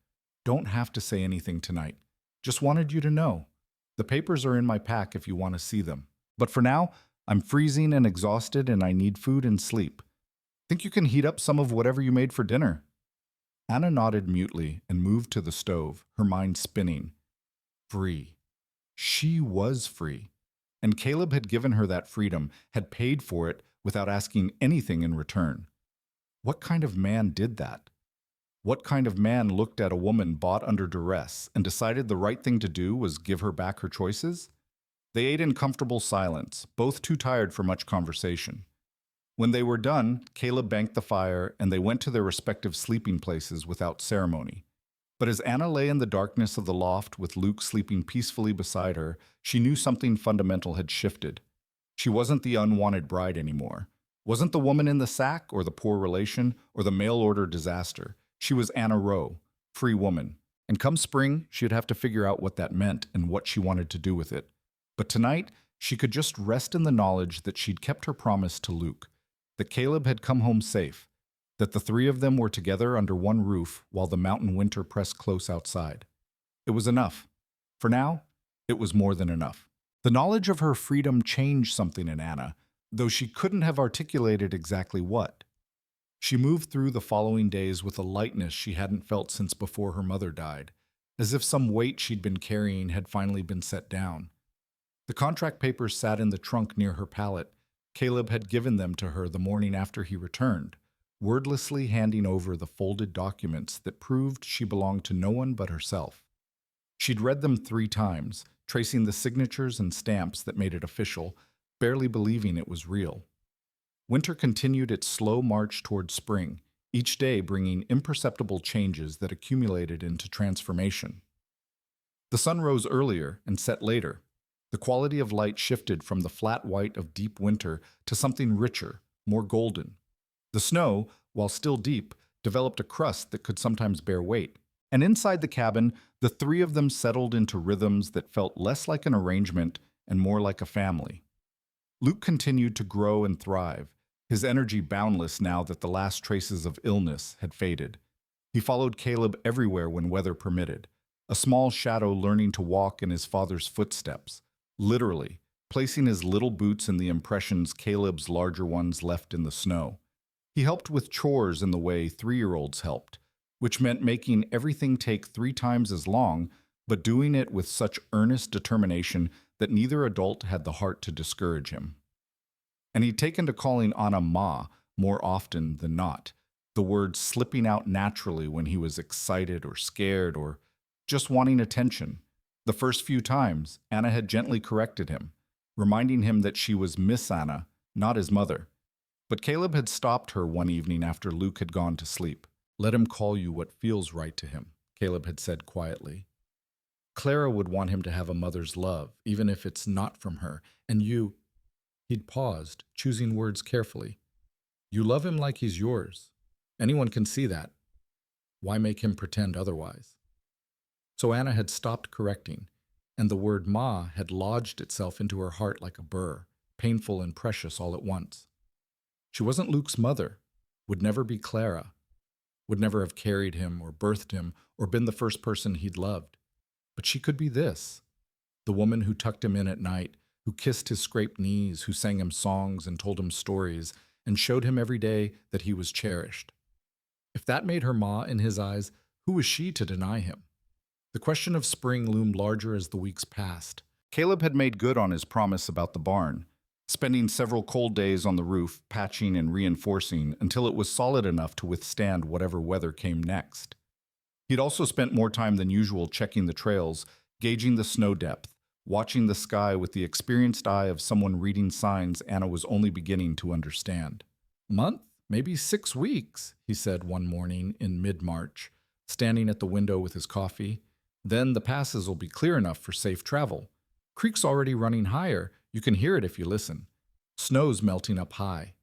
Don't have to say anything tonight. Just wanted you to know. The papers are in my pack if you want to see them. But for now, I'm freezing and exhausted and I need food and sleep. Think you can heat up some of whatever you made for dinner? Anna nodded mutely and moved to the stove, her mind spinning. Free. She was free. And Caleb had given her that freedom, had paid for it without asking anything in return. What kind of man did that? What kind of man looked at a woman bought under duress and decided the right thing to do was give her back her choices? They ate in comfortable silence, both too tired for much conversation. When they were done, Caleb banked the fire and they went to their respective sleeping places without ceremony. But as Anna lay in the darkness of the loft with Luke sleeping peacefully beside her, she knew something fundamental had shifted. She wasn't the unwanted bride anymore. Wasn't the woman in the sack or the poor relation or the mail-order disaster. She was Anna Rowe, free woman. And come spring, she'd have to figure out what that meant and what she wanted to do with it. But tonight, She could just rest in the knowledge that she'd kept her promise to Luke, that Caleb had come home safe, that the three of them were together under one roof while the mountain winter pressed close outside. It was enough. For now, it was more than enough. The knowledge of her freedom changed something in Anna, though she couldn't have articulated exactly what. She moved through the following days with a lightness she hadn't felt since before her mother died, as if some weight she'd been carrying had finally been set down. The contract papers sat in the trunk near her pallet. Caleb had given them to her the morning after he returned, wordlessly handing over the folded documents that proved she belonged to no one but herself. She'd read them 3 times, tracing the signatures and stamps that made it official, barely believing it was real. Winter continued its slow march toward spring, each day bringing imperceptible changes that accumulated into transformation. The sun rose earlier and set later. The quality of light shifted from the flat white of deep winter to something richer, more golden. The snow, while still deep, developed a crust that could sometimes bear weight. And inside the cabin, the three of them settled into rhythms that felt less like an arrangement and more like a family. Luke continued to grow and thrive, his energy boundless now that the last traces of illness had faded. He followed Caleb everywhere when weather permitted, a small shadow learning to walk in his father's footsteps, literally, placing his little boots in the impressions Caleb's larger ones left in the snow. He helped with chores in the way 3-year-olds helped, which meant making everything take 3 times as long, but doing it with such earnest determination that neither adult had the heart to discourage him. And he'd taken to calling Anna Ma more often than not, the word slipping out naturally when he was excited or scared or just wanting attention. The first few times, Anna had gently corrected him, reminding him that she was Miss Anna, not his mother. But Caleb had stopped her one evening after Luke had gone to sleep. "Let him call you what feels right to him," Caleb had said quietly. "Clara would want him to have a mother's love, even if it's not from her, and you—" He'd paused, choosing words carefully. "You love him like he's yours. Anyone can see that. Why make him pretend otherwise?" So Anna had stopped correcting, and the word Ma had lodged itself into her heart like a burr, painful and precious all at once. She wasn't Luke's mother, would never be Clara, would never have carried him or birthed him or been the first person he'd loved. But she could be this, the woman who tucked him in at night, who kissed his scraped knees, who sang him songs and told him stories, and showed him every day that he was cherished. If that made her Ma in his eyes, who was she to deny him? The question of spring loomed larger as the weeks passed. Caleb had made good on his promise about the barn, spending several cold days on the roof, patching and reinforcing until it was solid enough to withstand whatever weather came next. He'd also spent more time than usual checking the trails, gauging the snow depth, watching the sky with the experienced eye of someone reading signs Anna was only beginning to understand. "Month, maybe 6 weeks," he said one morning in mid-March, standing at the window with his coffee. "Then the passes will be clear enough for safe travel. Creek's already running higher. You can hear it if you listen. Snow's melting up high."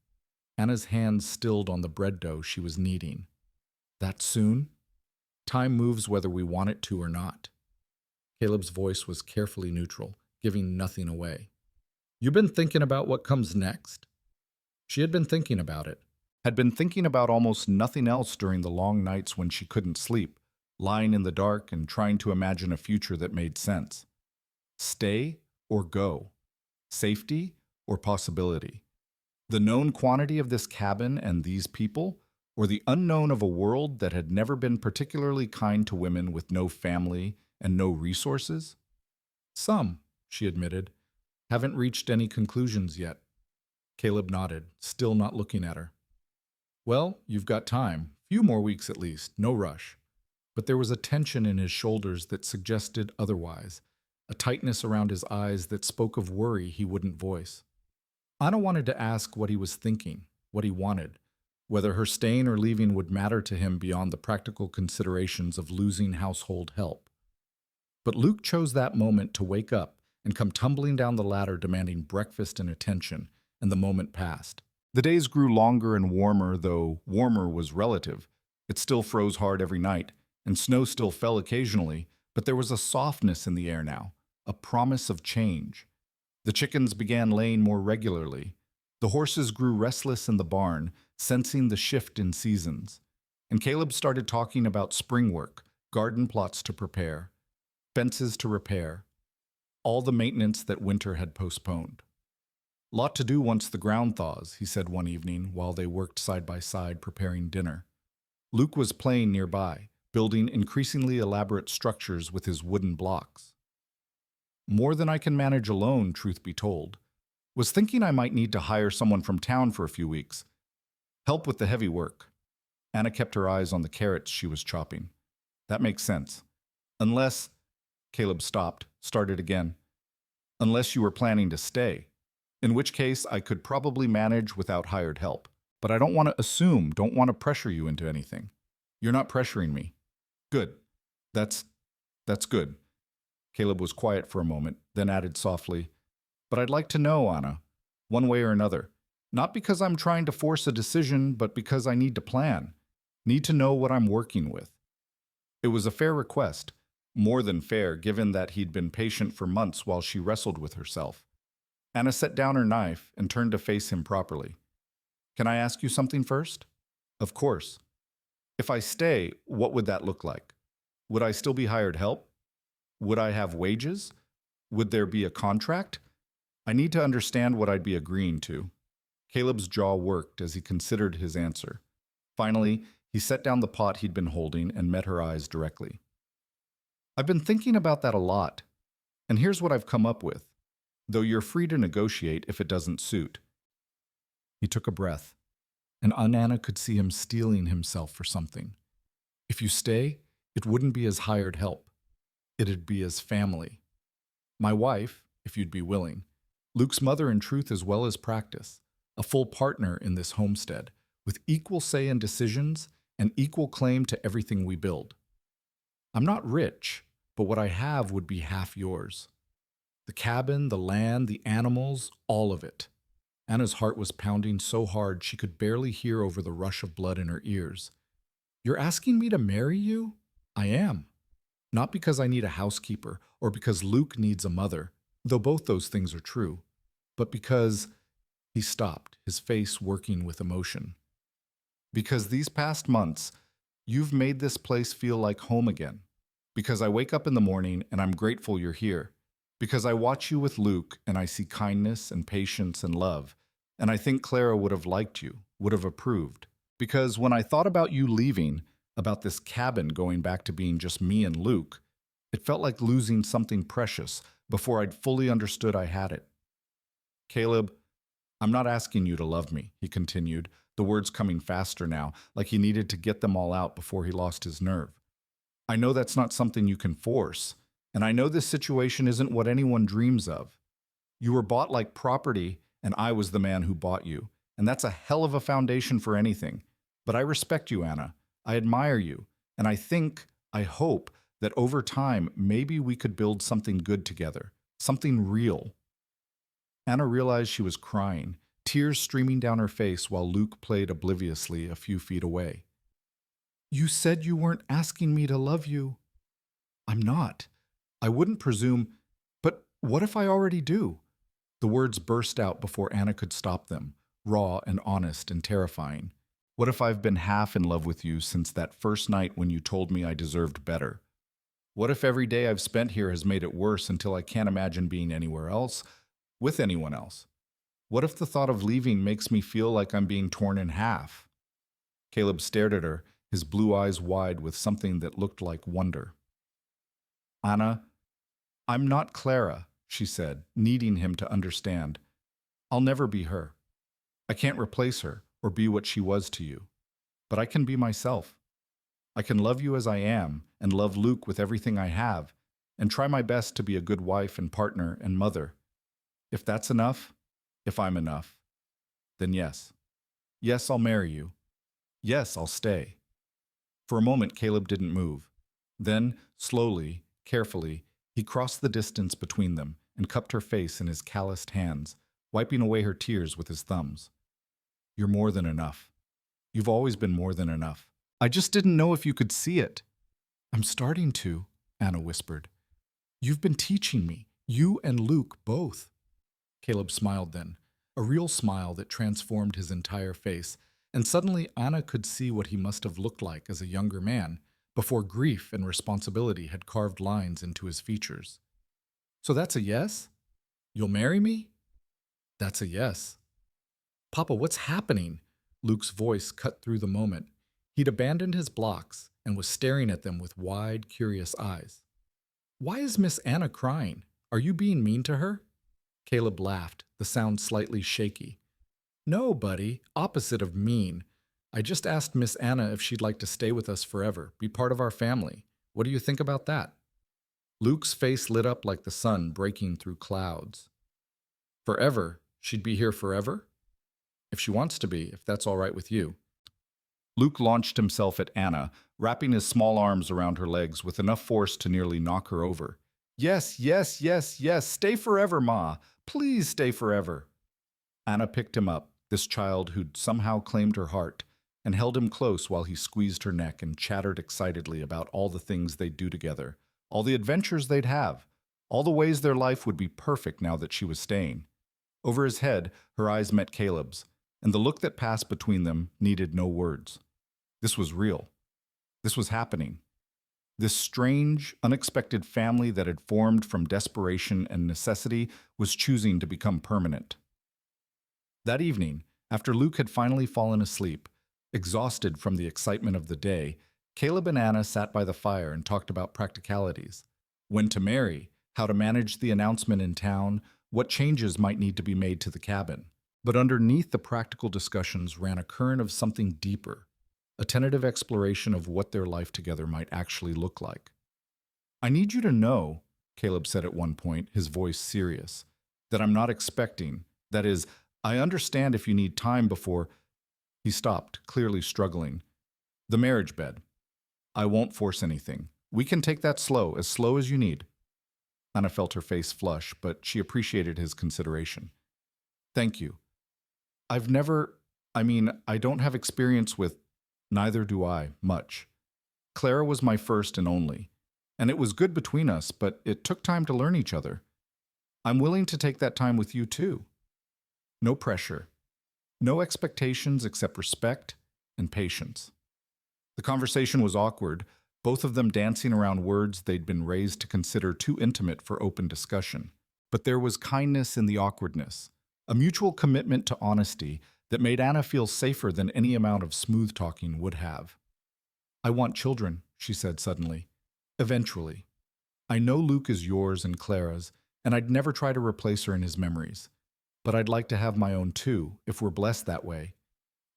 Anna's hands stilled on the bread dough she was kneading. "That soon? Time moves whether we want it to or not." Caleb's voice was carefully neutral, giving nothing away. "You been thinking about what comes next?" She had been thinking about it. Had been thinking about almost nothing else during the long nights when she couldn't sleep, lying in the dark and trying to imagine a future that made sense. Stay or go? Safety or possibility? The known quantity of this cabin and these people, or the unknown of a world that had never been particularly kind to women with no family and no resources? "Some," she admitted. "Haven't reached any conclusions yet." Caleb nodded, still not looking at her. "Well, you've got time. Few more weeks at least. No rush." But there was a tension in his shoulders that suggested otherwise, a tightness around his eyes that spoke of worry he wouldn't voice. Anna wanted to ask what he was thinking, what he wanted, whether her staying or leaving would matter to him beyond the practical considerations of losing household help. But Luke chose that moment to wake up and come tumbling down the ladder demanding breakfast and attention, and the moment passed. The days grew longer and warmer, though warmer was relative. It still froze hard every night, and snow still fell occasionally, but there was a softness in the air now, a promise of change. The chickens began laying more regularly. The horses grew restless in the barn, sensing the shift in seasons. And Caleb started talking about spring work, garden plots to prepare, fences to repair, all the maintenance that winter had postponed. Lot to do once the ground thaws, he said one evening while they worked side by side preparing dinner. Luke was playing nearby, building increasingly elaborate structures with his wooden blocks. More than I can manage alone, truth be told. Was thinking I might need to hire someone from town for a few weeks. Help with the heavy work. Anna kept her eyes on the carrots she was chopping. That makes sense. Unless, Caleb stopped, started again. Unless you were planning to stay. In which case, I could probably manage without hired help. But I don't want to assume, don't want to pressure you into anything. You're not pressuring me. Good. That's good. Caleb was quiet for a moment, then added softly, but I'd like to know, Anna, one way or another. Not because I'm trying to force a decision, but because I need to plan. Need to know what I'm working with. It was a fair request, more than fair given that he'd been patient for months while she wrestled with herself. Anna set down her knife and turned to face him properly. Can I ask you something first? Of course. If I stay, what would that look like? Would I still be hired help? Would I have wages? Would there be a contract? I need to understand what I'd be agreeing to. Caleb's jaw worked as he considered his answer. Finally, he set down the pot he'd been holding and met her eyes directly. I've been thinking about that a lot, and here's what I've come up with, though you're free to negotiate if it doesn't suit. He took a breath, and Anna could see him steeling himself for something. If you stay, it wouldn't be as hired help. It'd be as family. My wife, if you'd be willing. Luke's mother in truth as well as practice. A full partner in this homestead, with equal say in decisions and equal claim to everything we build. I'm not rich, but what I have would be half yours. The cabin, the land, the animals, all of it. Anna's heart was pounding so hard she could barely hear over the rush of blood in her ears. You're asking me to marry you? I am. Not because I need a housekeeper or because Luke needs a mother, though both those things are true, but because... He stopped, his face working with emotion. Because these past months, you've made this place feel like home again. Because I wake up in the morning and I'm grateful you're here. Because I watch you with Luke and I see kindness and patience and love. And I think Clara would have liked you, would have approved. Because when I thought about you leaving, about this cabin going back to being just me and Luke, it felt like losing something precious before I'd fully understood I had it. Caleb, I'm not asking you to love me, he continued, the words coming faster now, like he needed to get them all out before he lost his nerve. I know that's not something you can force, and I know this situation isn't what anyone dreams of. You were bought like property, and I was the man who bought you, and that's a hell of a foundation for anything. But I respect you, Anna. I admire you, and I hope that over time, maybe we could build something good together, something real. Anna realized she was crying, tears streaming down her face while Luke played obliviously a few feet away. You said you weren't asking me to love you. I'm not. I wouldn't presume, but what if I already do? The words burst out before Anna could stop them, raw and honest and terrifying. What if I've been half in love with you since that first night when you told me I deserved better? What if every day I've spent here has made it worse until I can't imagine being anywhere else? With anyone else? What if the thought of leaving makes me feel like I'm being torn in half? Caleb stared at her, his blue eyes wide with something that looked like wonder. Anna, I'm not Clara, she said, needing him to understand. I'll never be her. I can't replace her or be what she was to you. But I can be myself. I can love you as I am and love Luke with everything I have and try my best to be a good wife and partner and mother. If that's enough, if I'm enough, then yes. Yes, I'll marry you. Yes, I'll stay. For a moment, Caleb didn't move. Then, slowly, carefully, he crossed the distance between them and cupped her face in his calloused hands, wiping away her tears with his thumbs. You're more than enough. You've always been more than enough. I just didn't know if you could see it. I'm starting to, Anna whispered. You've been teaching me, you and Luke both. Caleb smiled then, a real smile that transformed his entire face, and suddenly Anna could see what he must have looked like as a younger man, before grief and responsibility had carved lines into his features. So that's a yes? You'll marry me? That's a yes. Papa, what's happening? Luke's voice cut through the moment. He'd abandoned his blocks and was staring at them with wide, curious eyes. Why is Miss Anna crying? Are you being mean to her? Caleb laughed, the sound slightly shaky. No, buddy, opposite of mean. I just asked Miss Anna if she'd like to stay with us forever, be part of our family. What do you think about that? Luke's face lit up like the sun breaking through clouds. Forever? She'd be here forever? If she wants to be, if that's all right with you. Luke launched himself at Anna, wrapping his small arms around her legs with enough force to nearly knock her over. Yes, yes, yes, yes, stay forever, Ma. Please stay forever. Anna picked him up, this child who'd somehow claimed her heart, and held him close while he squeezed her neck and chattered excitedly about all the things they'd do together, all the adventures they'd have, all the ways their life would be perfect now that she was staying. Over his head, her eyes met Caleb's, and the look that passed between them needed no words. This was real. This was happening. This strange, unexpected family that had formed from desperation and necessity was choosing to become permanent. That evening, after Luke had finally fallen asleep, exhausted from the excitement of the day, Caleb and Anna sat by the fire and talked about practicalities. When to marry, how to manage the announcement in town, what changes might need to be made to the cabin. But underneath the practical discussions ran a current of something deeper, a tentative exploration of what their life together might actually look like. I need you to know, Caleb said at one point, his voice serious, that I'm not expecting, that is, I understand if you need time before. He stopped, clearly struggling. The marriage bed. I won't force anything. We can take that slow as you need. Anna felt her face flush, but she appreciated his consideration. Thank you. I don't have experience with, neither do I, much. Clara was my first and only, and it was good between us, but it took time to learn each other. I'm willing to take that time with you too. No pressure. No expectations except respect and patience. The conversation was awkward, both of them dancing around words they'd been raised to consider too intimate for open discussion. But there was kindness in the awkwardness, a mutual commitment to honesty that made Anna feel safer than any amount of smooth talking would have. I want children, she said suddenly. Eventually. I know Luke is yours and Clara's, and I'd never try to replace her in his memories. But I'd like to have my own too, if we're blessed that way.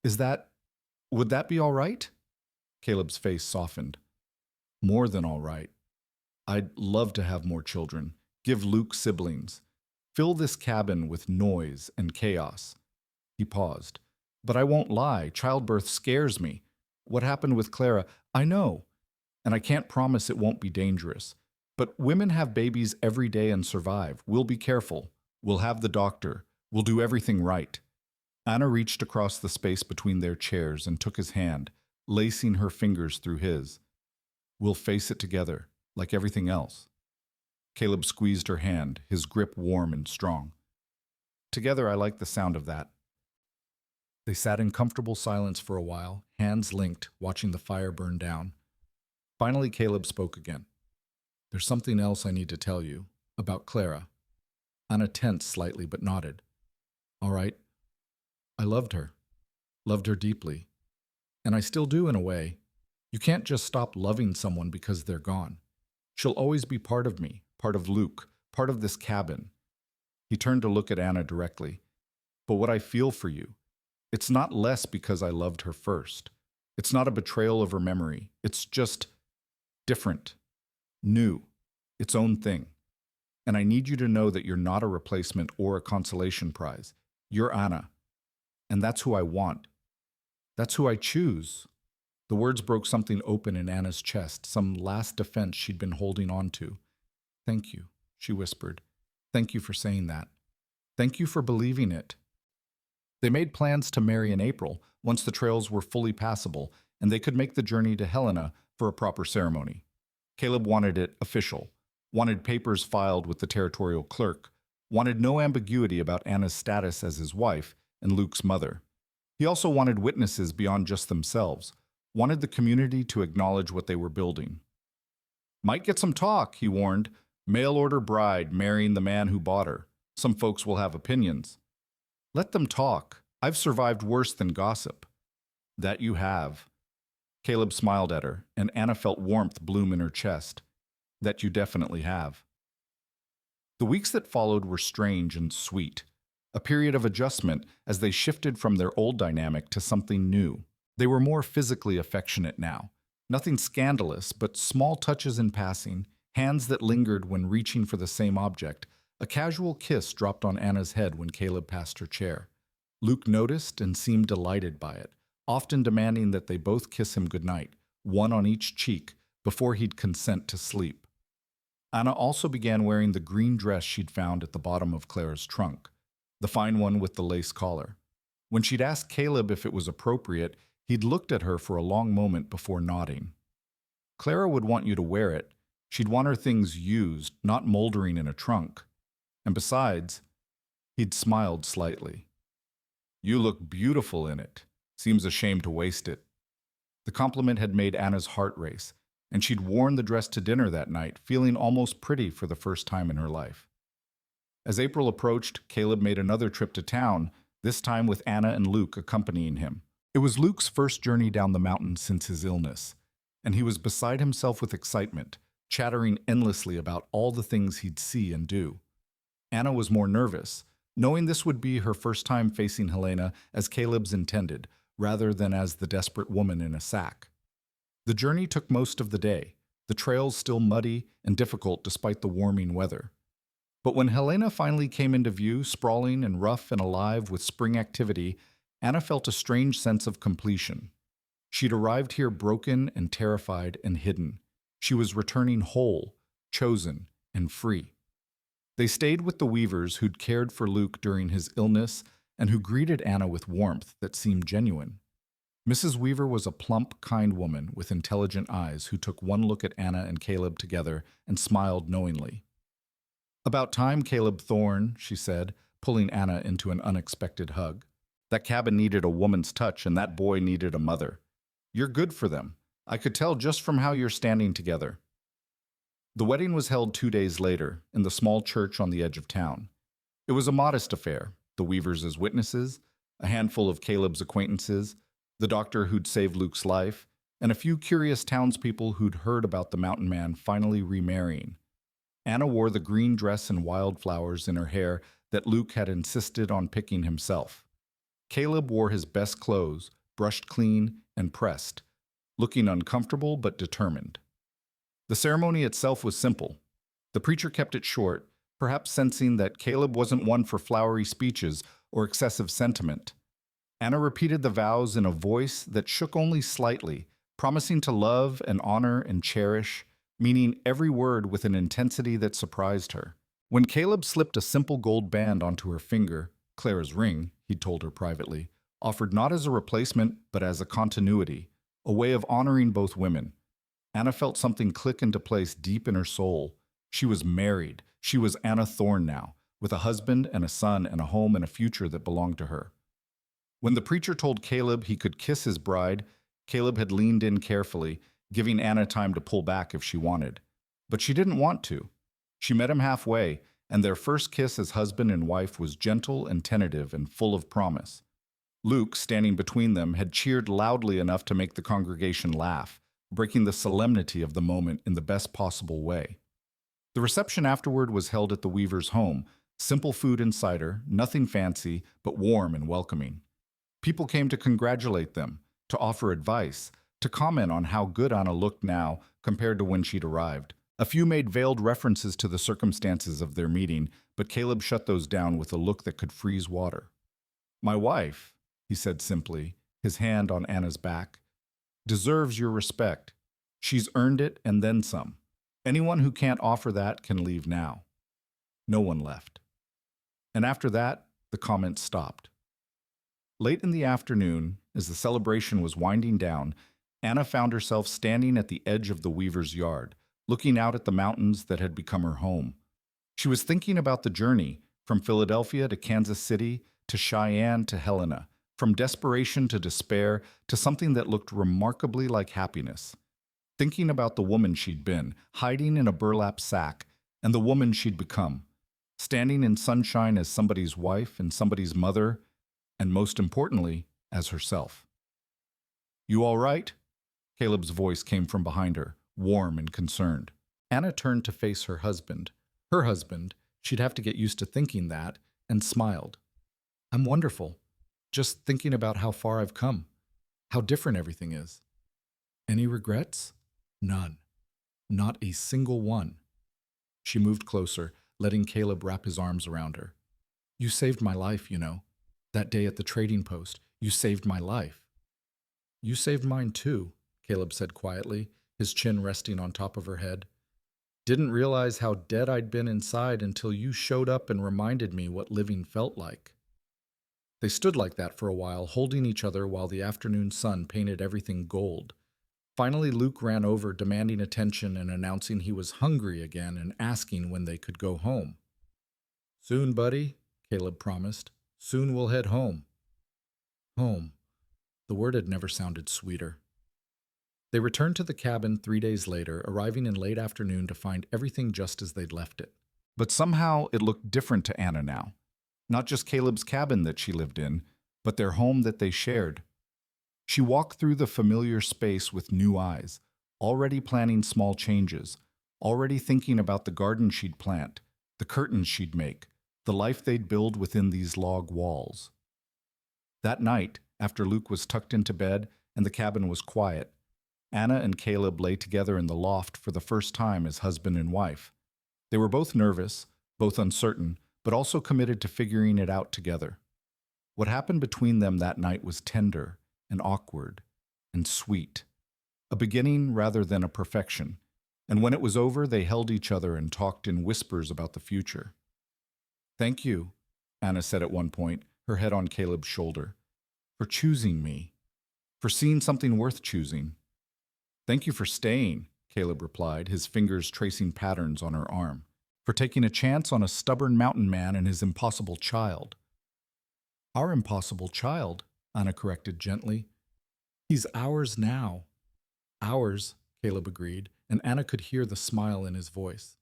Would that be all right? Caleb's face softened. More than all right. I'd love to have more children, give Luke siblings, fill this cabin with noise and chaos. He paused. But I won't lie, childbirth scares me. What happened with Clara, I know, and I can't promise it won't be dangerous. But women have babies every day and survive. We'll be careful. We'll have the doctor. We'll do everything right. Anna reached across the space between their chairs and took his hand, lacing her fingers through his. We'll face it together, like everything else. Caleb squeezed her hand, his grip warm and strong. Together, I like the sound of that. They sat in comfortable silence for a while, hands linked, watching the fire burn down. Finally, Caleb spoke again. There's something else I need to tell you, about Clara. Anna tensed slightly but nodded. All right. I loved her deeply. And I still do in a way. You can't just stop loving someone because they're gone. She'll always be part of me, part of Luke, part of this cabin. He turned to look at Anna directly. But what I feel for you, it's not less because I loved her first. It's not a betrayal of her memory. It's just different, new, its own thing. And I need you to know that you're not a replacement or a consolation prize. You're Anna. And that's who I want. That's who I choose. The words broke something open in Anna's chest, some last defense she'd been holding on to. Thank you, she whispered. Thank you for saying that. Thank you for believing it. They made plans to marry in April, once the trails were fully passable, and they could make the journey to Helena for a proper ceremony. Caleb wanted it official, wanted papers filed with the territorial clerk, wanted no ambiguity about Anna's status as his wife and Luke's mother. He also wanted witnesses beyond just themselves, wanted the community to acknowledge what they were building. Might get some talk, he warned. Mail-order bride marrying the man who bought her. Some folks will have opinions. Let them talk. I've survived worse than gossip. That you have. Caleb smiled at her, and Anna felt warmth bloom in her chest. That you definitely have. The weeks that followed were strange and sweet, a period of adjustment as they shifted from their old dynamic to something new. They were more physically affectionate now. Nothing scandalous, but small touches in passing, hands that lingered when reaching for the same object. A casual kiss dropped on Anna's head when Caleb passed her chair. Luke noticed and seemed delighted by it, often demanding that they both kiss him goodnight, one on each cheek, before he'd consent to sleep. Anna also began wearing the green dress she'd found at the bottom of Clara's trunk, the fine one with the lace collar. When she'd asked Caleb if it was appropriate, he'd looked at her for a long moment before nodding. Clara would want you to wear it. She'd want her things used, not moldering in a trunk. And besides, he'd smiled slightly. You look beautiful in it. Seems a shame to waste it. The compliment had made Anna's heart race, and she'd worn the dress to dinner that night, feeling almost pretty for the first time in her life. As April approached, Caleb made another trip to town, this time with Anna and Luke accompanying him. It was Luke's first journey down the mountain since his illness, and he was beside himself with excitement, chattering endlessly about all the things he'd see and do. Anna was more nervous, knowing this would be her first time facing Helena as Caleb's intended, rather than as the desperate woman in a sack. The journey took most of the day, the trails still muddy and difficult despite the warming weather. But when Helena finally came into view, sprawling and rough and alive with spring activity, Anna felt a strange sense of completion. She'd arrived here broken and terrified and hidden. She was returning whole, chosen, and free. They stayed with the Weavers who'd cared for Luke during his illness and who greeted Anna with warmth that seemed genuine. Mrs. Weaver was a plump, kind woman with intelligent eyes who took one look at Anna and Caleb together and smiled knowingly. "About time, Caleb Thorne," she said, pulling Anna into an unexpected hug. "That cabin needed a woman's touch and that boy needed a mother. You're good for them. I could tell just from how you're standing together." The wedding was held 2 days later in the small church on the edge of town. It was a modest affair, the Weavers as witnesses, a handful of Caleb's acquaintances, the doctor who'd saved Luke's life, and a few curious townspeople who'd heard about the mountain man finally remarrying. Anna wore the green dress and wildflowers in her hair that Luke had insisted on picking himself. Caleb wore his best clothes, brushed clean and pressed, looking uncomfortable but determined. The ceremony itself was simple. The preacher kept it short, perhaps sensing that Caleb wasn't one for flowery speeches or excessive sentiment. Anna repeated the vows in a voice that shook only slightly, promising to love and honor and cherish, meaning every word with an intensity that surprised her. When Caleb slipped a simple gold band onto her finger, Clara's ring, he'd told her privately, offered not as a replacement but as a continuity, a way of honoring both women. Anna felt something click into place deep in her soul. She was married. She was Anna Thorne now, with a husband and a son and a home and a future that belonged to her. When the preacher told Caleb he could kiss his bride, Caleb had leaned in carefully, giving Anna time to pull back if she wanted. But she didn't want to. She met him halfway, and their first kiss as husband and wife was gentle and tentative and full of promise. Luke, standing between them, had cheered loudly enough to make the congregation laugh, breaking the solemnity of the moment in the best possible way. The reception afterward was held at the Weavers' home, simple food and cider, nothing fancy, but warm and welcoming. People came to congratulate them, to offer advice, to comment on how good Anna looked now compared to when she'd arrived. A few made veiled references to the circumstances of their meeting, but Caleb shut those down with a look that could freeze water. "My wife," he said simply, his hand on Anna's back, "deserves your respect. She's earned it and then some. Anyone who can't offer that can leave now." No one left. And after that, the comments stopped. Late in the afternoon, as the celebration was winding down, Anna found herself standing at the edge of the Weaver's yard, looking out at the mountains that had become her home. She was thinking about the journey, From Philadelphia to Kansas City to Cheyenne to Helena, from desperation to despair to something that looked remarkably like happiness. Thinking about the woman she'd been, hiding in a burlap sack, and the woman she'd become, standing in sunshine as somebody's wife and somebody's mother, and most importantly, as herself. "You all right?" Caleb's voice came from behind her, warm and concerned. Anna turned to face her husband. Her husband, she'd have to get used to thinking that, and smiled. "I'm wonderful. Just thinking about how far I've come, how different everything is." "Any regrets?" "None. Not a single one." She moved closer, letting Caleb wrap his arms around her. "You saved my life, you know. That day at the trading post, you saved my life." "You saved mine too," Caleb said quietly, his chin resting on top of her head. "Didn't realize how dead I'd been inside until you showed up and reminded me what living felt like." They stood like that for a while, holding each other while the afternoon sun painted everything gold. Finally, Luke ran over, demanding attention and announcing he was hungry again and asking when they could go home. "Soon, buddy," Caleb promised. "Soon we'll head home." Home. The word had never sounded sweeter. They returned to the cabin 3 days later, arriving in late afternoon to find everything just as they'd left it. But somehow it looked different to Anna now. Not just Caleb's cabin that she lived in, but their home that they shared. She walked through the familiar space with new eyes, already planning small changes, already thinking about the garden she'd plant, the curtains she'd make, the life they'd build within these log walls. That night, after Luke was tucked into bed and the cabin was quiet, Anna and Caleb lay together in the loft for the first time as husband and wife. They were both nervous, both uncertain, but also committed to figuring it out together. What happened between them that night was tender and awkward and sweet, a beginning rather than a perfection, and when it was over, they held each other and talked in whispers about the future. "Thank you," Anna said at one point, her head on Caleb's shoulder, "for choosing me, for seeing something worth choosing." "Thank you for staying," Caleb replied, his fingers tracing patterns on her arm, "for taking a chance on a stubborn mountain man and his impossible child." "Our impossible child," Anna corrected gently. "He's ours now." "Ours," Caleb agreed, and Anna could hear the smile in his voice.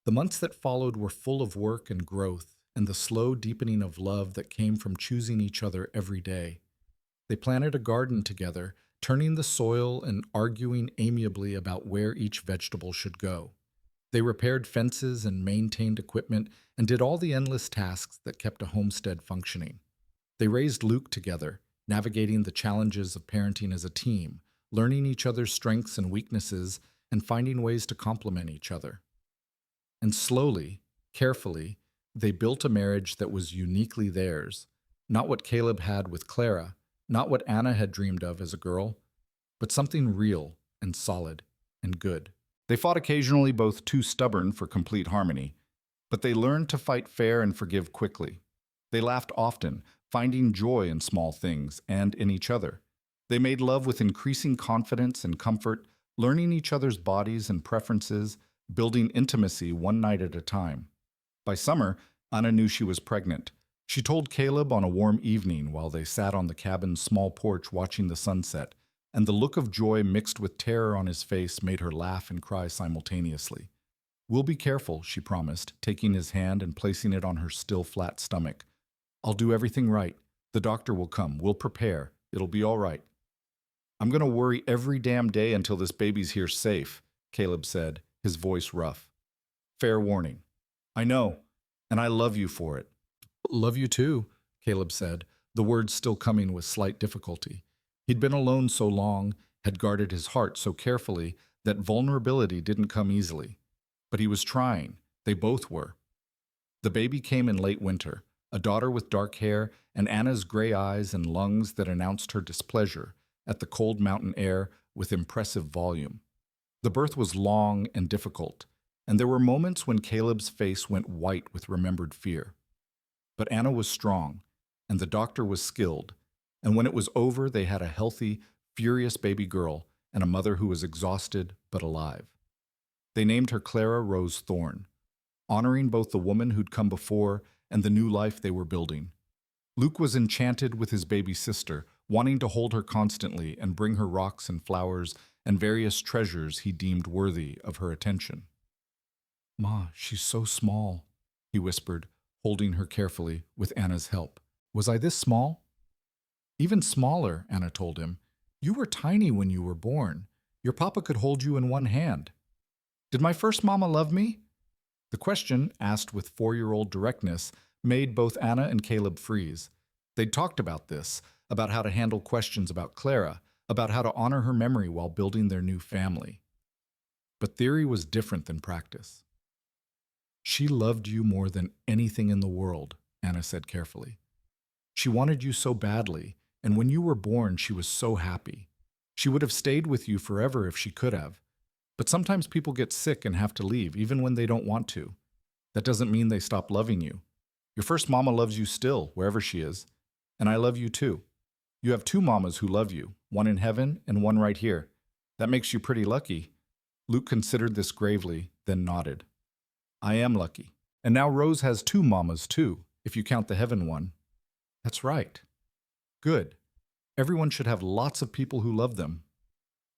The months that followed were full of work and growth, and the slow deepening of love that came from choosing each other every day. They planted a garden together, turning the soil and arguing amiably about where each vegetable should go. They repaired fences and maintained equipment and did all the endless tasks that kept a homestead functioning. They raised Luke together, navigating the challenges of parenting as a team, learning each other's strengths and weaknesses, and finding ways to complement each other. And slowly, carefully, they built a marriage that was uniquely theirs, not what Caleb had with Clara, not what Anna had dreamed of as a girl, but something real and solid and good. They fought occasionally, both too stubborn for complete harmony, but they learned to fight fair and forgive quickly. They laughed often, finding joy in small things and in each other. They made love with increasing confidence and comfort, learning each other's bodies and preferences, building intimacy one night at a time. By summer, Anna knew she was pregnant. She told Caleb on a warm evening while they sat on the cabin's small porch watching the sunset, and the look of joy mixed with terror on his face made her laugh and cry simultaneously. "We'll be careful," she promised, taking his hand and placing it on her still flat stomach. "I'll do everything right. The doctor will come. We'll prepare. It'll be all right." "I'm going to worry every damn day until this baby's here safe," Caleb said, his voice rough. "Fair warning." "I know, and I love you for it." "Love you too," Caleb said, the words still coming with slight difficulty. He'd been alone so long, had guarded his heart so carefully, that vulnerability didn't come easily. But he was trying. They both were. The baby came in late winter, a daughter with dark hair and Anna's gray eyes and lungs that announced her displeasure at the cold mountain air with impressive volume. The birth was long and difficult, and there were moments when Caleb's face went white with remembered fear. But Anna was strong, and the doctor was skilled, and when it was over, they had a healthy, furious baby girl and a mother who was exhausted but alive. They named her Clara Rose Thorne, honoring both the woman who'd come before and the new life they were building. Luke was enchanted with his baby sister, wanting to hold her constantly and bring her rocks and flowers and various treasures he deemed worthy of her attention. "Ma, she's so small," he whispered, holding her carefully with Anna's help. "Was I this small?" "Even smaller," Anna told him. "You were tiny when you were born. Your papa could hold you in one hand." "Did my first mama love me?" The question, asked with 4-year-old directness, made both Anna and Caleb freeze. They'd talked about this, about how to handle questions about Clara, about how to honor her memory while building their new family. But theory was different than practice. "She loved you more than anything in the world," Anna said carefully. "She wanted you so badly, and when you were born, she was so happy. She would have stayed with you forever if she could have. But sometimes people get sick and have to leave, even when they don't want to. That doesn't mean they stop loving you. Your first mama loves you still, wherever she is. And I love you too. You have 2 mamas who love you, one in heaven and one right here. That makes you pretty lucky." Luke considered this gravely, then nodded. "I am lucky. And now Rose has 2 mamas too, if you count the heaven one." "That's right." "Good. Everyone should have lots of people who love them."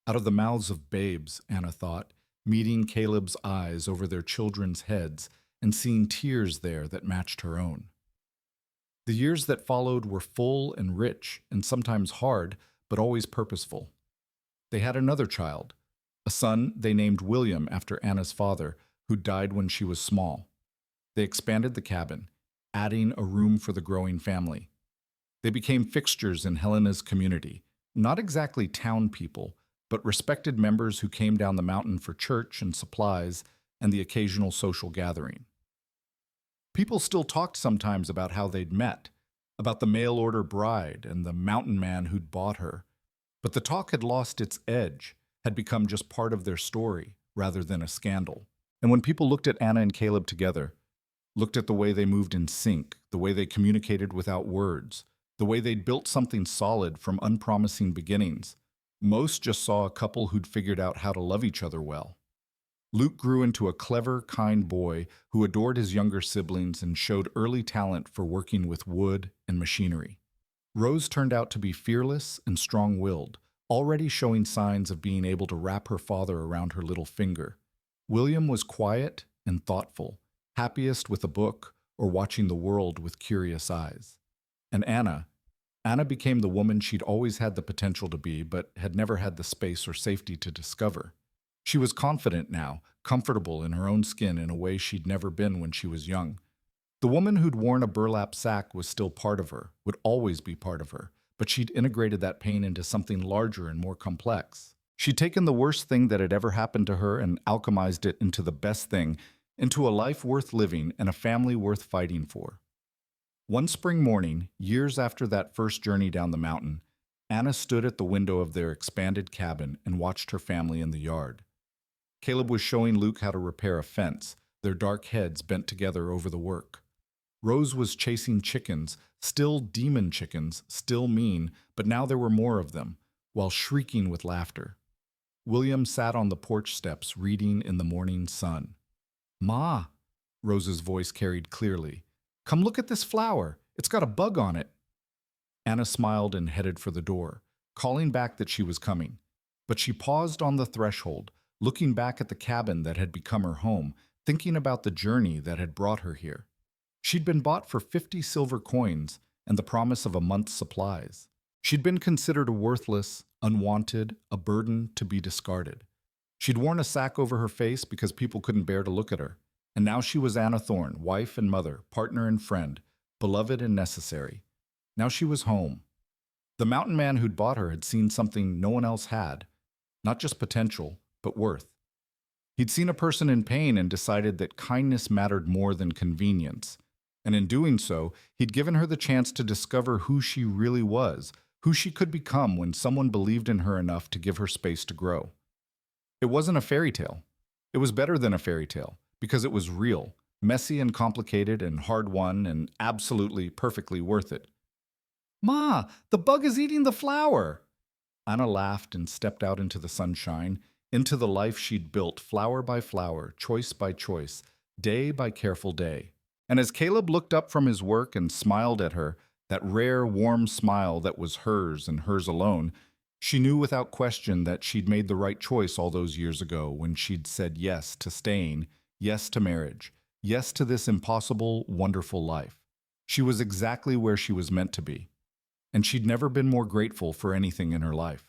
Out of the mouths of babes, Anna thought, meeting Caleb's eyes over their children's heads and seeing tears there that matched her own. The years that followed were full and rich and sometimes hard, but always purposeful. They had another child, a son they named William after Anna's father, who died when she was small. They expanded the cabin, adding a room for the growing family. They became fixtures in Helena's community, not exactly town people, but respected members who came down the mountain for church and supplies and the occasional social gathering. People still talked sometimes about how they'd met, about the mail-order bride and the mountain man who'd bought her, but the talk had lost its edge, had become just part of their story rather than a scandal. And when people looked at Anna and Caleb together, looked at the way they moved in sync, the way they communicated without words, the way they'd built something solid from unpromising beginnings, most just saw a couple who'd figured out how to love each other well. Luke grew into a clever, kind boy who adored his younger siblings and showed early talent for working with wood and machinery. Rose turned out to be fearless and strong-willed, already showing signs of being able to wrap her father around her little finger. William was quiet and thoughtful, happiest with a book or watching the world with curious eyes. And Anna became the woman she'd always had the potential to be, but had never had the space or safety to discover. She was confident now, comfortable in her own skin in a way she'd never been when she was young. The woman who'd worn a burlap sack was still part of her, would always be part of her, but she'd integrated that pain into something larger and more complex. She'd taken the worst thing that had ever happened to her and alchemized it into the best thing, into a life worth living and a family worth fighting for. One spring morning, years after that first journey down the mountain, Anna stood at the window of their expanded cabin and watched her family in the yard. Caleb was showing Luke how to repair a fence, their dark heads bent together over the work. Rose was chasing chickens, still demon chickens, still mean, but now there were more of them, while shrieking with laughter. William sat on the porch steps reading in the morning sun. "Ma," Rose's voice carried clearly, "come look at this flower. It's got a bug on it." Anna smiled and headed for the door, calling back that she was coming. But she paused on the threshold, looking back at the cabin that had become her home, thinking about the journey that had brought her here. She'd been bought for 50 silver coins and the promise of a month's supplies. She'd been considered worthless, unwanted, a burden to be discarded. She'd worn a sack over her face because people couldn't bear to look at her. And now she was Anna Thorne, wife and mother, partner and friend, beloved and necessary. Now she was home. The mountain man who'd bought her had seen something no one else had, not just potential, but worth. He'd seen a person in pain and decided that kindness mattered more than convenience. And in doing so, he'd given her the chance to discover who she really was, who she could become when someone believed in her enough to give her space to grow. It wasn't a fairy tale. It was better than a fairy tale, because it was real, messy and complicated and hard-won and absolutely, perfectly worth it. "Ma, the bug is eating the flower!" Anna laughed and stepped out into the sunshine, into the life she'd built flower by flower, choice by choice, day by careful day. And as Caleb looked up from his work and smiled at her, that rare, warm smile that was hers and hers alone, she knew without question that she'd made the right choice all those years ago when she'd said yes to staying, yes to marriage, yes to this impossible, wonderful life. She was exactly where she was meant to be, and she'd never been more grateful for anything in her life.